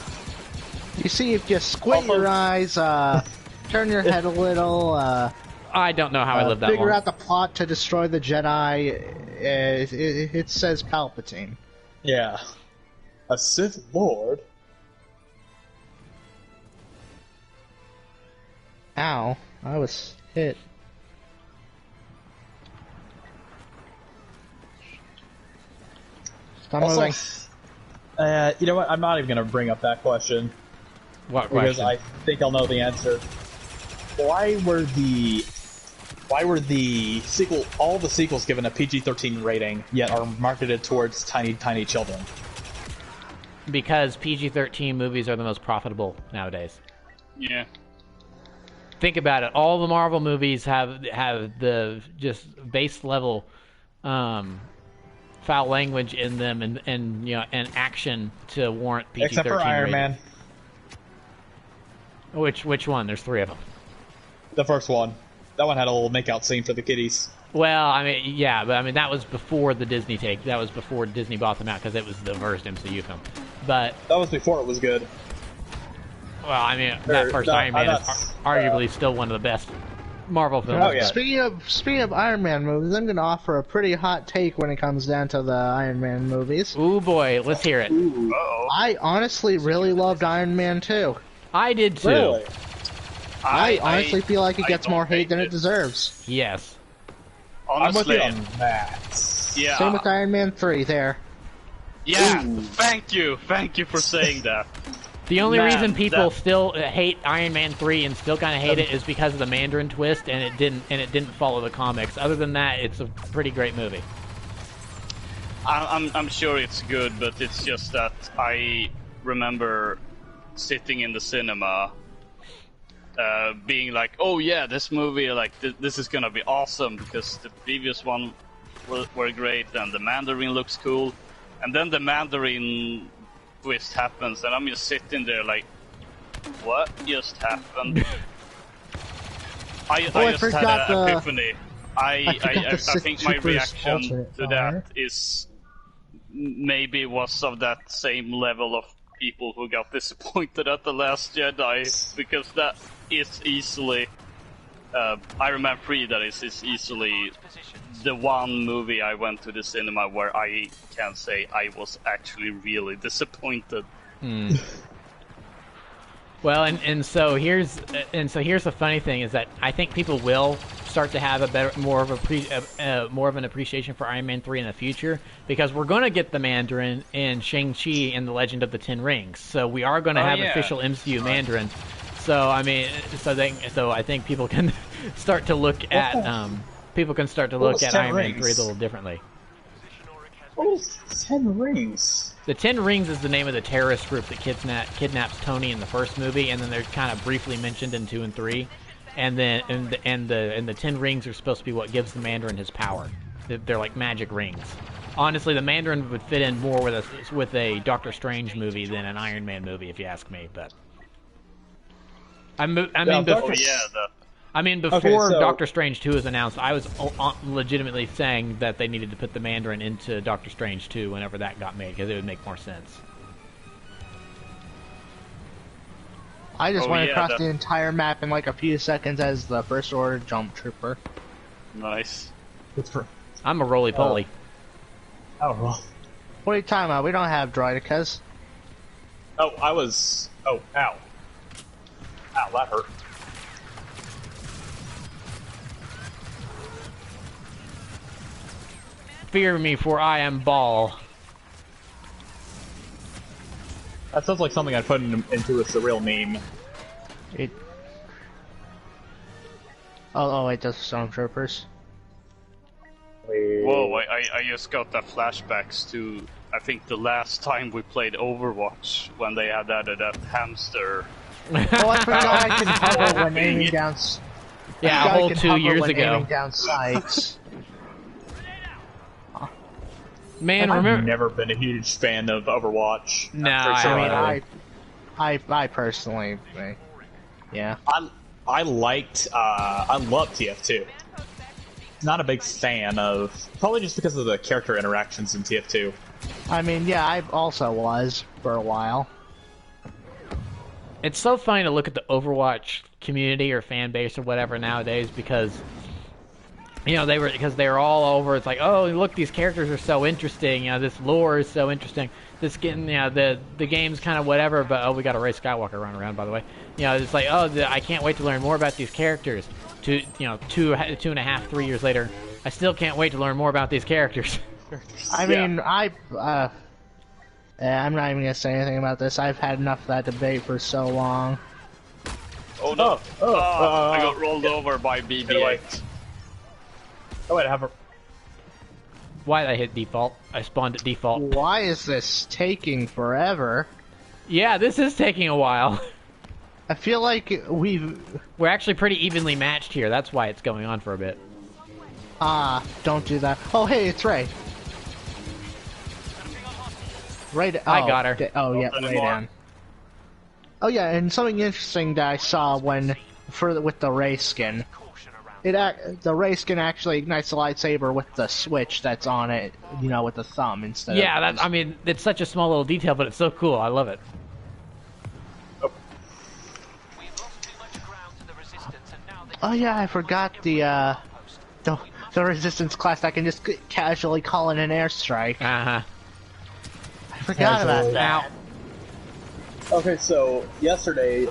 You see, if you squint your eyes, turn your head a little, I don't know how I lived that figure long. out the plot to destroy the Jedi, it says Palpatine. Yeah. A Sith Lord. Ow, I was hit. Stop moving. You know what? I'm not even going to bring up that question. What because question? I think I'll know the answer. Why were the all the sequels given a PG-13 rating, yet are marketed towards tiny children? Because PG-13 movies are the most profitable nowadays. Yeah. Think about it. All the Marvel movies have the just base level foul language in them and action to warrant PG-13 Except for Iron Man. Which one? There's 3 of them. The first one. That one had a little makeout scene for the kiddies. Well, I mean, yeah, but I mean that was before the Disney take. That was before Disney bought them out because it was the first MCU film. But that was before it was good. Well, I mean, that first Iron Man is arguably still one of the best Marvel films. Oh, yeah. Speaking of Iron Man movies, I'm going to offer a pretty hot take when it comes down to the Iron Man movies. Ooh boy, let's hear it. I honestly really loved Iron Man 2. I did too. Really? I honestly feel like it gets more hate than it deserves. Yes. Honestly, I'm with you on that. Yeah. Same with Iron Man 3 there. Yeah. Thank you for saying that. The only reason people still hate Iron Man 3 and still kind of hate it is because of the Mandarin twist, and it didn't follow the comics. Other than that, it's a pretty great movie. I'm sure it's good, but it's just that I remember sitting in the cinema, being like, "Oh yeah, this movie, like this is gonna be awesome because the previous one were great, and the Mandarin looks cool," and then the Mandarin twist happens, and I'm just sitting there like, what just happened? I just had an epiphany. I think my reaction to that is maybe was of that same level of people who got disappointed at The Last Jedi, because that is easily Iron Man 3, that is easily the one movie I went to the cinema where I can say I was actually really disappointed. Well, and so here's the funny thing is that I think people will start to have more of an appreciation for Iron Man 3 in the future, because we're going to get the Mandarin in Shang-Chi and the Legend of the Ten Rings. So we are going to have official MCU Mandarin. So I mean, so I think people can start to look at Iron Man 3 a little differently. What is 10 Rings? The 10 Rings is the name of the terrorist group that kidnaps Tony in the first movie, and then they're kind of briefly mentioned in 2 and 3. And then the 10 Rings are supposed to be what gives the Mandarin his power. They're like magic rings. Honestly, the Mandarin would fit in more with a Doctor Strange movie than an Iron Man movie, if you ask me. But before Doctor Strange 2 was announced, I was legitimately saying that they needed to put the Mandarin into Doctor Strange 2 whenever that got made, because it would make more sense. I just went across the entire map in like a few seconds as the First Order Jump Trooper. Nice. I'm a roly-poly. Oh, well. What are you talking about? We don't have droidicas. Oh, Oh, ow. Ow, that hurt. Fear me, for I am Ball. That sounds like something I'd put into a surreal meme. Oh, wait, those Stormtroopers. Whoa, I just got the flashbacks to, I think, the last time we played Overwatch, when they had added that hamster. Oh, I forgot I can hover when aiming down... Yeah, a whole 2 years ago. Aiming down sights. Man, I've never been a huge fan of Overwatch. No, I personally, yeah. I loved TF2. Not a big fan of, probably just because of the character interactions in TF2. I mean, yeah, I also was for a while. It's so funny to look at the Overwatch community or fan base or whatever nowadays, because they're all over. It's like, oh, look, these characters are so interesting. This lore is so interesting. This getting, the game's kind of whatever. But we got a Rey Skywalker running around, by the way. It's like, I can't wait to learn more about these characters. 2.5, 3 years later, I still can't wait to learn more about these characters. I mean, I'm not even gonna say anything about this. I've had enough of that debate for so long. Oh no! I got rolled over by BB-8. Oh wait, I have a... Why did I hit default? I spawned at default. Why is this taking forever? Yeah, this is taking a while. I feel like we're actually pretty evenly matched here. That's why it's going on for a bit. Don't do that. Oh, hey, it's Ray. I got her. Yeah, Ray down. Oh yeah, and something interesting that I saw with the Ray skin. The Ray skin actually ignites the lightsaber with the switch that's on it, with the thumb instead. Yeah, I mean, it's such a small little detail, but it's so cool. I love it. Oh yeah, I forgot the Resistance class that can just casually call in an airstrike. Uh-huh. I forgot about that. Okay, so yesterday,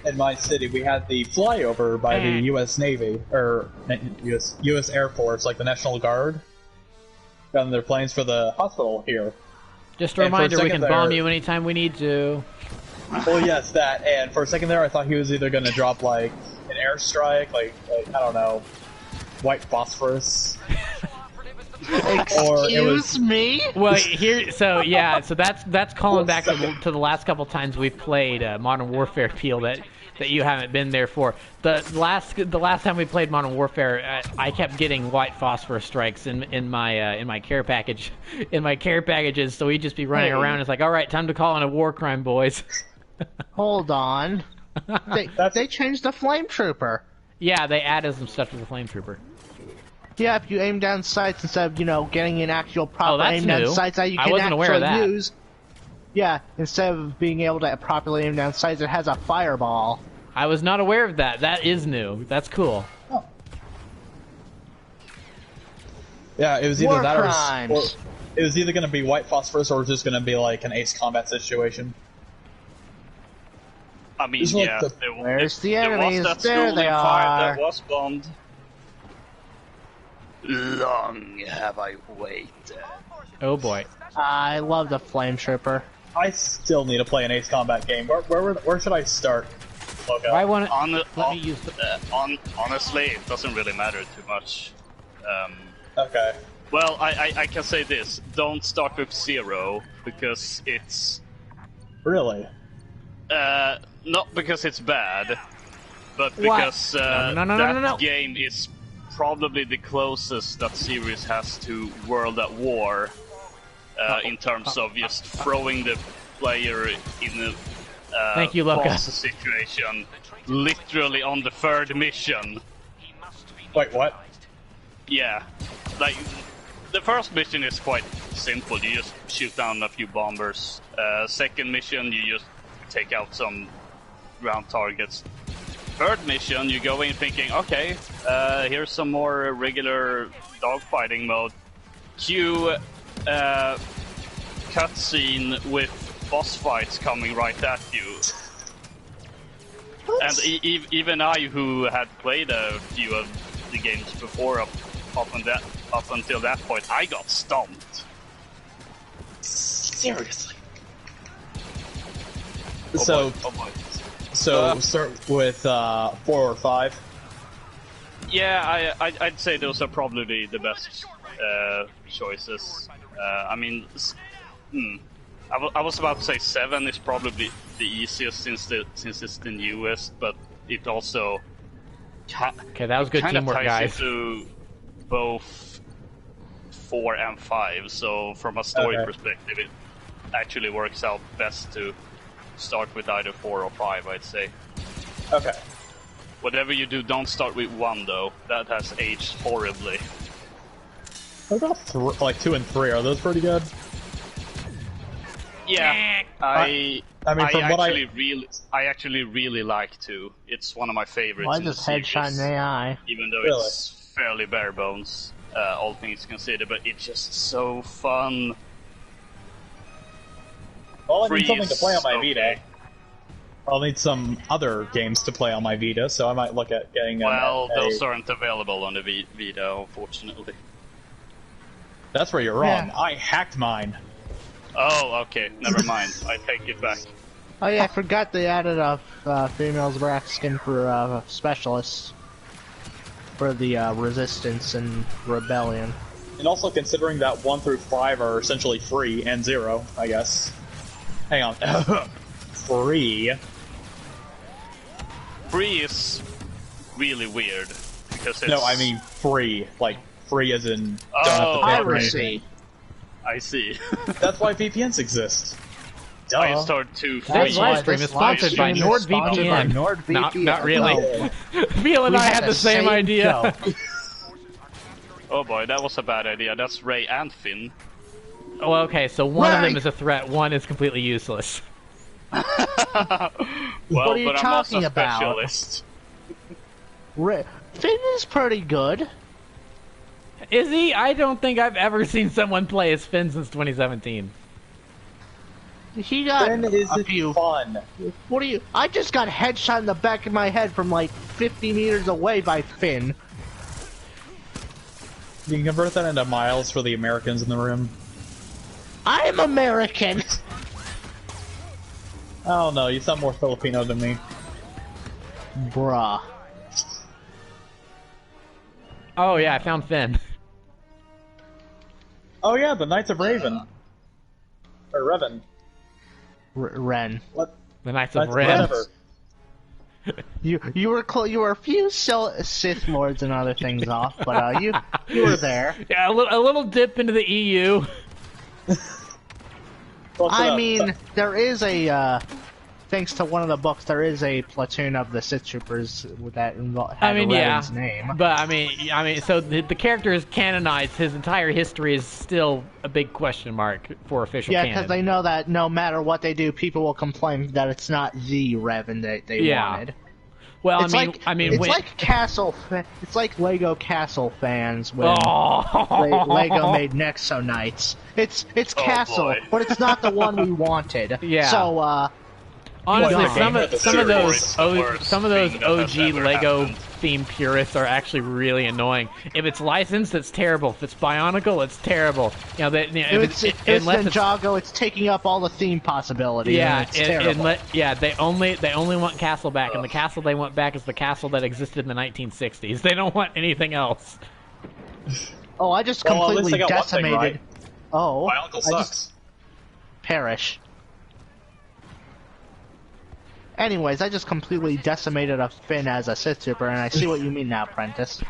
in my city, we had the flyover by the U.S. Navy, or U.S. Air Force, like the National Guard, on their planes for the hospital here. Just a reminder, we can bomb you anytime we need to. Well, yes, that, and for a second there, I thought he was either going to drop, like, an airstrike, like, I don't know, white phosphorus. Excuse me? Well, so that's calling back to the last couple times we've played Modern Warfare, Peel, that you haven't been there for. The last time we played Modern Warfare, I kept getting white phosphorus strikes in my care packages, so we'd just be running around. It's like, all right, time to call in a war crime, boys. Hold on. They changed the Flame Trooper. Yeah, they added some stuff to the Flame Trooper. Yeah, if you aim down sights instead of, getting an actual proper aim down sights that you can actually use. Yeah, instead of being able to properly aim down sights, it has a fireball. I was not aware of that. That is new. That's cool. Oh. Yeah, it was either War that crimes. or it was either going to be white phosphorus or it was just going to be like an Ace Combat situation. I mean, yeah. Where's the enemies? There they are. That was bombed. Long have I waited. Oh boy. I love the Flame Trooper. I still need to play an Ace Combat game. Where should I start? I want to. Let me use the. Honestly, it doesn't really matter too much. Okay. Well, I can say this: don't start with 0 because it's Really? not because it's bad, but because that game is probably the closest that series has to World at War in terms of just throwing the player in a Thank you, Loka. boss situation, literally on the 3rd mission. Wait, what? Yeah, like the first mission is quite simple. You just shoot down a few bombers. Second mission, you just take out some ground targets. 3rd mission, you go in thinking, okay, here's some more regular dogfighting mode. Cue cutscene with boss fights coming right at you. What? And even I, who had played a few of the games before, up until that point, I got stomped. Seriously? Oh boy. So start with 4 or 5. Yeah, I'd say those are probably the best choices. I mean, I was about to say 7 is probably the easiest since it's the newest, but it also Okay, that was good teamwork, guys. Into both 4 and 5. So from a story perspective, it actually works out best to start with either 4 or 5, I'd say. Okay. Whatever you do, don't start with 1 though. That has aged horribly. What about like 2 and 3? Are those pretty good? Yeah, I actually really like 2. It's one of my favorites. Why in the just headshot in series, the eye? even though it's fairly bare bones, all things considered. But it's just so fun. Well, I need something to play on my Vita. I'll need some other games to play on my Vita, so I might look at getting. Those aren't available on the Vita, unfortunately. That's where you're wrong. Yeah. I hacked mine. Oh, okay. Never mind. I take it back. Oh yeah, I forgot they added a female's rack skin for specialists for the resistance and rebellion. And also considering that 1 through 5 are essentially free and 0, I guess. Hang on. Free. Free is really weird because it's... No, I mean free. Like free as in don't have to pay for anything. I see. That's why VPNs exist. I start to Today's live stream is sponsored by NordVPN. Not really. Phil and I had the same idea. Oh boy, that was a bad idea. That's Ray and Finn. Oh, okay, so one of them is a threat, one is completely useless. Well, What are you but I'm talking also a about? specialist. Finn is pretty good. Is he? I don't think I've ever seen someone play as Finn since 2017. He got Finn is a few. fun. What are you? I just got headshot in the back of my head from like 50 meters away by Finn. You can convert that into miles for the Americans in the room. I'm American. Oh no, you sound more Filipino than me. Bruh. Oh yeah, I found Finn. Oh yeah, the Knights of Raven. Or Revan. Ren. What? The Knights of That's Ren. whatever. You were a few Sith Lords and other things off, but you were there. Yeah, a little dip into the EU. I mean, there is a thanks to one of the books, there is a platoon of the Sith Troopers that had Revan's name. But I mean, so the character is canonized. His entire history is still a big question mark for official canon. Yeah, because they know that no matter what they do, people will complain that it's not the Revan that they wanted. Well, It's like Lego Castle fans when Lego made Nexo Knights. It's Castle, boy. but it's not the one we wanted. Yeah. So honestly, some of Steroids those worst OG thing that has ever Lego happened. themed purists are actually really annoying. If it's licensed, it's terrible. If it's Bionicle, it's terrible. You know, if it's Ninjago, it's taking up all the theme possibilities. Yeah, and it's terrible. they only want castle back, and the castle they want back is the castle that existed in the 1960s. They don't want anything else. Oh, I just Well, at least completely I got one thing decimated. right. Oh, My uncle I sucks. just perish. Anyways, I just completely decimated a Finn as a Sith Trooper, and I see what you mean now, Prentice.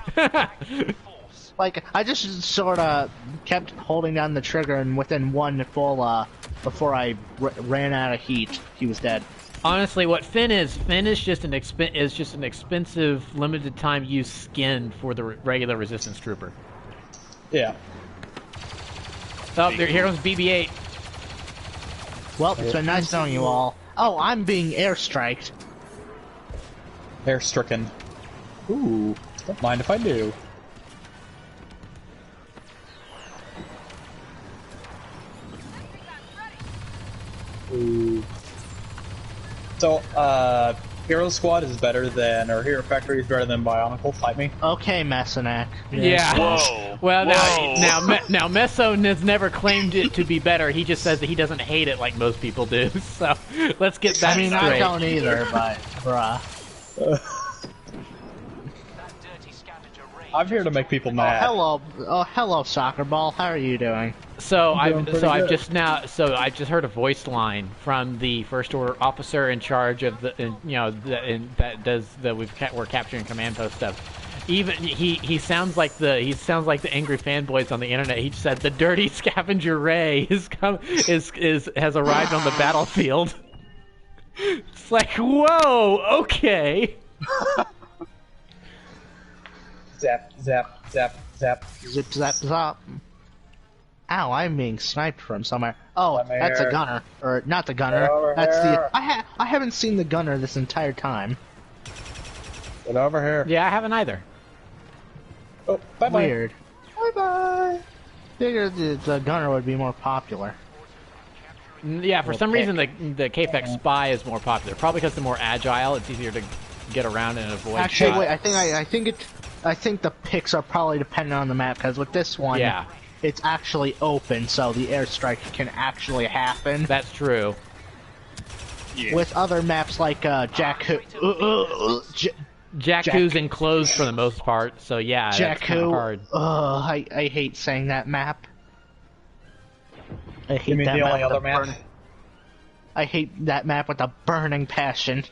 Like, I just sort of kept holding down the trigger, and within one full, before I ran out of heat, he was dead. Honestly, what Finn is just an expensive, limited time use skin for the regular Resistance Trooper. Yeah. Oh, here comes BB-8. Well, it's been nice knowing you all. Oh, I'm being airstriked. Air stricken. Ooh. Don't mind if I do. Ooh. So, Hero Squad is better than, or Hero Factory is better than Bionicle. Fight me. Okay, Messinac. Yeah. Whoa. Well, Whoa. now Meso has never claimed it to be better. He just says that he doesn't hate it like most people do. So let's get that I mean, straight. I don't either, but bruh. I'm here to make people Oh, mad. hello, soccer ball. How are you doing? So doing pretty I good. just heard a voice line from the First Order officer in charge of the we're capturing command post stuff. Even he sounds like the angry fanboys on the internet. He said the dirty scavenger ray has arrived on the battlefield. It's like, whoa, okay. Zap, zap, zap, zap. Zip, zap, zap. Ow, I'm being sniped from somewhere. Oh, Come that's a here. gunner. Or, not the gunner. Over That's here. the... I haven't seen the gunner this entire time. Get over here. Yeah, I haven't either. Oh, bye-bye. Weird. Bye-bye. Figured the gunner would be more popular. Yeah, for some reason the KFX Spy is more popular. Probably because they're more agile. It's easier to get around and avoid. Actually, shots. wait, I think the picks are probably dependent on the map, because with this one, Yeah. it's actually open, so the airstrike can actually happen. That's true. Yeah. With other maps like Jakku, Jakku's enclosed for the most part, so yeah, that's kind of hard. I hate saying that map. I hate You mean that the only map with other a map? I hate that map with a burning passion.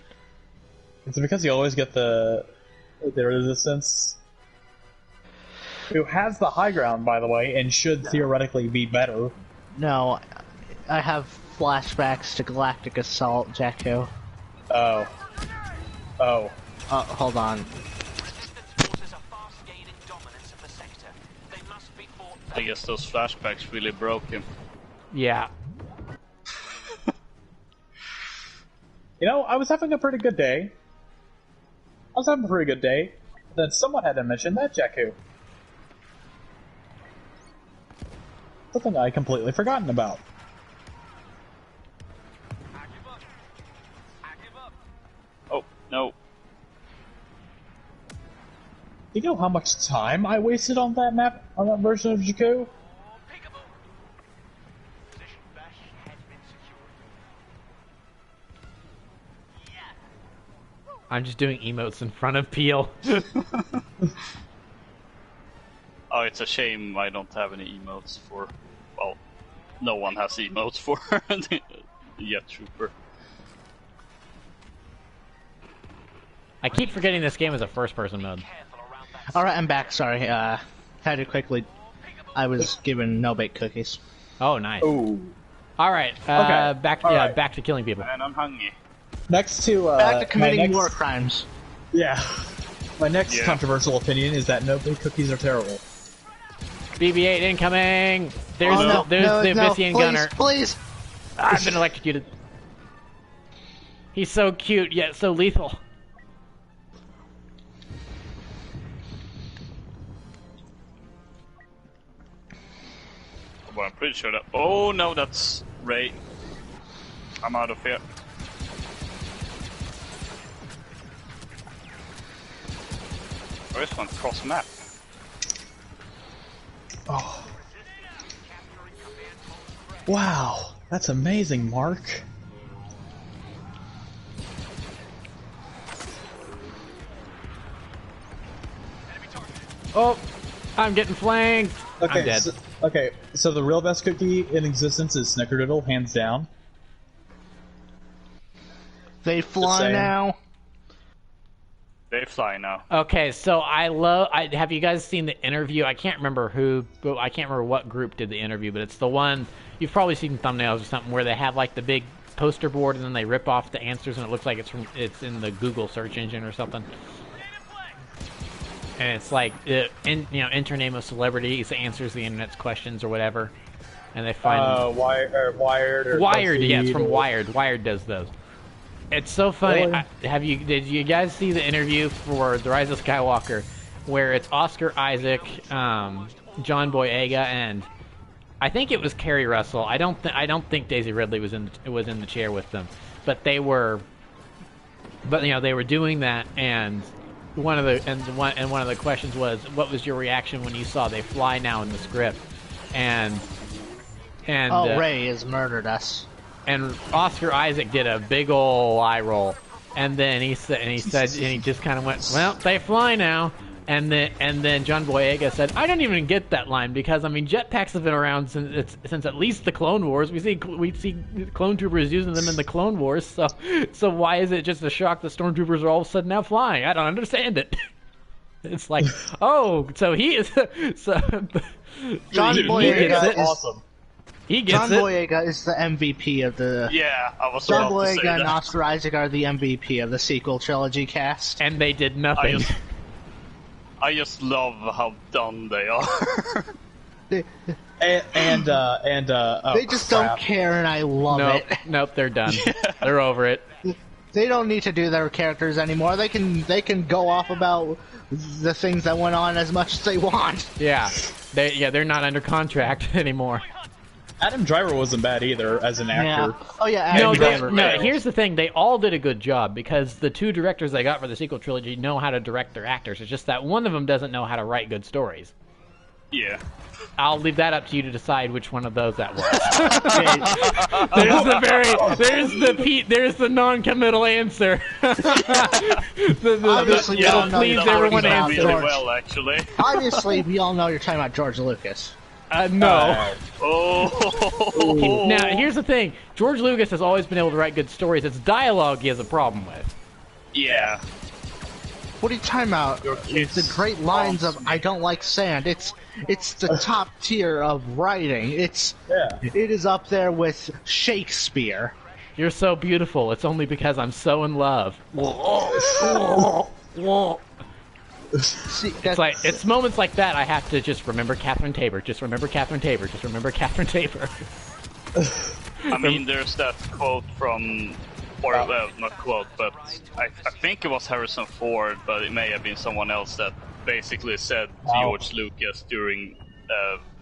It's because you always get the resistance. Who has the high ground, by the way, and should theoretically be better. No, I have flashbacks to Galactic Assault, Jakku. Oh. Oh. Hold on. I guess those flashbacks really broke him. Yeah. You know, I was having a pretty good day. Then someone had to mention that Jakku. Something I completely forgotten about. Oh, no. You know how much time I wasted on that map, on that version of Jakku? I'm just doing emotes in front of Peel. Oh, it's a shame I don't have any emotes for... Well, no one has emotes for the Jet Trooper. I keep forgetting this game is a first-person mode. Alright, I'm back, sorry. Had to quickly... I was given no-bake cookies. Oh, nice. Ooh. All right, Okay. back to killing people. And I'm hungry. Next to, Back to committing my next, war crimes. Yeah. My next Yeah. controversial opinion is that no-bake cookies are terrible. BB-8 incoming. There's Oh, the Abyssian please, gunner. please! I've been electrocuted. He's so cute yet so lethal. Well, I'm pretty sure that... Oh, no, that's Ray. I'm out of here. Where's one cross map? Oh. Wow. That's amazing, Mark. Oh, I'm getting flanked. Okay, I'm dead. So the real best cookie in existence is Snickerdoodle, hands down. They fly now. They fly now. Okay, so have you guys seen the interview? I can't remember what group did the interview, but it's the one you've probably seen thumbnails or something where they have like the big poster board and then they rip off the answers and it looks like it's in the Google search engine or something. And it's like enter name of celebrities, answers the internet's questions or whatever, and they find Wired. Yeah, it's from Wired. Wired does those. It's so funny. Really? Did you guys see the interview for The Rise of Skywalker, where it's Oscar Isaac, John Boyega, and I think it was Kerry Russell. I don't think Daisy Ridley was in the chair with them, but they were doing that, and one of the questions was, what was your reaction when you saw they fly now in the script, and Ray has murdered us. And Oscar Isaac did a big ol' eye roll, and then he just kind of went, "Well, they fly now." And then John Boyega said, "I don't even get that line because I mean jetpacks have been around since at least the Clone Wars. We see clone troopers using them in the Clone Wars. So why is it just a shock that stormtroopers are all of a sudden now flying? I don't understand it." It's like, oh, so he is John Boyega is awesome. He gets John Boyega is the MVP of the... Yeah, I was John about to say Boyega and that. Oscar Isaac are the MVP of the sequel trilogy cast. and they did nothing. I just love how dumb they are. They just don't care, and I love it. Nope, they're done. They're over it. They don't need to do their characters anymore. They can go off about the things that went on as much as they want. Yeah, they're not under contract anymore. Adam Driver wasn't bad either as an actor. Yeah. Oh yeah, Adam Driver. No, here's the thing. They all did a good job because the two directors they got for the sequel trilogy know how to direct their actors. It's just that one of them doesn't know how to write good stories. Yeah. I'll leave that up to you to decide which one of those that was. There's the non-committal answer. Obviously, we all know please you're talking everyone about answer. Really George. well, actually. Obviously, we all know you're talking about George Lucas. No. Oh. Now, here's the thing. George Lucas has always been able to write good stories. It's dialogue he has a problem with. Yeah. What are you talking about? It's the great lines of "I don't like sand." It's the top tier of writing. It is up there with Shakespeare. You're so beautiful. It's only because I'm so in love. See, It's moments like that I have to just remember Catherine Tabor. Just remember Catherine Tabor. Just remember Catherine Tabor. I mean, there's that quote from, or not quote, but I think it was Harrison Ford, but it may have been someone else that basically said to George Lucas during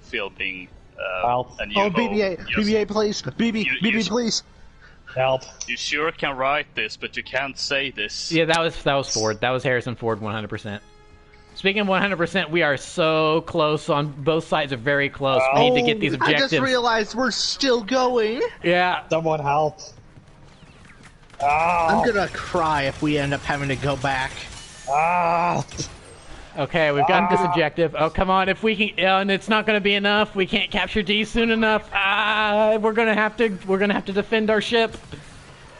filming A New Hope, BB-8, please, BB, please. Help. You sure can write this, but you can't say this. Yeah, that was Ford. That was Harrison Ford 100%. Speaking of 100%, we are so close on both sides are very close. We need to get these objectives. I just realized we're still going. Yeah. Someone help. I'm gonna cry if we end up having to go back. Okay, we've gotten this objective. Oh, come on, if we can, and it's not going to be enough. We can't capture D soon enough. We're gonna have to defend our ship.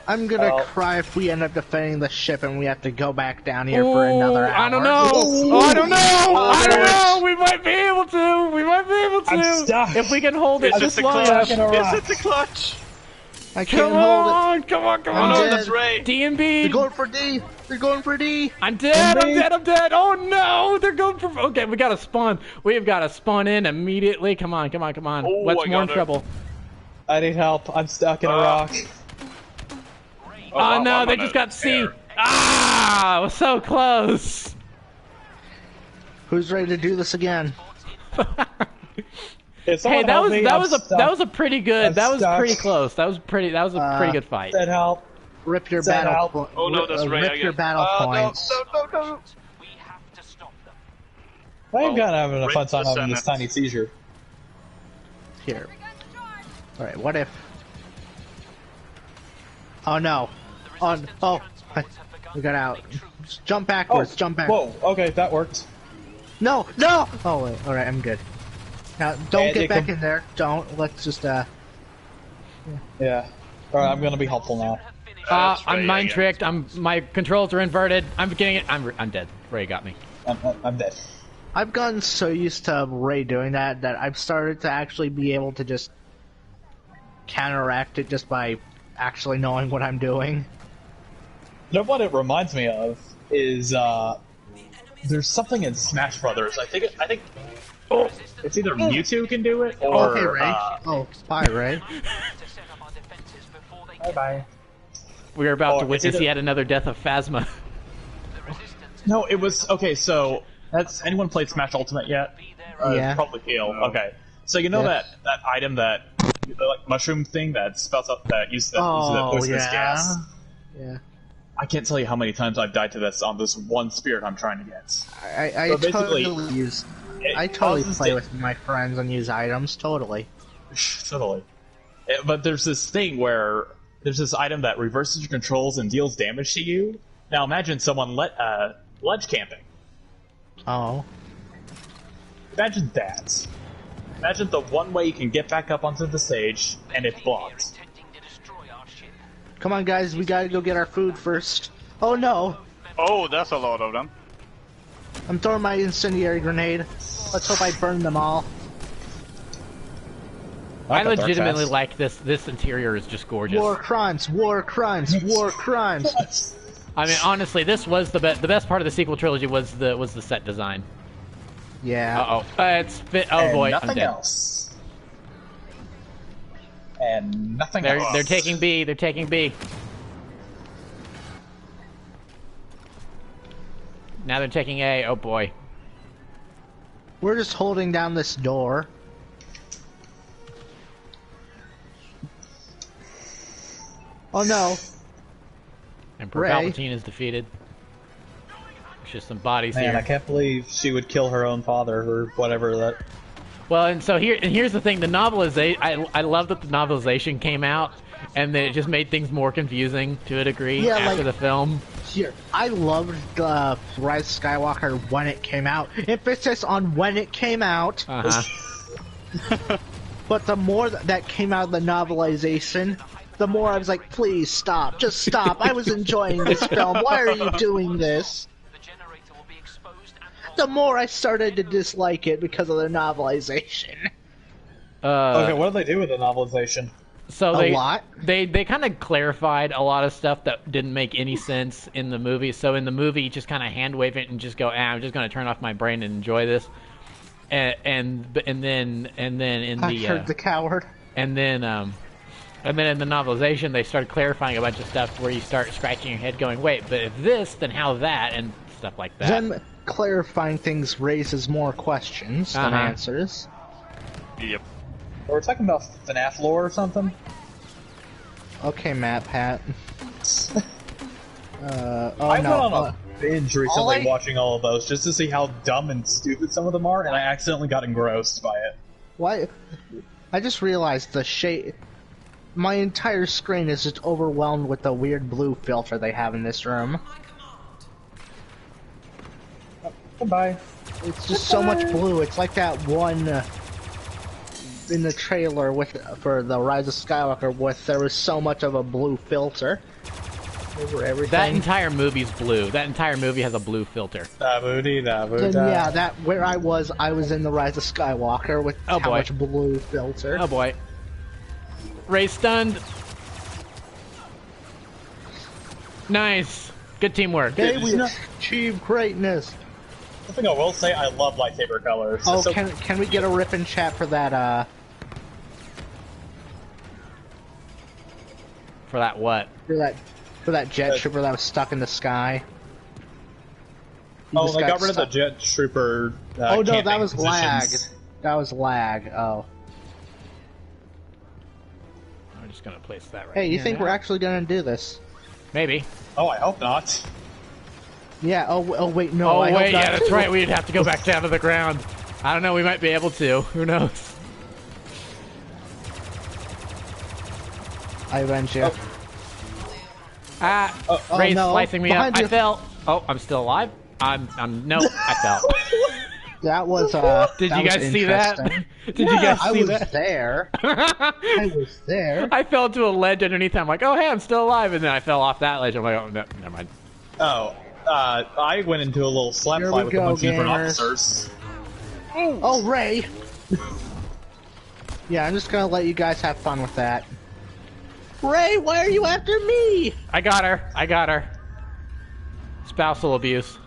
I'm gonna cry if we end up defending the ship and we have to go back down here for another hour. I don't know. I don't know. We might be able to. I'm stuck. If we can hold it just long enough. Is it the clutch? I can't hold it. Come on. I'm That's dead. right. D&B. They're going for D. I'm dead. Oh no, they're going for. Okay, we gotta spawn. We've got to spawn in immediately. Come on. Oh, What's I more in got her. trouble? I need help. I'm stuck in a rock. Oh no, I'm they on just a got C. tear. I was so close. Who's ready to do this again? Hey, that was a pretty good. That was pretty close. That was a pretty good fight. Said help. Rip your Send battle. help. Oh no, that's right. Rip your battle points. No. I'm kind of having a Rip fun time the having this Senate. tiny seizure. Here. Alright, what if... Oh no. We got out. Just jump backwards, jump back. Whoa, okay, that worked. No! Oh, wait. Alright, I'm good. Now, don't get back in there. Don't. Let's just, Yeah. Alright, I'm gonna be helpful now. I'm mind tricked. My controls are inverted. I'm getting it. I'm dead. Ray got me. I'm dead. I've gotten so used to Ray doing that I've started to actually be able to just counteract it just by actually knowing what I'm doing. You know what it reminds me of is there's something in Smash Brothers. I think it's either Mewtwo can do it or okay, Ray. Bye, Ray. Bye. We are about to witness yet another death of Phasma. No, it was okay. So that's anyone played Smash Ultimate yet? Yeah. Probably feel okay. So you know that item that like mushroom thing that spouts up that uses that poisonous gas. Yeah. I can't tell you how many times I've died to this on this one spirit I'm trying to get. I totally play with my friends and use items. Totally. But there's this thing where there's this item that reverses your controls and deals damage to you. Now imagine someone ledge camping. Oh. Imagine that. Imagine the one way you can get back up onto the stage, and it's blocked. Come on, guys, we gotta go get our food first. Oh no! Oh, that's a lot of them. I'm throwing my incendiary grenade. Let's hope I burn them all. I legitimately like this. This interior is just gorgeous. War crimes, war crimes, war crimes. I mean, honestly, this was the best part of the sequel trilogy was the set design. Yeah. Oh, boy, nothing I'm dead. else. And nothing else. They're taking B. They're taking B. Now they're taking A. Oh boy. We're just holding down this door. Oh no. Emperor Palpatine is defeated. There's just some bodies Man, here. I can't believe she would kill her own father or whatever that. Well, and so here's the thing: the novelization. I love that the novelization came out, and that it just made things more confusing to a degree after the film. Here, I loved Rise of Skywalker when it came out. Emphasis on when it came out. But the more that came out of the novelization, the more I was like, please stop, just stop. I was enjoying this film. Why are you doing this? The more I started to dislike it because of the novelization. Okay, what did they do with the novelization? So a lot. They kind of clarified a lot of stuff that didn't make any sense in the movie. So in the movie, you just kind of hand wave it and just go, I'm just going to turn off my brain and enjoy this. And then in the I heard the coward. And then in the novelization, they started clarifying a bunch of stuff where you start scratching your head, going, wait, but if this, then how that, and stuff like that. Then clarifying things raises more questions than answers. Yep. We're talking about FNAF lore or something? Okay, Matt, Pat. I went on a binge recently watching all of those just to see how dumb and stupid some of them are, and I accidentally got engrossed by it. Why? I just realized the shade. My entire screen is just overwhelmed with the weird blue filter they have in this room. Goodbye. It's just so much blue. It's like that one in the trailer for the Rise of Skywalker, there was so much of a blue filter over everything. That entire movie's blue. That entire movie has a blue filter. Yeah, that where I was in the Rise of Skywalker with how much blue filter. Oh boy. Ray stunned. Nice. Good teamwork. Okay, we achieved greatness. One thing I will say, I love lightsaber colors. Oh, so, can we get a rip in chat for that, For that what? For that jet trooper that was stuck in the sky. They got rid of the jet trooper. Oh no, that was positions. lag. That was lag. Oh. I'm just gonna place that right. Hey, you think we're actually gonna do this? Maybe. Oh, I hope not. Yeah. Oh wait, no. Oh I wait, hope not. yeah, that's right. We'd have to go back down to the ground. I don't know. We might be able to. Who knows? I avenge you. Ray's no. slicing me Behind up. you. I fell. Oh, I'm still alive. I'm no. I fell. That was Did you guys see that? Did you guys see that? There. I was there. I fell to a ledge underneath. I'm like, oh hey, I'm still alive, and then I fell off that ledge. I'm like, oh no, never mind. Oh, I went into a little slap fight with a bunch of different officers. Oh, Ray. Yeah, I'm just gonna let you guys have fun with that. Ray, why are you after me? I got her. Spousal abuse.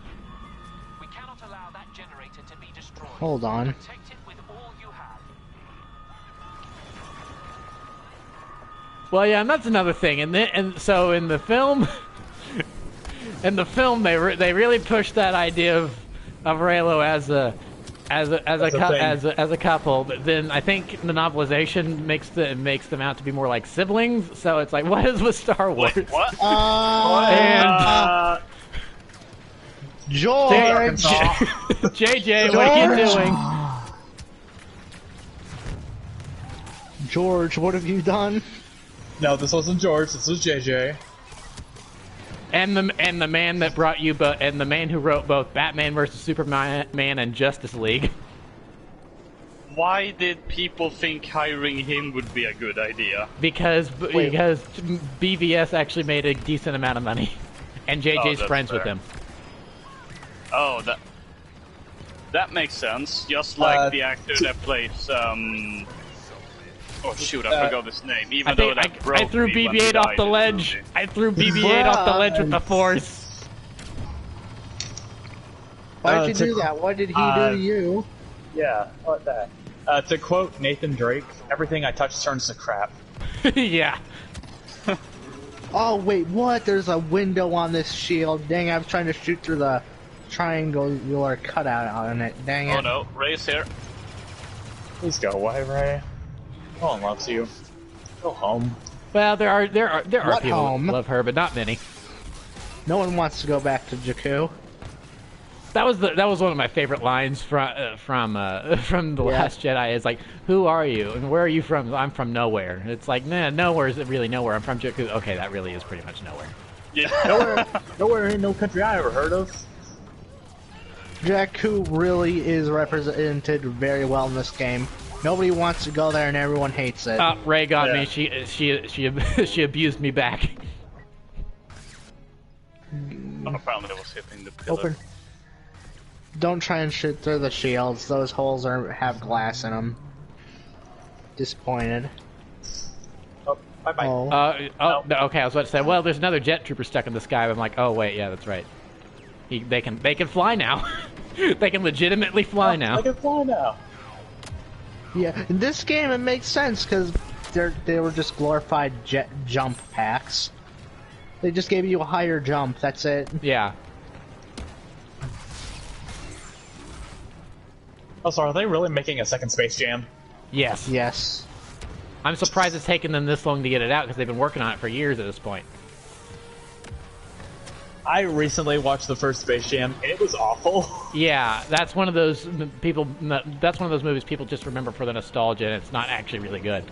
We cannot allow that generator to be destroyed. Hold on. Protect it with all you have. Well, yeah, and that's another thing. And so in the film, they really pushed that idea of Raylo as a couple. But then I think the novelization makes them out to be more like siblings. So it's like, what is with Star Wars? Wait, what? George! JJ, what are you doing? George, what have you done? No, this wasn't George. This was JJ. And the man that brought you, and the man who wrote both Batman vs Superman and Justice League. Why did people think hiring him would be a good idea? Because BVS actually made a decent amount of money, and JJ's friends with him. Oh, that makes sense. Just like the actor that plays oh shoot, I forgot his name. Even though that I threw BB-8 off the ledge. I threw BB-8 off the ledge with the Force. Why did you do that? What did he do to you? Yeah, what that? To quote Nathan Drake, everything I touch turns to crap. Yeah. Oh wait, what? There's a window on this shield. Dang, I was trying to shoot through the triangular cutout on it. Dang it. Oh no, Ray's here. Please go away, Ray. No one loves you. Go home. Well, there are people home? who love her, but not many. No one wants to go back to Jakku. That was one of my favorite lines from the Last Jedi. Is like, who are you and where are you from? I'm from nowhere. It's like, nah, nowhere isn't really nowhere. I'm from Jakku. Okay, that really is pretty much nowhere. Yeah. nowhere in no country I ever heard of. Jakku really is represented very well in this game. Nobody wants to go there, and everyone hates it. Ray got me. She abused me back. Apparently, I was hitting the pillar. Open. Don't try and shoot through the shields. Those holes have glass in them. Disappointed. Oh, bye-bye. Oh. No, okay, I was about to say, well, there's another jet trooper stuck in the sky. I'm like, oh wait, yeah, that's right. They can fly now. They can legitimately fly now. They can fly now. Yeah, in this game it makes sense because they were just glorified jet jump packs. They just gave you a higher jump. That's it. Yeah. Oh, so are they really making a second Space Jam? Yes. Yes. I'm surprised it's taken them this long to get it out because they've been working on it for years at this point. I recently watched the first Space Jam, and it was awful. Yeah, that's one of those people. That's one of those movies people just remember for the nostalgia, and it's not actually really good.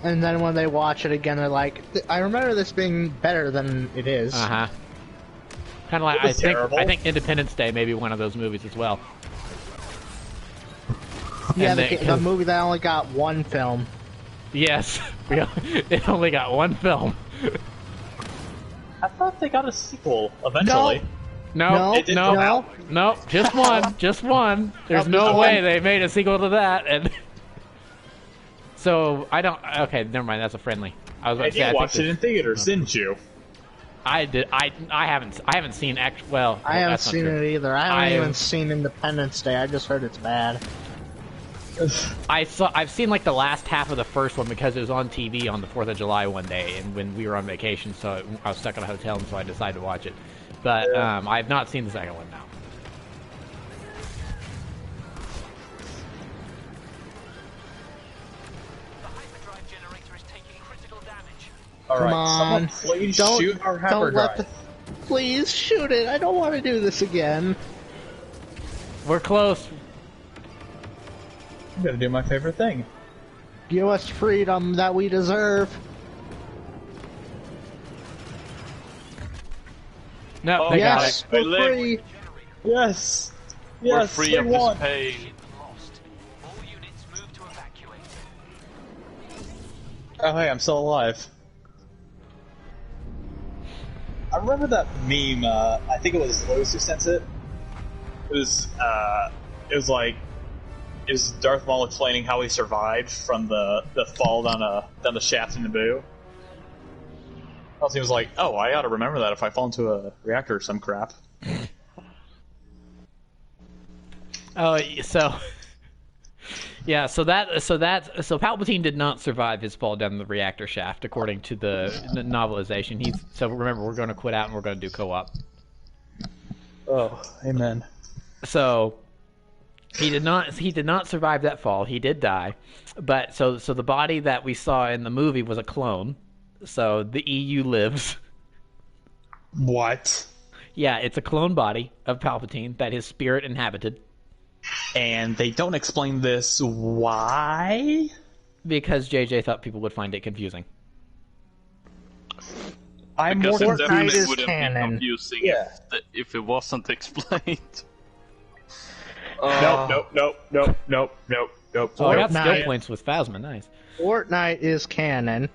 And then when they watch it again, they're like, "I remember this being better than it is." Kind of like I think Independence Day may be one of those movies as well. Yeah, the movie that only got one film. Yes, it only got one film. I thought they got a sequel eventually. No, just one, just one. There's no way they made a sequel to that, and so I don't. Okay, never mind. That's a friendly. I was about to say. You watched it in theaters, didn't you? I did. I haven't seen Well, I haven't seen it either. I haven't even seen Independence Day. I just heard it's bad. I've seen like the last half of the first one because it was on TV on the 4th of July one day, and when we were on vacation, so I was stuck in a hotel, and so I decided to watch it. But I have not seen the second one now. The hyperdrive generator is taking critical damage. All right, Come on, someone please shoot our hyperdrive. Please shoot it. I don't want to do this again. We're close. I'm gonna do my favorite thing. Give us freedom that we deserve. No, they got Yes, it. we're free. Yes. We're free of this pain. Lost. All units move to evacuate. Oh, hey, I'm still alive. I remember that meme, I think it was Lois who sent it. It was Darth Maul explaining how he survived from the fall down the shaft in Naboo. He was like, oh, I ought to remember that if I fall into a reactor or some crap. Oh, so yeah, so Palpatine did not survive his fall down the reactor shaft, according to the novelization. So remember, we're going to quit out and we're going to do co-op. Oh, amen. So he did not survive that fall. He did die, but so the body that we saw in the movie was a clone. So the EU lives. What? Yeah, it's a clone body of Palpatine that his spirit inhabited. And they don't explain this. Why? Because JJ thought people would find it confusing. I'm Because more it Fortnite definitely is wouldn't canon. be confusing Yeah. if it wasn't explained. Nope. Oh, I got skill Fortnite. points with Phasma. Nice. Fortnite is canon.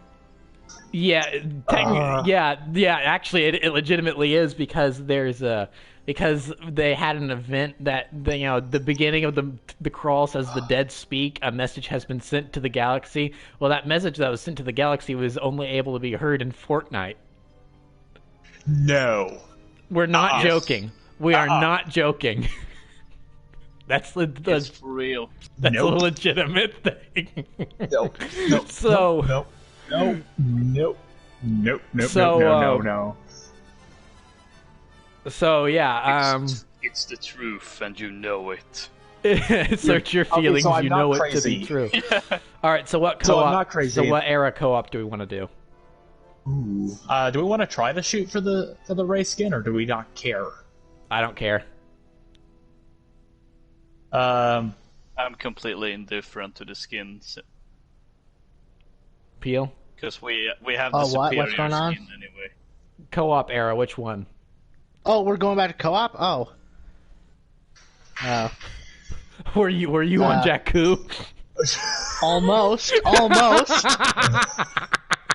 Yeah, actually, it legitimately is because because they had an event that the beginning of the crawl says the dead speak. A message has been sent to the galaxy. Well, that message that was sent to the galaxy was only able to be heard in Fortnite. No. We're not joking. We are not joking. That's It's for real. that's Nope. a legitimate thing. Nope. So Nope. So, So yeah, It's the truth, and you know it. search your feelings. so I'm you not know crazy. it to be true. All right. So what co-op? So I'm not crazy. So what era co-op do we want to do? Ooh. Do we want to try to shoot for the Rey skin, or do we not care? I don't care. I'm completely indifferent to the skins Peel. because we have the Oh, what? superior What's going on? skin anyway. Co-op era. Which one? Oh, we're going back to co-op? Oh. Were you on Jakku? Almost.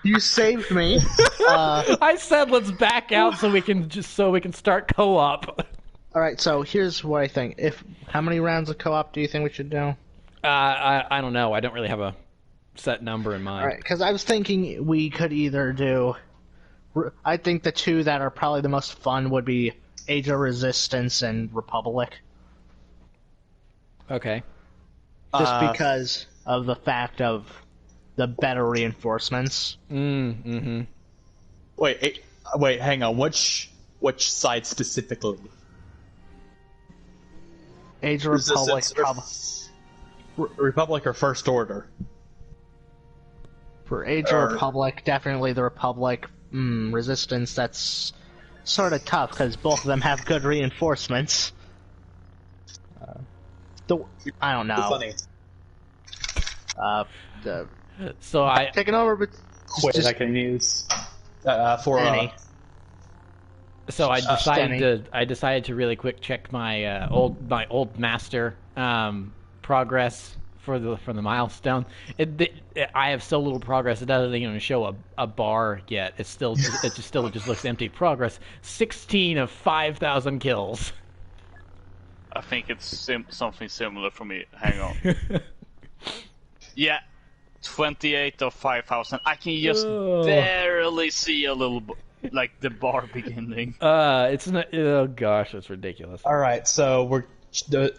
You saved me. I said let's back out so we can start co-op. All right, so here's what I think. How many rounds of co-op do you think we should do? I don't know. I don't really have a set number in mind. All right, because I was thinking we could either do. I think the two that are probably the most fun would be Age of Resistance and Republic, Okay. just because of the fact of the better reinforcements. Mm-hmm. Wait, hang on. Which side specifically? Age of Republic, Resistance or Republic or First Order? for Age of Republic, definitely the Republic. Resistance, that's sort of tough because both of them have good reinforcements. I don't know. Funny. So I Taking over, but Quit I can use for any. So I Stanny. decided to really quick check my old master progress for the milestone. I have so little progress; it doesn't even show a bar yet. It just looks empty. Progress: 16 of 5,000 kills. I think it's something similar for me. Hang on. Yeah, 28 of 5,000. I can just barely see a little, like the bar beginning. It's not. Oh gosh, that's ridiculous. All right, so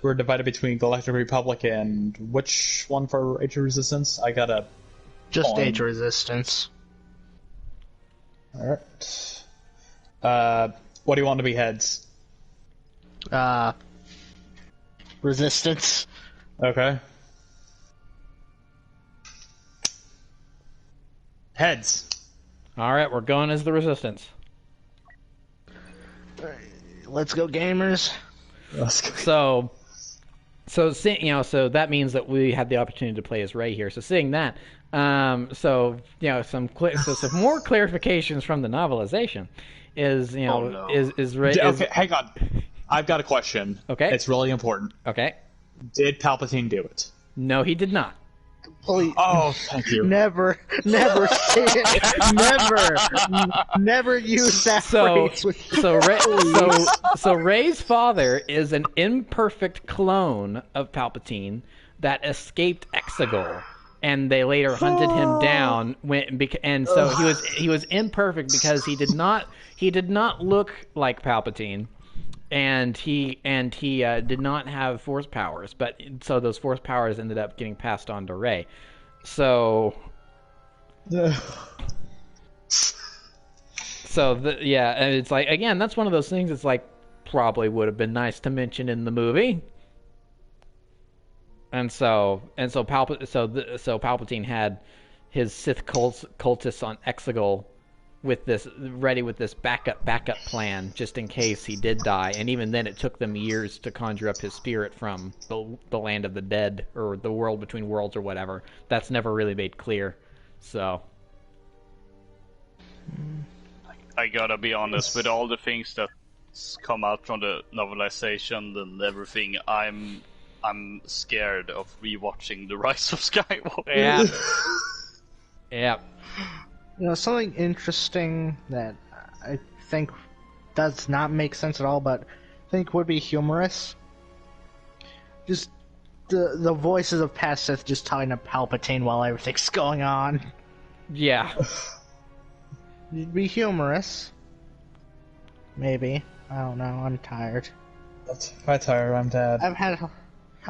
we're divided between Galactic Republic and which one for Age of Resistance? I got a Just Fine. Age of Resistance. All right. What do you want to be heads? Resistance. Okay. Heads. All right, we're going as the Resistance. Let's go, gamers. So that means that we had the opportunity to play as Rey here. So seeing that, some more clarifications from the novelization is is Rey. Okay, hang on. I've got a question. Okay. It's really important. Okay. Did Palpatine do it? No, he did not. Please. Oh, thank you. Never say it. Never use that phrase. So Rey's father is an imperfect clone of Palpatine that escaped Exegol, and they later hunted him down. And so he was imperfect because he did not look like Palpatine. And he did not have Force powers, but so those Force powers ended up getting passed on to Rey. So, and it's like, again, that's one of those things. It's like probably would have been nice to mention in the movie. And so Palpatine had his Sith cultists on Exegol with this backup plan just in case he did die, and even then it took them years to conjure up his spirit from the land of the dead or the world between worlds or whatever. That's never really made clear. So I gotta be honest, with all the things that's come out from the novelization and everything, I'm scared of rewatching The Rise of Skywalker. Yeah. You know, something interesting that I think does not make sense at all, but I think would be humorous. Just the voices of past Sith just talking to Palpatine while everything's going on. Yeah. It'd be humorous. Maybe. I don't know. I'm tired. I'm tired. I'm dead.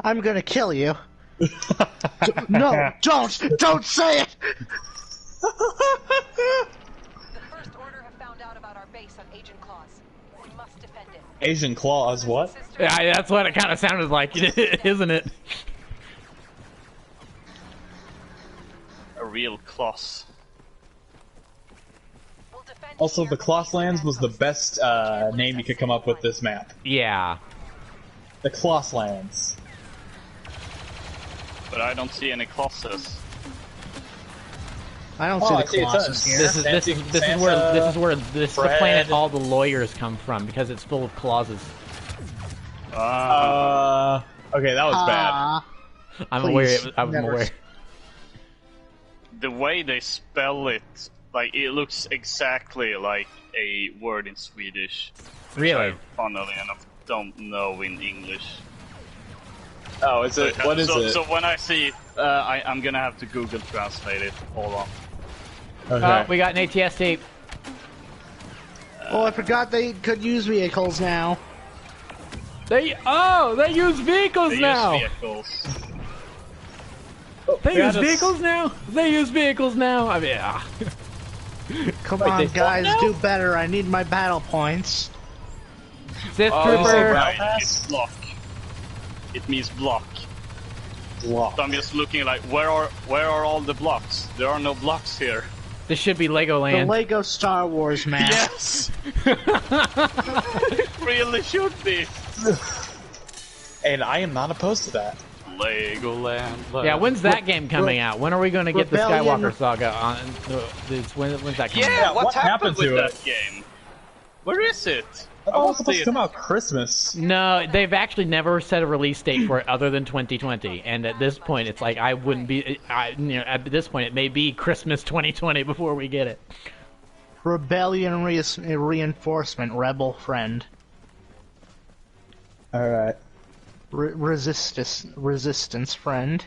I'm gonna kill you. No, don't say it. The First Order have found out about our base on Agent Claws. We must defend it. Asian Claws, what? Yeah, that's what it kind of sounded like, isn't it? A real Kloss. We'll defend Also, here the Klosslands was the best name you could come up with this map. Yeah. The Klosslands. But I don't see any Klosses. I don't Oh, see the Colossus here. This is where the planet all the lawyers come from, because it's full of clauses. Okay, that was bad. I'm Please, aware. I'm never. aware. The way they spell it, like, it looks exactly like a word in Swedish. which Really? I, funnily enough, don't know in English. Oh, is it? What is it? So when I see it, I'm gonna have to Google Translate it. Hold on. Okay. We got an ATST. Oh, I forgot they could use vehicles now. They use vehicles They now. use vehicles. They Yeah, use that's- vehicles now. They use vehicles now. I mean, Come Wait, on, they guys, don't do better. I need my battle points. Sith Oh, Trooper. right. It's block. It means block. Block. So I'm just looking like, where are all the blocks? There are no blocks here. This should be The Legoland. Lego Star Wars map. Yes! It really should be. And I am not opposed to that. Legoland. Yeah, when's that game coming out? When are we going to get the Rebellion- Skywalker Saga on? When's that coming Yeah, out? what what happened happened with to that game? Where is it? I thought it was supposed to come out Christmas. No, they've actually never set a release date for it other than 2020. And at this point, it's like I wouldn't be. At this point, it may be Christmas 2020 before we get it. Rebellion reinforcement, rebel friend. Alright. Resistance friend.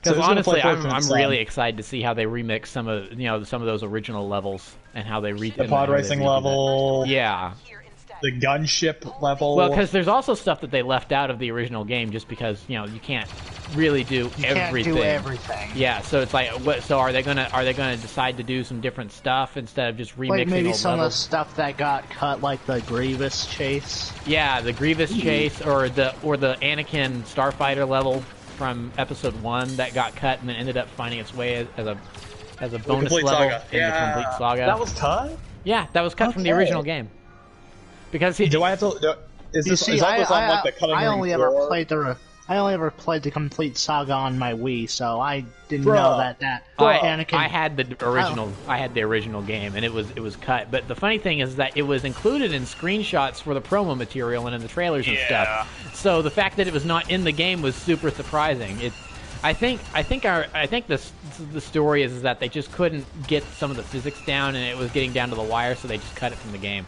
Because who's gonna play honestly, I'm Fortune really Sun? excited to see how they remix some of those original levels and how they The pod racing level, Yeah. Here instead. the gunship level. Well, because there's also stuff that they left out of the original game just because you can't really do everything. Can't do everything. Yeah, so it's like, so are they gonna decide to do some different stuff instead of just remixing Like maybe old some of the levels? stuff that got cut, like the Grievous chase. Yeah, the Grievous chase or the Anakin Starfighter level from Episode 1 that got cut and then ended up finding its way as a bonus complete level saga. in the complete saga. That was cut? Yeah, that was cut from the Okay. original game. Because Do I have to... Is You this see, is all I, this on I, like the cutting I room only floor? ever played the I only ever played the complete saga on my Wii, so I didn't know that Anakin. I had the original. I had the original game, and it was cut. But the funny thing is that it was included in screenshots for the promo material and in the trailers and stuff. So the fact that it was not in the game was super surprising. I think the story is that they just couldn't get some of the physics down, and it was getting down to the wire, so they just cut it from the game.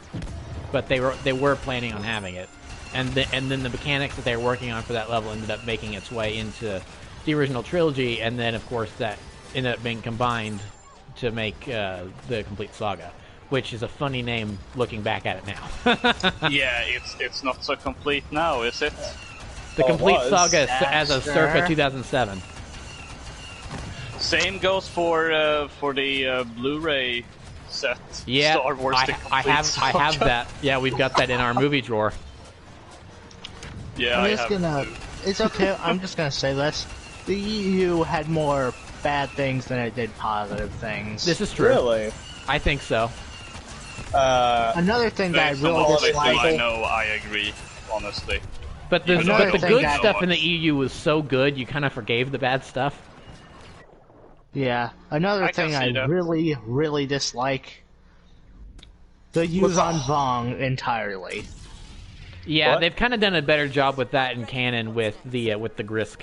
But they were planning on having it. And then the mechanics that they were working on for that level ended up making its way into the original trilogy, and then, of course, that ended up being combined to make the complete saga, which is a funny name looking back at it now. Yeah, it's not so complete now, is it? The complete saga as of circa 2007. Same goes for the Blu-ray set. Yeah, Star Wars, I have that. Yeah, we've got that in our movie drawer. Yeah, It's okay. I'm just gonna say this: the EU had more bad things than it did positive things. This is true. Really? I think so. Another thing that I really dislike. I know, I agree, honestly. But the good stuff in the EU was so good, you kind of forgave the bad stuff. Yeah. Another thing I really, really dislike: the Yuzhan Vong entirely. Yeah, they've kind of done a better job with that in canon with the Grisk.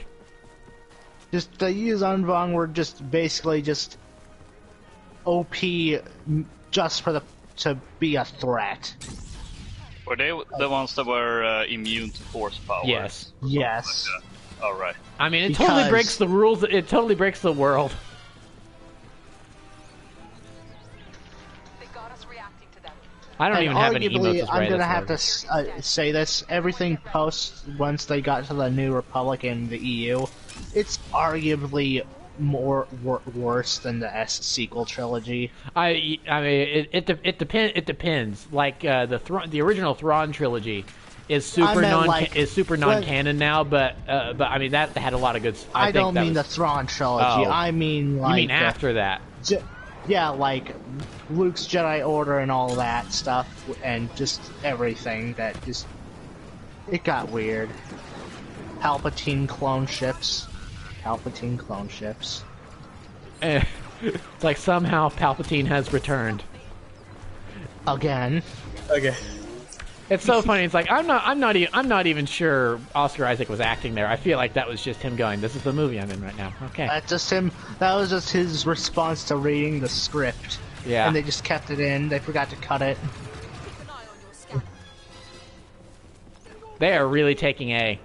Just the Yuzhan Vong were just basically just OP just to be a threat. Were they the ones that were immune to force power? Yes. Yes. Like all right. I mean, it totally breaks the rules. It totally breaks the world. I don't even have any emotes as I'm gonna have to say this: everything post once they got to the New Republic and the EU, it's arguably worse than the S sequel trilogy. I mean, it depends. Like the original Thrawn trilogy is super non-canon now, but I mean that had a lot of good. I don't mean the Thrawn trilogy. Oh. I mean like you mean after that. Yeah, like Luke's Jedi Order and all that stuff, and just everything that just... It got weird. Palpatine clone ships. It's like somehow Palpatine has returned. Again. Okay. It's so funny. It's like I'm not even sure Oscar Isaac was acting there. I feel like that was just him going, "This is the movie I'm in right now." Okay. That's just him. That was just his response to reading the script. Yeah. And they just kept it in. They forgot to cut it. They are really taking A.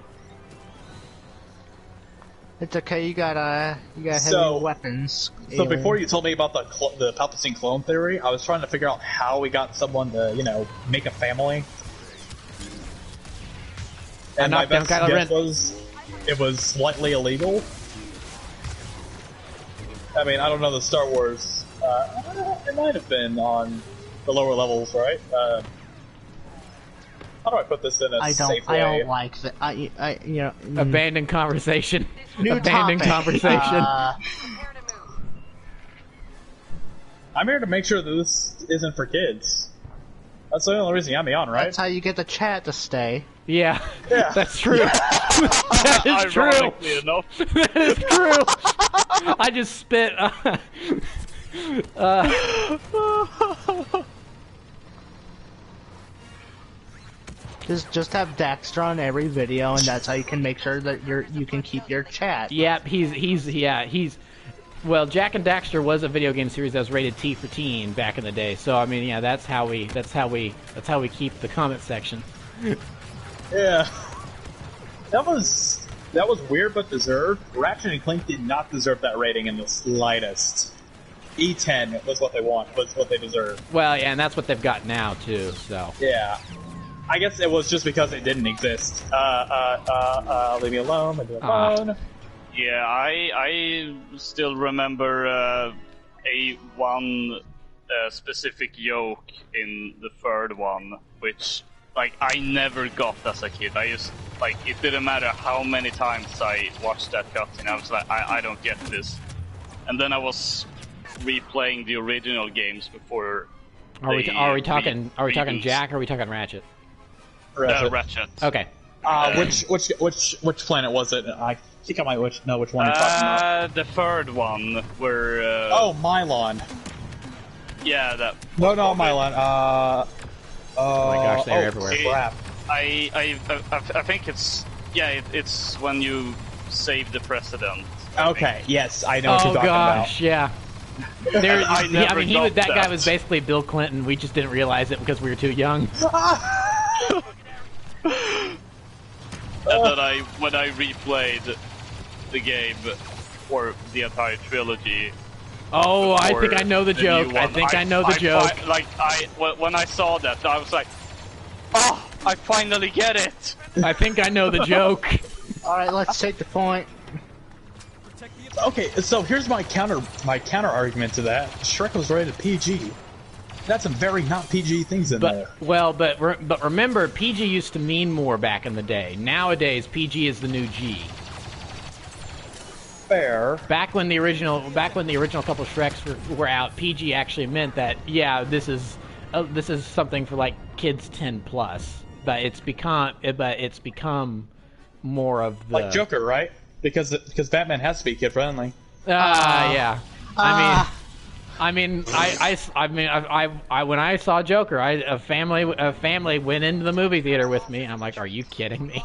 It's okay. You got heavy weapons. So before you told me about the Palpatine clone theory, I was trying to figure out how we got someone to make a family. And my best guess was it was slightly illegal. I mean, I don't know the Star Wars. It might have been on the lower levels, right? How do I put this in a safe way? I don't like that. Abandoned conversation. Abandoned conversation. I'm here to make sure that this isn't for kids. That's the only reason you have me on, right? That's how you get the chat to stay. Yeah. That's true. That is true. Ironically enough. That is true. I just spit. Just have Daxter on every video, and that's how you can make sure that you can keep your chat. Yeah, he's. Well, Jack and Daxter was a video game series that was rated T for teen back in the day. So I mean, yeah, that's how we keep the comment section. Yeah, that was weird but deserved. Ratchet and Clank did not deserve that rating in the slightest. E10 was what they deserved. Well, yeah, and that's what they've got now too. So yeah. I guess it was just because it didn't exist. Leave me alone. Leave me alone. Yeah, I still remember one specific joke in the third one, which I never got as a kid. It didn't matter how many times I watched that cutscene. I was like, I don't get this. And then I was replaying the original games before. Are we talking Jack? Or are we talking Ratchet? Ratchet. Okay. Which planet was it? I think I might know which one you're talking about. The third one, where... Oh, Mylon. Yeah, that... No, not Mylon. Oh my gosh, they're everywhere. Crap. I think it's... Yeah, it's when you save the president. Okay, yes, I know what you're talking about. Oh gosh, yeah. That guy was basically Bill Clinton. We just didn't realize it because we were too young. And then when I replayed the game, or the entire trilogy... Oh, I think I know the joke. I think I know the joke. When I saw that, I was like, oh, I finally get it! I think I know the joke. Alright, let's take the point. Okay, so here's my counter argument to that. Shrek was rated PG. That's some very not PG things in there. Well, but remember, PG used to mean more back in the day. Nowadays, PG is the new G. Fair. Back when the original couple Shreks were out, PG actually meant that this is something for like kids 10 plus. But it's become more of the like Joker, right? Because Batman has to be kid friendly. Yeah. I mean, when I saw Joker, a family went into the movie theater with me. I'm like, are you kidding me?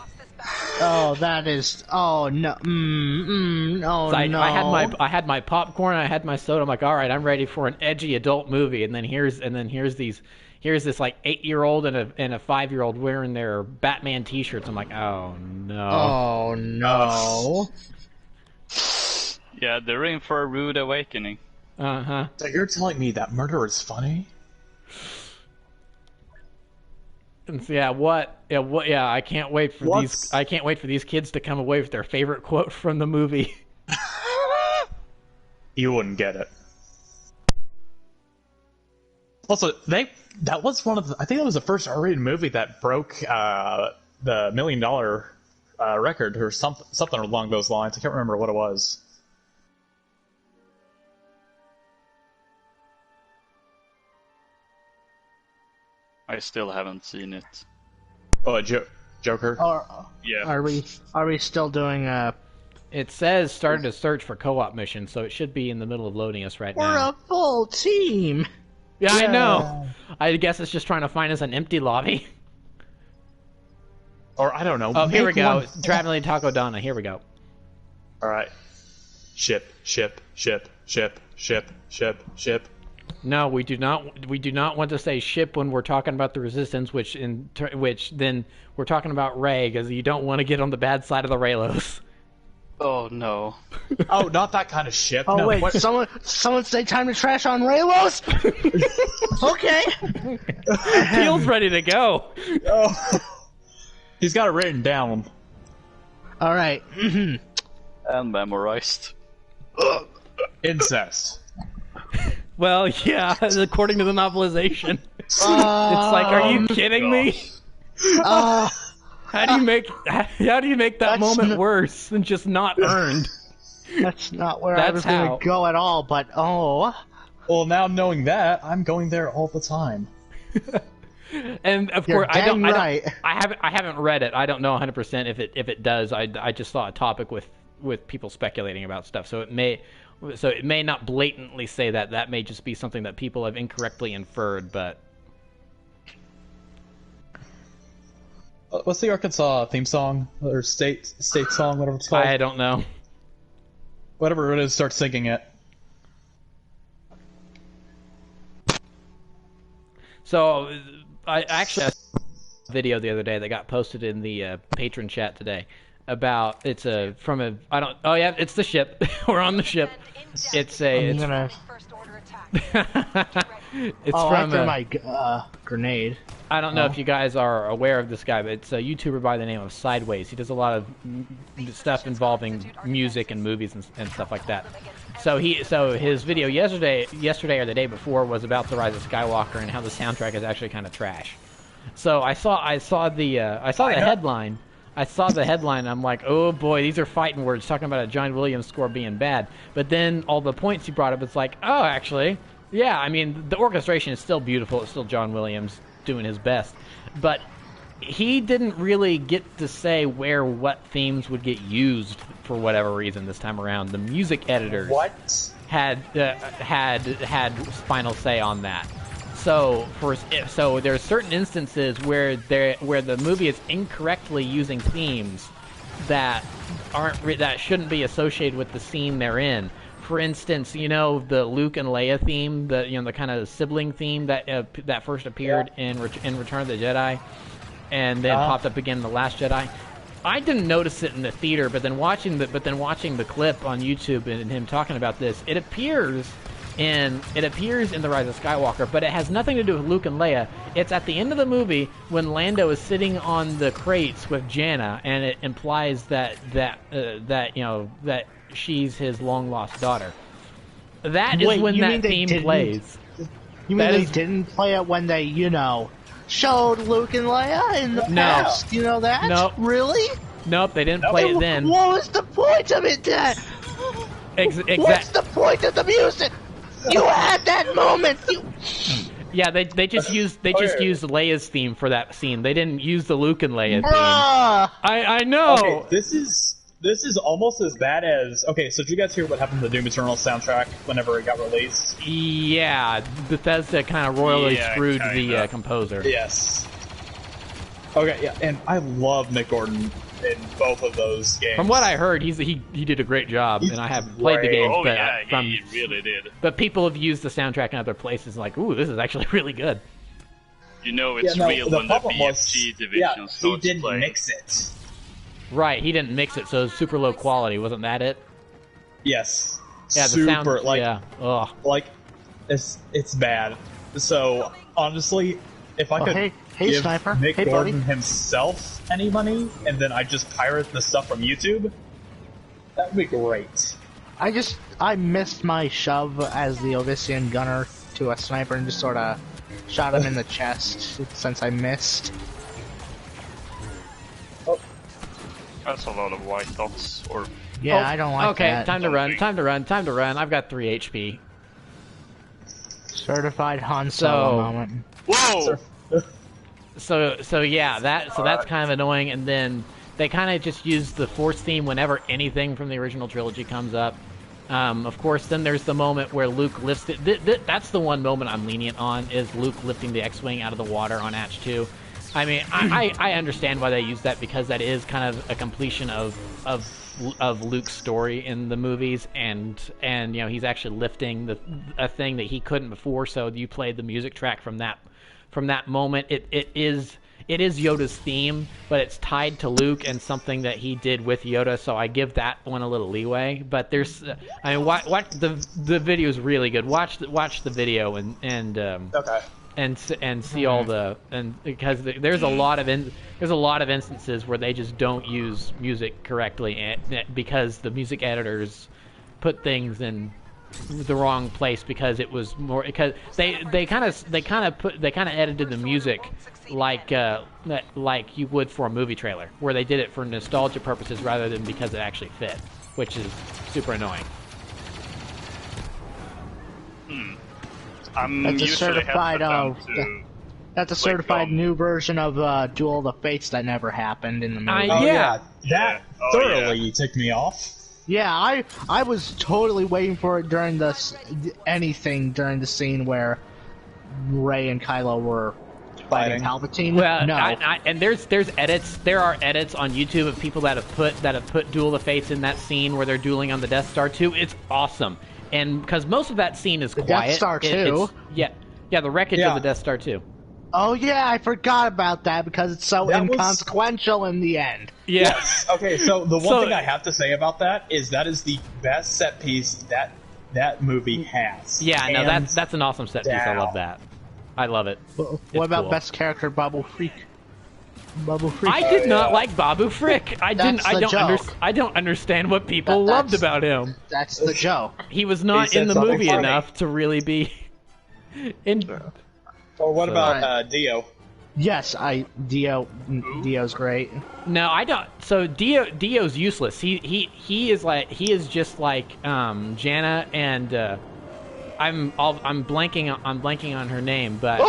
Oh, that is. Oh no. Oh So no. I had my popcorn. I had my soda. I'm like, all right, I'm ready for an edgy adult movie. And then here's this like 8-year-old and a 5-year-old wearing their Batman T-shirts. I'm like, oh no. Oh no. Yeah, they're in for a rude awakening. Uh-huh. So you're telling me that murder is funny? And so, I can't wait for these kids to come away with their favorite quote from the movie. You wouldn't get it. Also, that was one of the, I think that was the first R-rated movie that broke the $1 million record or something along those lines. I can't remember what it was. I still haven't seen it. Oh, Joker? Yeah. Are we still doing It says started a search for co-op mission, so it should be in the middle of loading us right We're now. a full team. Yeah, I know. I guess it's just trying to find us an empty lobby. Or, I don't know. Oh, here we go. one- Traveling Taco Donna. Here we go. Alright. Ship. No, we do not. We do not want to say ship when we're talking about the Resistance, which then we're talking about Ray, because you don't want to get on the bad side of the Raylos. Oh no. Oh, not that kind of ship. Oh no, wait, what- someone say time to trash on Raylos? Okay. Teal's ready to go. Oh. He's got it written down. All right. And memorized. Incest. Well, yeah, according to the novelization. It's like, are you kidding me? How do you make that moment worse than just not earned? That's not where I was going to go at all, but Well, now knowing that, I'm going there all the time. And of You're course, right. I haven't read it. I don't know 100% if it does. I just saw a topic with people speculating about stuff. So it may not blatantly say that. That may just be something that people have incorrectly inferred. But What's the Arkansas theme song or state song, whatever it's called? I don't know. Whatever it is, start singing it. So I actually saw a video the other day that got posted in the patron chat today about it's the ship. We're on the ship. It's after my grenade. I don't know if you guys are aware of this guy, but it's a YouTuber by the name of Sideways. He does a lot of stuff involving music and movies and stuff like that. So his video yesterday or the day before was about The Rise of Skywalker and how the soundtrack is actually kind of trash. So I saw the headline. I saw the headline. I'm like, oh boy, these are fighting words talking about a John Williams score being bad. But then all the points he brought up, it's like, oh, actually, yeah. I mean, the orchestration is still beautiful. It's still John Williams doing his best. But he didn't really get to say what themes would get used for whatever reason this time around. The music editors had final say on that. So there's certain instances where the movie is incorrectly using themes that shouldn't be associated with the scene they're in. For instance, the Luke and Leia theme, the kind of sibling theme that first appeared in Return of the Jedi, and then popped up again in The Last Jedi. I didn't notice it in the theater, but then watching the clip on YouTube and him talking about this, it appears in The Rise of Skywalker, but it has nothing to do with Luke and Leia. It's at the end of the movie when Lando is sitting on the crates with Janna, and it implies that she's his long lost daughter. That is when that theme plays. You mean they didn't play it when they, showed Luke and Leia in the past? You know that? Nope. Really? Nope, they didn't play it then. What was the point of it then? What's the point of the music? You had that moment. Yeah, they just used Leia's theme for that scene. They didn't use the Luke and Leia theme. I know. Okay, this is almost as bad as... Okay, so did you guys hear what happened to the Doom Eternal soundtrack whenever it got released? Yeah, Bethesda kind of royally screwed the composer. Yes. Okay, yeah, and I love Mick Gordon in both of those games. From what I heard, he did a great job, and I haven't played the games. He really did. But people have used the soundtrack in other places, like, ooh, this is actually really good. It's real when the BFG division starts he didn't playing. mix it. Right, he didn't mix it, so it was super low quality. Wasn't that it? Yes. Yeah, super, the sound, ugh. Like, it's bad. So, honestly, if I could give Sniper. Mick Gordon himself any money, and then I just pirate the stuff from YouTube, that would be great. I missed my shove as the Odyssean gunner to a sniper and just sort of shot him in the chest since I missed. That's a lot of white dots. Yeah, I don't like that. Okay, time to run. I've got 3 HP. Certified Han Solo moment. Whoa! So yeah, that's kind of annoying. And then they kind of just use the Force theme whenever anything from the original trilogy comes up. Of course, then there's the moment where Luke lifts it. That's the one moment I'm lenient on, is Luke lifting the X-Wing out of the water on Hatch 2. I mean, I understand why they use that, because that is kind of a completion of Luke's story in the movies, and he's actually lifting a thing that he couldn't before. So you played the music track from that moment. It is Yoda's theme, but it's tied to Luke and something that he did with Yoda. So I give that one a little leeway. But watch the video is really good. Watch the video and Okay. And see all because there's a lot of instances where they just don't use music correctly, because the music editors put things in the wrong place, because it was more, because they kind of edited the music like you would for a movie trailer, where they did it for nostalgia purposes rather than because it actually fit, which is super annoying. That's a certified new version of Duel of the Fates that never happened in the movie. That thoroughly ticked me off. Yeah, I was totally waiting for it during the scene where Rey and Kylo were fighting Palpatine. Well, no. And there's edits. There are edits on YouTube of people that have put Duel of the Fates in that scene where they're dueling on the Death Star 2. It's awesome. And because most of that scene is quiet. Death Star 2? Yeah, the wreckage of the Death Star 2. Oh yeah, I forgot about that because it's so inconsequential in the end. Yes. Okay, so the one thing I have to say about that is the best set piece that movie has. Yeah, no, that's an awesome set piece. I love that. I love it. What about best character, Babu Freak? I did not like Babu Frick. I don't understand what people loved about him. That's the joke. He was not in the movie enough to really be in. Or what about Dio? Yes, Dio's great. No, I don't. So Dio's useless. He is just like Janna, and I'm blanking on her name, but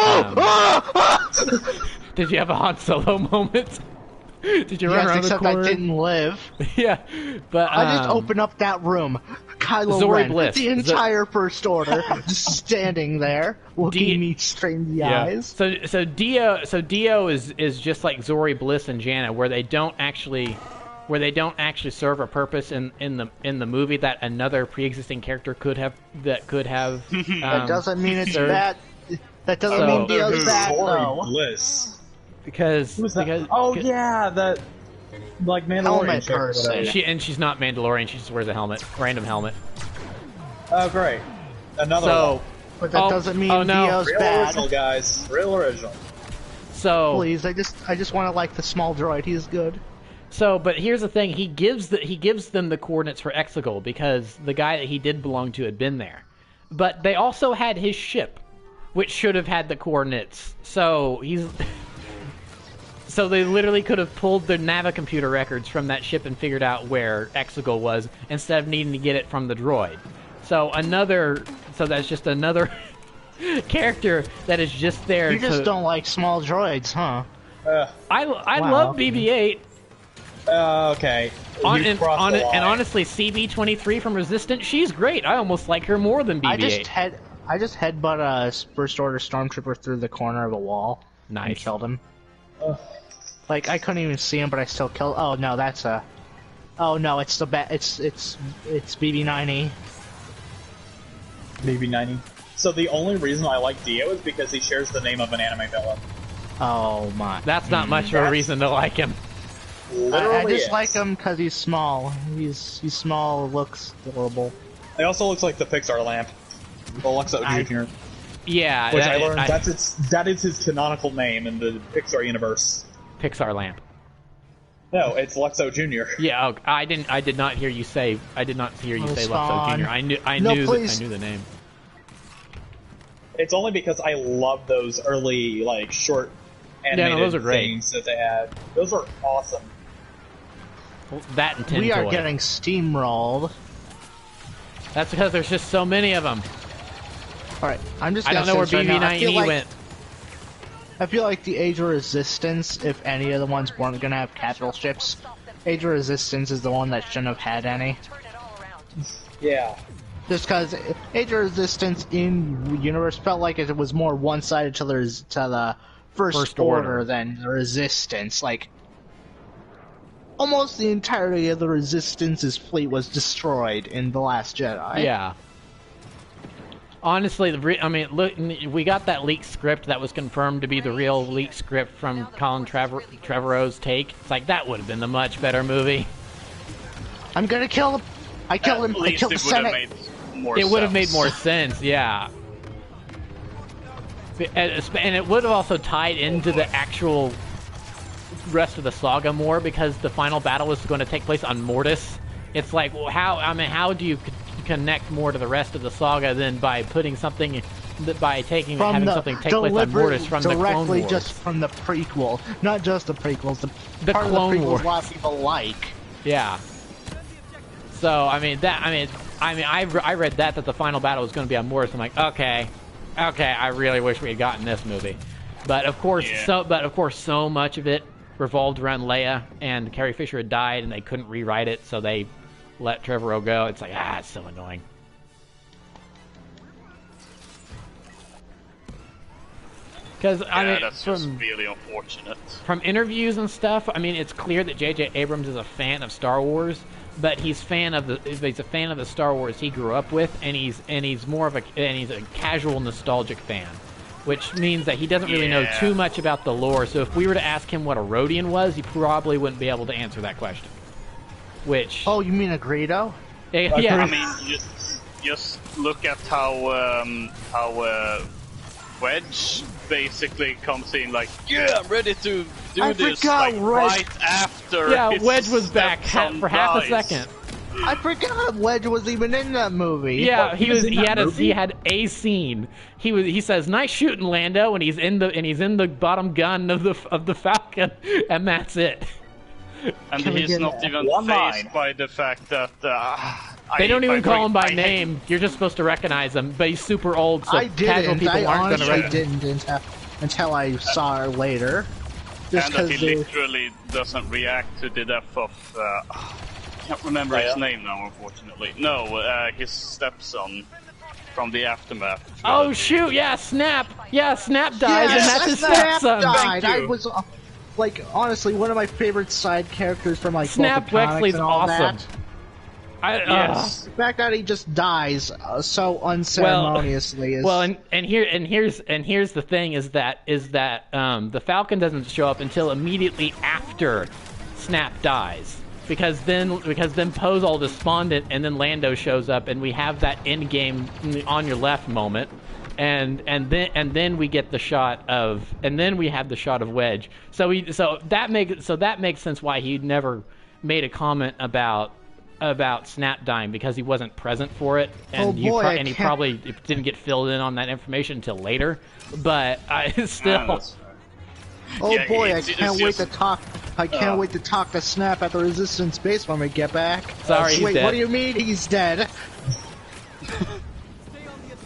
Did you have a Han Solo moment? Did you run around the corner? Except I didn't live. Yeah, but I just opened up that room. Kylo Zori Ren, Bliss. the entire First Order, just standing there, looking me straight in the eyes. So Dio is just like Zori Bliss and Janna, where they don't actually serve a purpose in the movie that another pre-existing character could have. That doesn't mean it's served. bad. That doesn't mean Dio's bad, though. Bliss. Because yeah, that like Mandalorian Helmet chick or person. whatever. she's not Mandalorian. She just wears a helmet, random helmet. Oh great, another one. But that doesn't mean Dio's Real bad. original, guys. Real original. So Please, I just want to like the small droid. He's good. So, but here's the thing: he gives them the coordinates for Exegol because the guy that he did belong to had been there. But they also had his ship, which should have had the coordinates. So So they literally could have pulled the Navicomputer records from that ship and figured out where Exegol was instead of needing to get it from the droid. So that's just another character that is just there. You just don't like small droids, huh? I love BB-8. Okay. And honestly, CB-23 from Resistance, she's great. I almost like her more than BB-8. I just headbutt a First Order Stormtrooper through the corner of a wall. Nice. And killed him. Like, I couldn't even see him, but I still killed. Oh no, that's a. Oh no, it's the it's BB-90. BB-90. So the only reason I like Dio is because he shares the name of an anime villain. Oh my. That's not much of a reason to like him. I just like him because he's small. He's small, looks adorable. He also looks like the Pixar lamp. Luxo Jr. Yeah, Which I learned that is his canonical name in the Pixar universe. Pixar lamp. No, it's Luxo Jr. Yeah, I did not hear you say Luxo Spawn. Jr. I knew the name. It's only because I love those early like short animated those are great. things that they had. Those are awesome. That and Tin We are Toy. getting steamrolled. That's because there's just so many of them. Alright, I'm just I gonna don't know where say this right now, BB-9E went. I feel like the Age of Resistance, if any of the ones weren't gonna have capital ships, Age of Resistance is the one that shouldn't have had any. Yeah. Just because Age of Resistance in universe felt like it was more one-sided to the First Order than the Resistance. Like, almost the entirety of the Resistance's fleet was destroyed in The Last Jedi. Yeah. Honestly, look, we got that leaked script that was confirmed to be the real leaked script from Colin Trevorrow's take. It's like, that would have been the much better movie. I'm gonna kill him. I killed him. I killed the Senate. It would have made more sense, yeah. And it would have also tied into the actual rest of the saga more because the final battle was going to take place on Mortis. It's like, well, how do you connect more to the rest of the saga than by putting something, having something take place on Mortis from the Clone Wars? Just from the prequel, not just the prequels. The part Clone of the prequels Wars. a lot of people like. Yeah. So I read that the final battle was going to be on Mortis. I'm like, okay, I really wish we had gotten this movie, but of course, so much of it revolved around Leia, and Carrie Fisher had died, and they couldn't rewrite it, so they let Trevorrow go. It's like, it's so annoying. Because that's just really unfortunate. From interviews and stuff, it's clear that J.J. Abrams is a fan of Star Wars, but he's a fan of the Star Wars he grew up with, and he's a casual nostalgic fan, which means that he doesn't really know too much about the lore. So if we were to ask him what a Rodian was, he probably wouldn't be able to answer that question. Which? Oh, you mean a Greedo? Yeah. Just look at how Wedge basically comes in like, I'm ready to do this right after. Yeah, Wedge was back for half a second. I forgot Wedge was even in that movie. Yeah, he had a scene. He says, "Nice shooting, Lando," and he's in the bottom gun of the Falcon, and that's it. And he's not even fazed by the fact that they don't even call him by name. You're just supposed to recognize him, but he's super old, so casual people aren't going to recognize him. I didn't until I saw her later. Just And that he because literally doesn't react to the death of... I can't remember his name now, unfortunately. No, his stepson from the Aftermath trilogy. Oh shoot! Yeah, Snap. Yeah, Snap dies, and that's his Snap stepson. died. Thank you. I was like, honestly, one of my favorite side characters from like Snap both the comics Wexley's and all awesome. that. Yes. The fact that he just dies so unceremoniously is and here's the thing is that the Falcon doesn't show up until immediately after Snap dies. Because then Poe's all despondent, and then Lando shows up, and we have that end game on your left moment, and then we get the shot of Wedge. So that makes sense why he never made a comment about Snap dying, because he wasn't present for it, and he probably didn't get filled in on that information until later. But I still. I can't wait to talk. I can't wait to talk to Snap at the Resistance base when we get back. Sorry, he's wait, dead. what do you mean he's dead?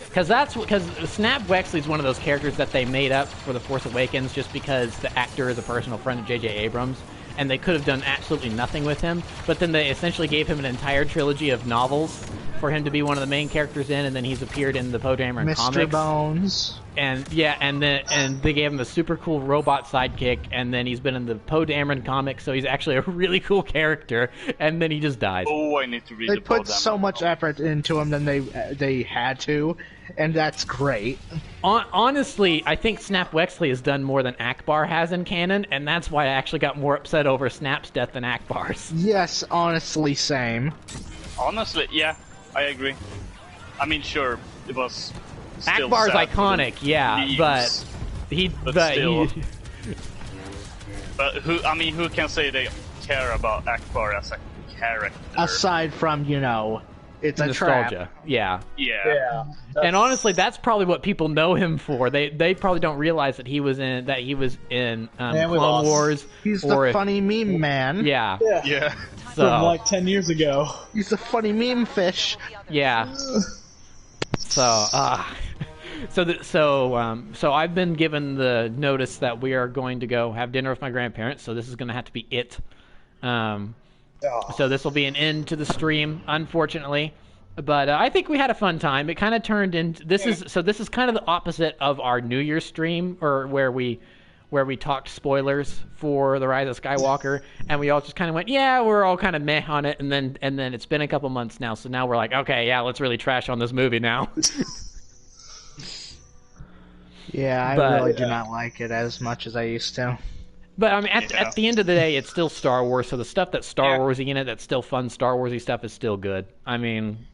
Because Snap Wexley's one of those characters that they made up for The Force Awakens just because the actor is a personal friend of J.J. Abrams, and they could have done absolutely nothing with him. But then they essentially gave him an entire trilogy of novels for him to be one of the main characters in, and then he's appeared in the Poe Dameron comics. Mr. Bones. And they gave him a super cool robot sidekick, and then he's been in the Poe Dameron comics, so he's actually a really cool character. And then he just dies. Oh, I need to read They the Poe put so Dameron much novel. effort into him than they had to, and that's great. Honestly, I think Snap Wexley has done more than Akbar has in canon, and that's why I actually got more upset over Snap's death than Akbar's. Yes, honestly, same. Honestly, yeah, I agree. I mean, sure, it was still Akbar's sad for the iconic, yeah, leaves, but still. But who can say they care about Akbar as a character? Aside from, it's a nostalgia. trap. Yeah. Yeah. And honestly, that's probably what people know him for. They probably don't realize that he was in Clone Wars. He's or the funny meme man. Yeah. Yeah. So, From like 10 years ago. He's the funny meme fish. yeah. So, so I've been given the notice that we are going to go have dinner with my grandparents. So this is going to have to be it. So this will be an end to the stream, unfortunately. But I think we had a fun time. It kind of turned into this is kind of the opposite of our New Year's stream, or where we talked spoilers for The Rise of Skywalker, and we all just kind of went, yeah, we're all kind of meh on it, and then it's been a couple months now, so now we're like, okay, yeah, let's really trash on this movie now. Yeah, I really do not like it as much as I used to. But I mean, at the end of the day, it's still Star Wars, so the stuff that's Star Warsy in it, that's still fun Star Warsy stuff, is still good. I mean,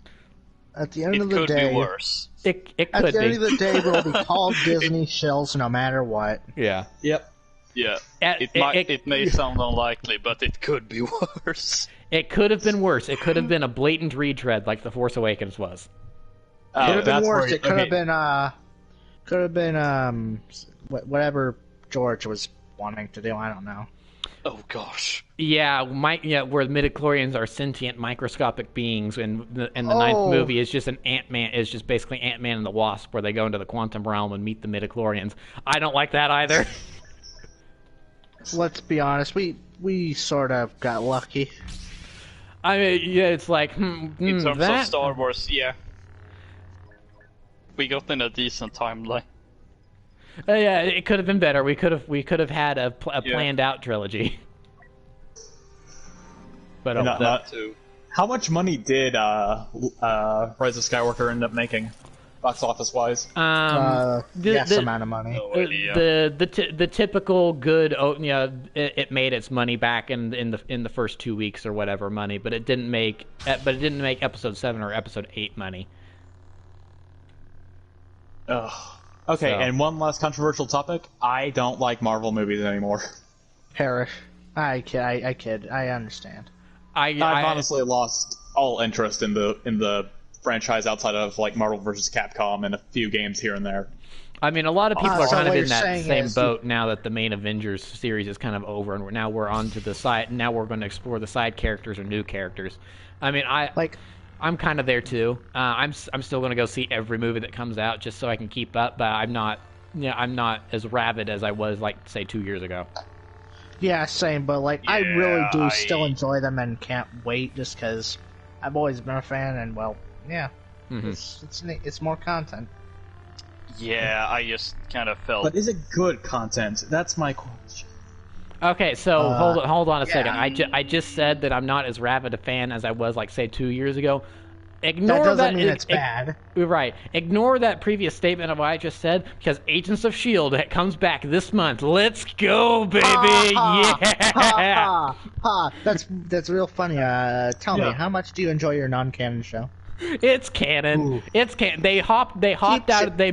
at the end It of the could day, be worse. it could at the end be. of the day, we'll be called Disney shills no matter what. Yeah. Yep. Yeah. It- It may sound unlikely, but it could be worse. It could have been worse. It could have been a blatant retread like The Force Awakens was. Could have been that's worse. where- It could have been whatever George was wanting to do. I don't know. Oh gosh. Yeah, where the midichlorians are sentient microscopic beings, and the ninth movie is just basically Ant-Man and the Wasp, where they go into the quantum realm and meet the midichlorians. I don't like that either. Let's be honest. We sort of got lucky. I mean, yeah, it's like In terms that. of Star Wars, yeah. We got in a decent timeline. Yeah, it could have been better. We could have had a planned out trilogy. But Not too. How much money did Rise of Skywalker end up making, box office wise? Yes, amount of money. No idea. The typical good, it made its money back in the first 2 weeks or whatever money, but it didn't make episode 7 or episode 8 money. Ugh. Okay, So. and one last controversial topic. I don't like Marvel movies anymore. Perish. I kid. I understand. I've honestly lost all interest in the franchise outside of like Marvel vs. Capcom and a few games here and there. I mean, a lot of people are So kind of what in you're that saying same is- boat now that the main Avengers series is kind of over, and now we're on to the side. Now we're going to explore the side characters or new characters. I mean, I'm kind of there too. I'm still going to go see every movie that comes out just so I can keep up, but I'm not as rabid as I was, like, say, 2 years ago. Yeah, same, but like I really do still enjoy them and can't wait just because I've always been a fan, and well, yeah, it's more content. Yeah, I just kind of felt. But is it good content? That's my question. Okay, so hold on a second. I just said that I'm not as rabid a fan as I was, like, say, 2 years ago. Ignore that doesn't mean it's bad. Right. Ignore that previous statement of what I just said, because Agents of S.H.I.E.L.D. comes back this month. Let's go, baby! Yeah! That's real funny. Tell me, how much do you enjoy your non-canon show? It's canon. Ooh. It's canon. They hopped out of the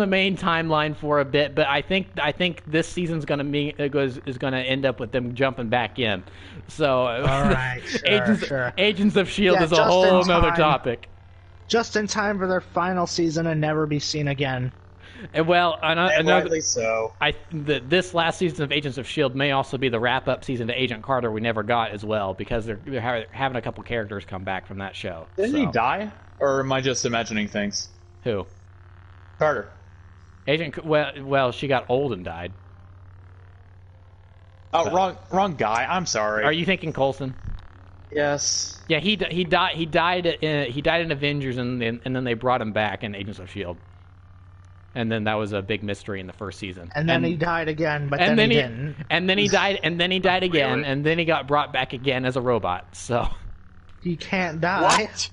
main timeline for a bit, but I think this season's gonna is gonna end up with them jumping back in. So, all right, Agents of S.H.I.E.L.D. is a whole nother topic. Just in time for their final season and never be seen again. And well, rightly so. This last season of Agents of S.H.I.E.L.D. may also be the wrap-up season to Agent Carter we never got as well, because they're having a couple characters come back from that show. Didn't he die? Or am I just imagining things? Who? Carter. Well, she got old and died. Oh, wrong guy. I'm sorry. Are you thinking Coulson? Yes. Yeah, he died in Avengers, and then they brought him back in Agents of S.H.I.E.L.D. And then that was a big mystery in the first season. And then he died again, but then he didn't. And then he died again, and then he got brought back again as a robot. So he can't die. What?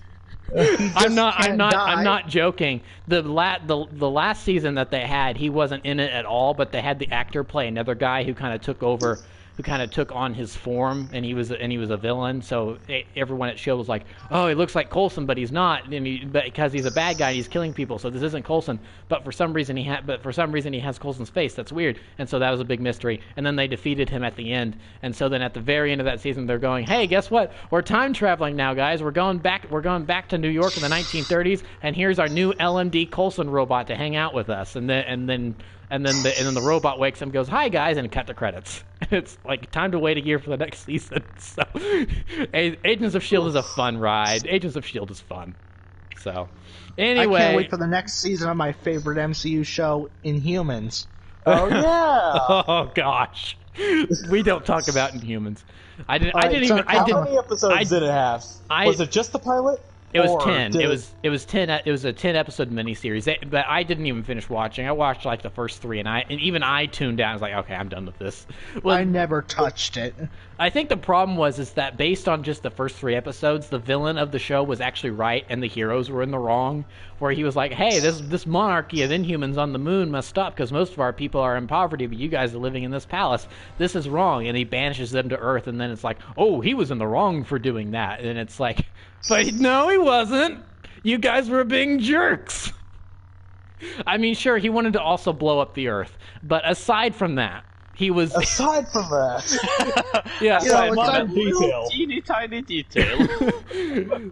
I'm not joking. The last season that they had, he wasn't in it at all, but they had the actor play another guy who kind of took over, who kind of took on his form, and he was a villain. So everyone at S.H.I.E.L.D. was like, "Oh, he looks like Coulson, but he's not, but because he's a bad guy, and he's killing people. So this isn't Coulson." But for some reason he has Coulson's face. That's weird. And so that was a big mystery. And then they defeated him at the end. And so then at the very end of that season, they're going, "Hey, guess what? We're time traveling now, guys. We're going back to New York in the 1930s, and here's our new LMD Coulson robot to hang out with us." And then the robot wakes up and goes, "Hi guys," and cut the credits. It's like time to wait a year for the next season. So, Agents of S.H.I.E.L.D. is a fun ride. Agents of S.H.I.E.L.D. is fun. So, anyway, I can't wait for the next season of my favorite MCU show, Inhumans. Oh yeah. Oh gosh, we don't talk about Inhumans. How many episodes did it have? Was it just the pilot? It was 10. It was 10. It was a 10-episode miniseries. But I didn't even finish watching. I watched like the first 3, and even I tuned out. I was like, okay, I'm done with this. Well, I never touched it. I think the problem is that based on just the first 3 episodes, the villain of the show was actually right, and the heroes were in the wrong. Where he was like, hey, this monarchy of Inhumans on the moon must stop because most of our people are in poverty, but you guys are living in this palace. This is wrong, and he banishes them to Earth. And then it's like, oh, he was in the wrong for doing that, and it's like. But no, he wasn't. You guys were being jerks. I mean, sure, he wanted to also blow up the Earth, but aside from that, he was. Aside from that, yeah, you know, it's a detail. Teeny tiny detail.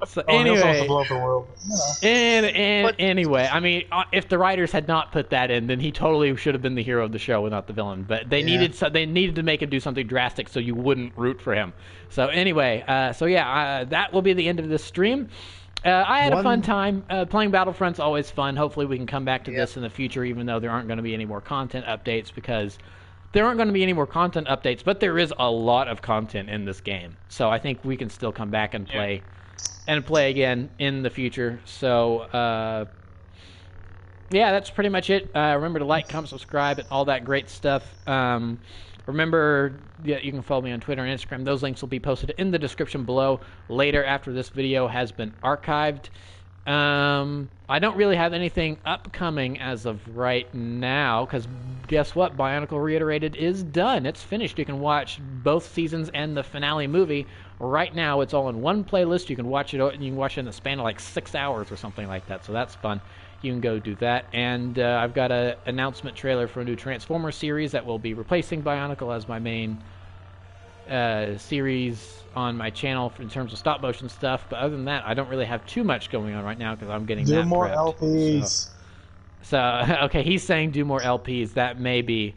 So anyway, blow up the world. Yeah. Anyway, I mean, if the writers had not put that in, then he totally should have been the hero of the show and not the villain. But they needed to make him do something drastic so you wouldn't root for him. So anyway, that will be the end of this stream. I had a fun time. Playing Battlefront's always fun. Hopefully we can come back to this in the future, even though there aren't going to be any more content updates, because there aren't going to be any more content updates, but there is a lot of content in this game. So I think we can still come back and play again in the future. So, yeah, that's pretty much it. Remember to like, comment, subscribe, and all that great stuff. Remember, you can follow me on Twitter and Instagram. Those links will be posted in the description below later after this video has been archived. I don't really have anything upcoming as of right now, because guess what? Bionicle Reiterated is done. It's finished. You can watch both seasons and the finale movie right now. It's all in one playlist. You can watch it, and you can watch it in the span of like 6 hours or something like that, so that's fun. You can go do that. And I've got an announcement trailer for a new Transformers series that will be replacing Bionicle as my main series on my channel in terms of stop motion stuff. But other than that, I don't really have too much going on right now because I'm getting do that more prepped. LPs. So okay, he's saying do more LPs. That may be.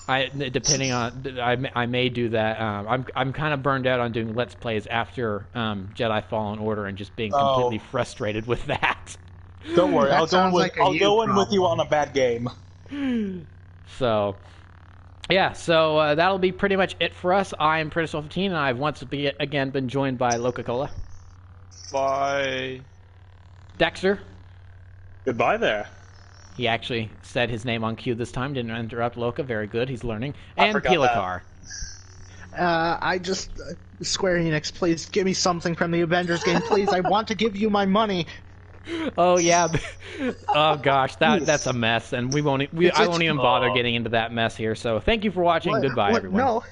Depending on, I may do that. I'm kind of burned out on doing Let's Plays after Jedi Fallen Order and just being completely frustrated with that. Don't worry, I'll go in like with you on a bad game. So, Yeah, so that'll be pretty much it for us. I'm Pretty15, and I've once again been joined by Loca-Cola. Bye. Dexter. Goodbye there. He actually said his name on cue this time. Didn't interrupt Loca. Very good. He's learning. And Pilikar. Square Enix, please give me something from the Avengers game, please. I want to give you my money. Oh yeah. Oh gosh, that's a mess, and I won't even bother getting into that mess here. So thank you for watching. Goodbye, everyone. No.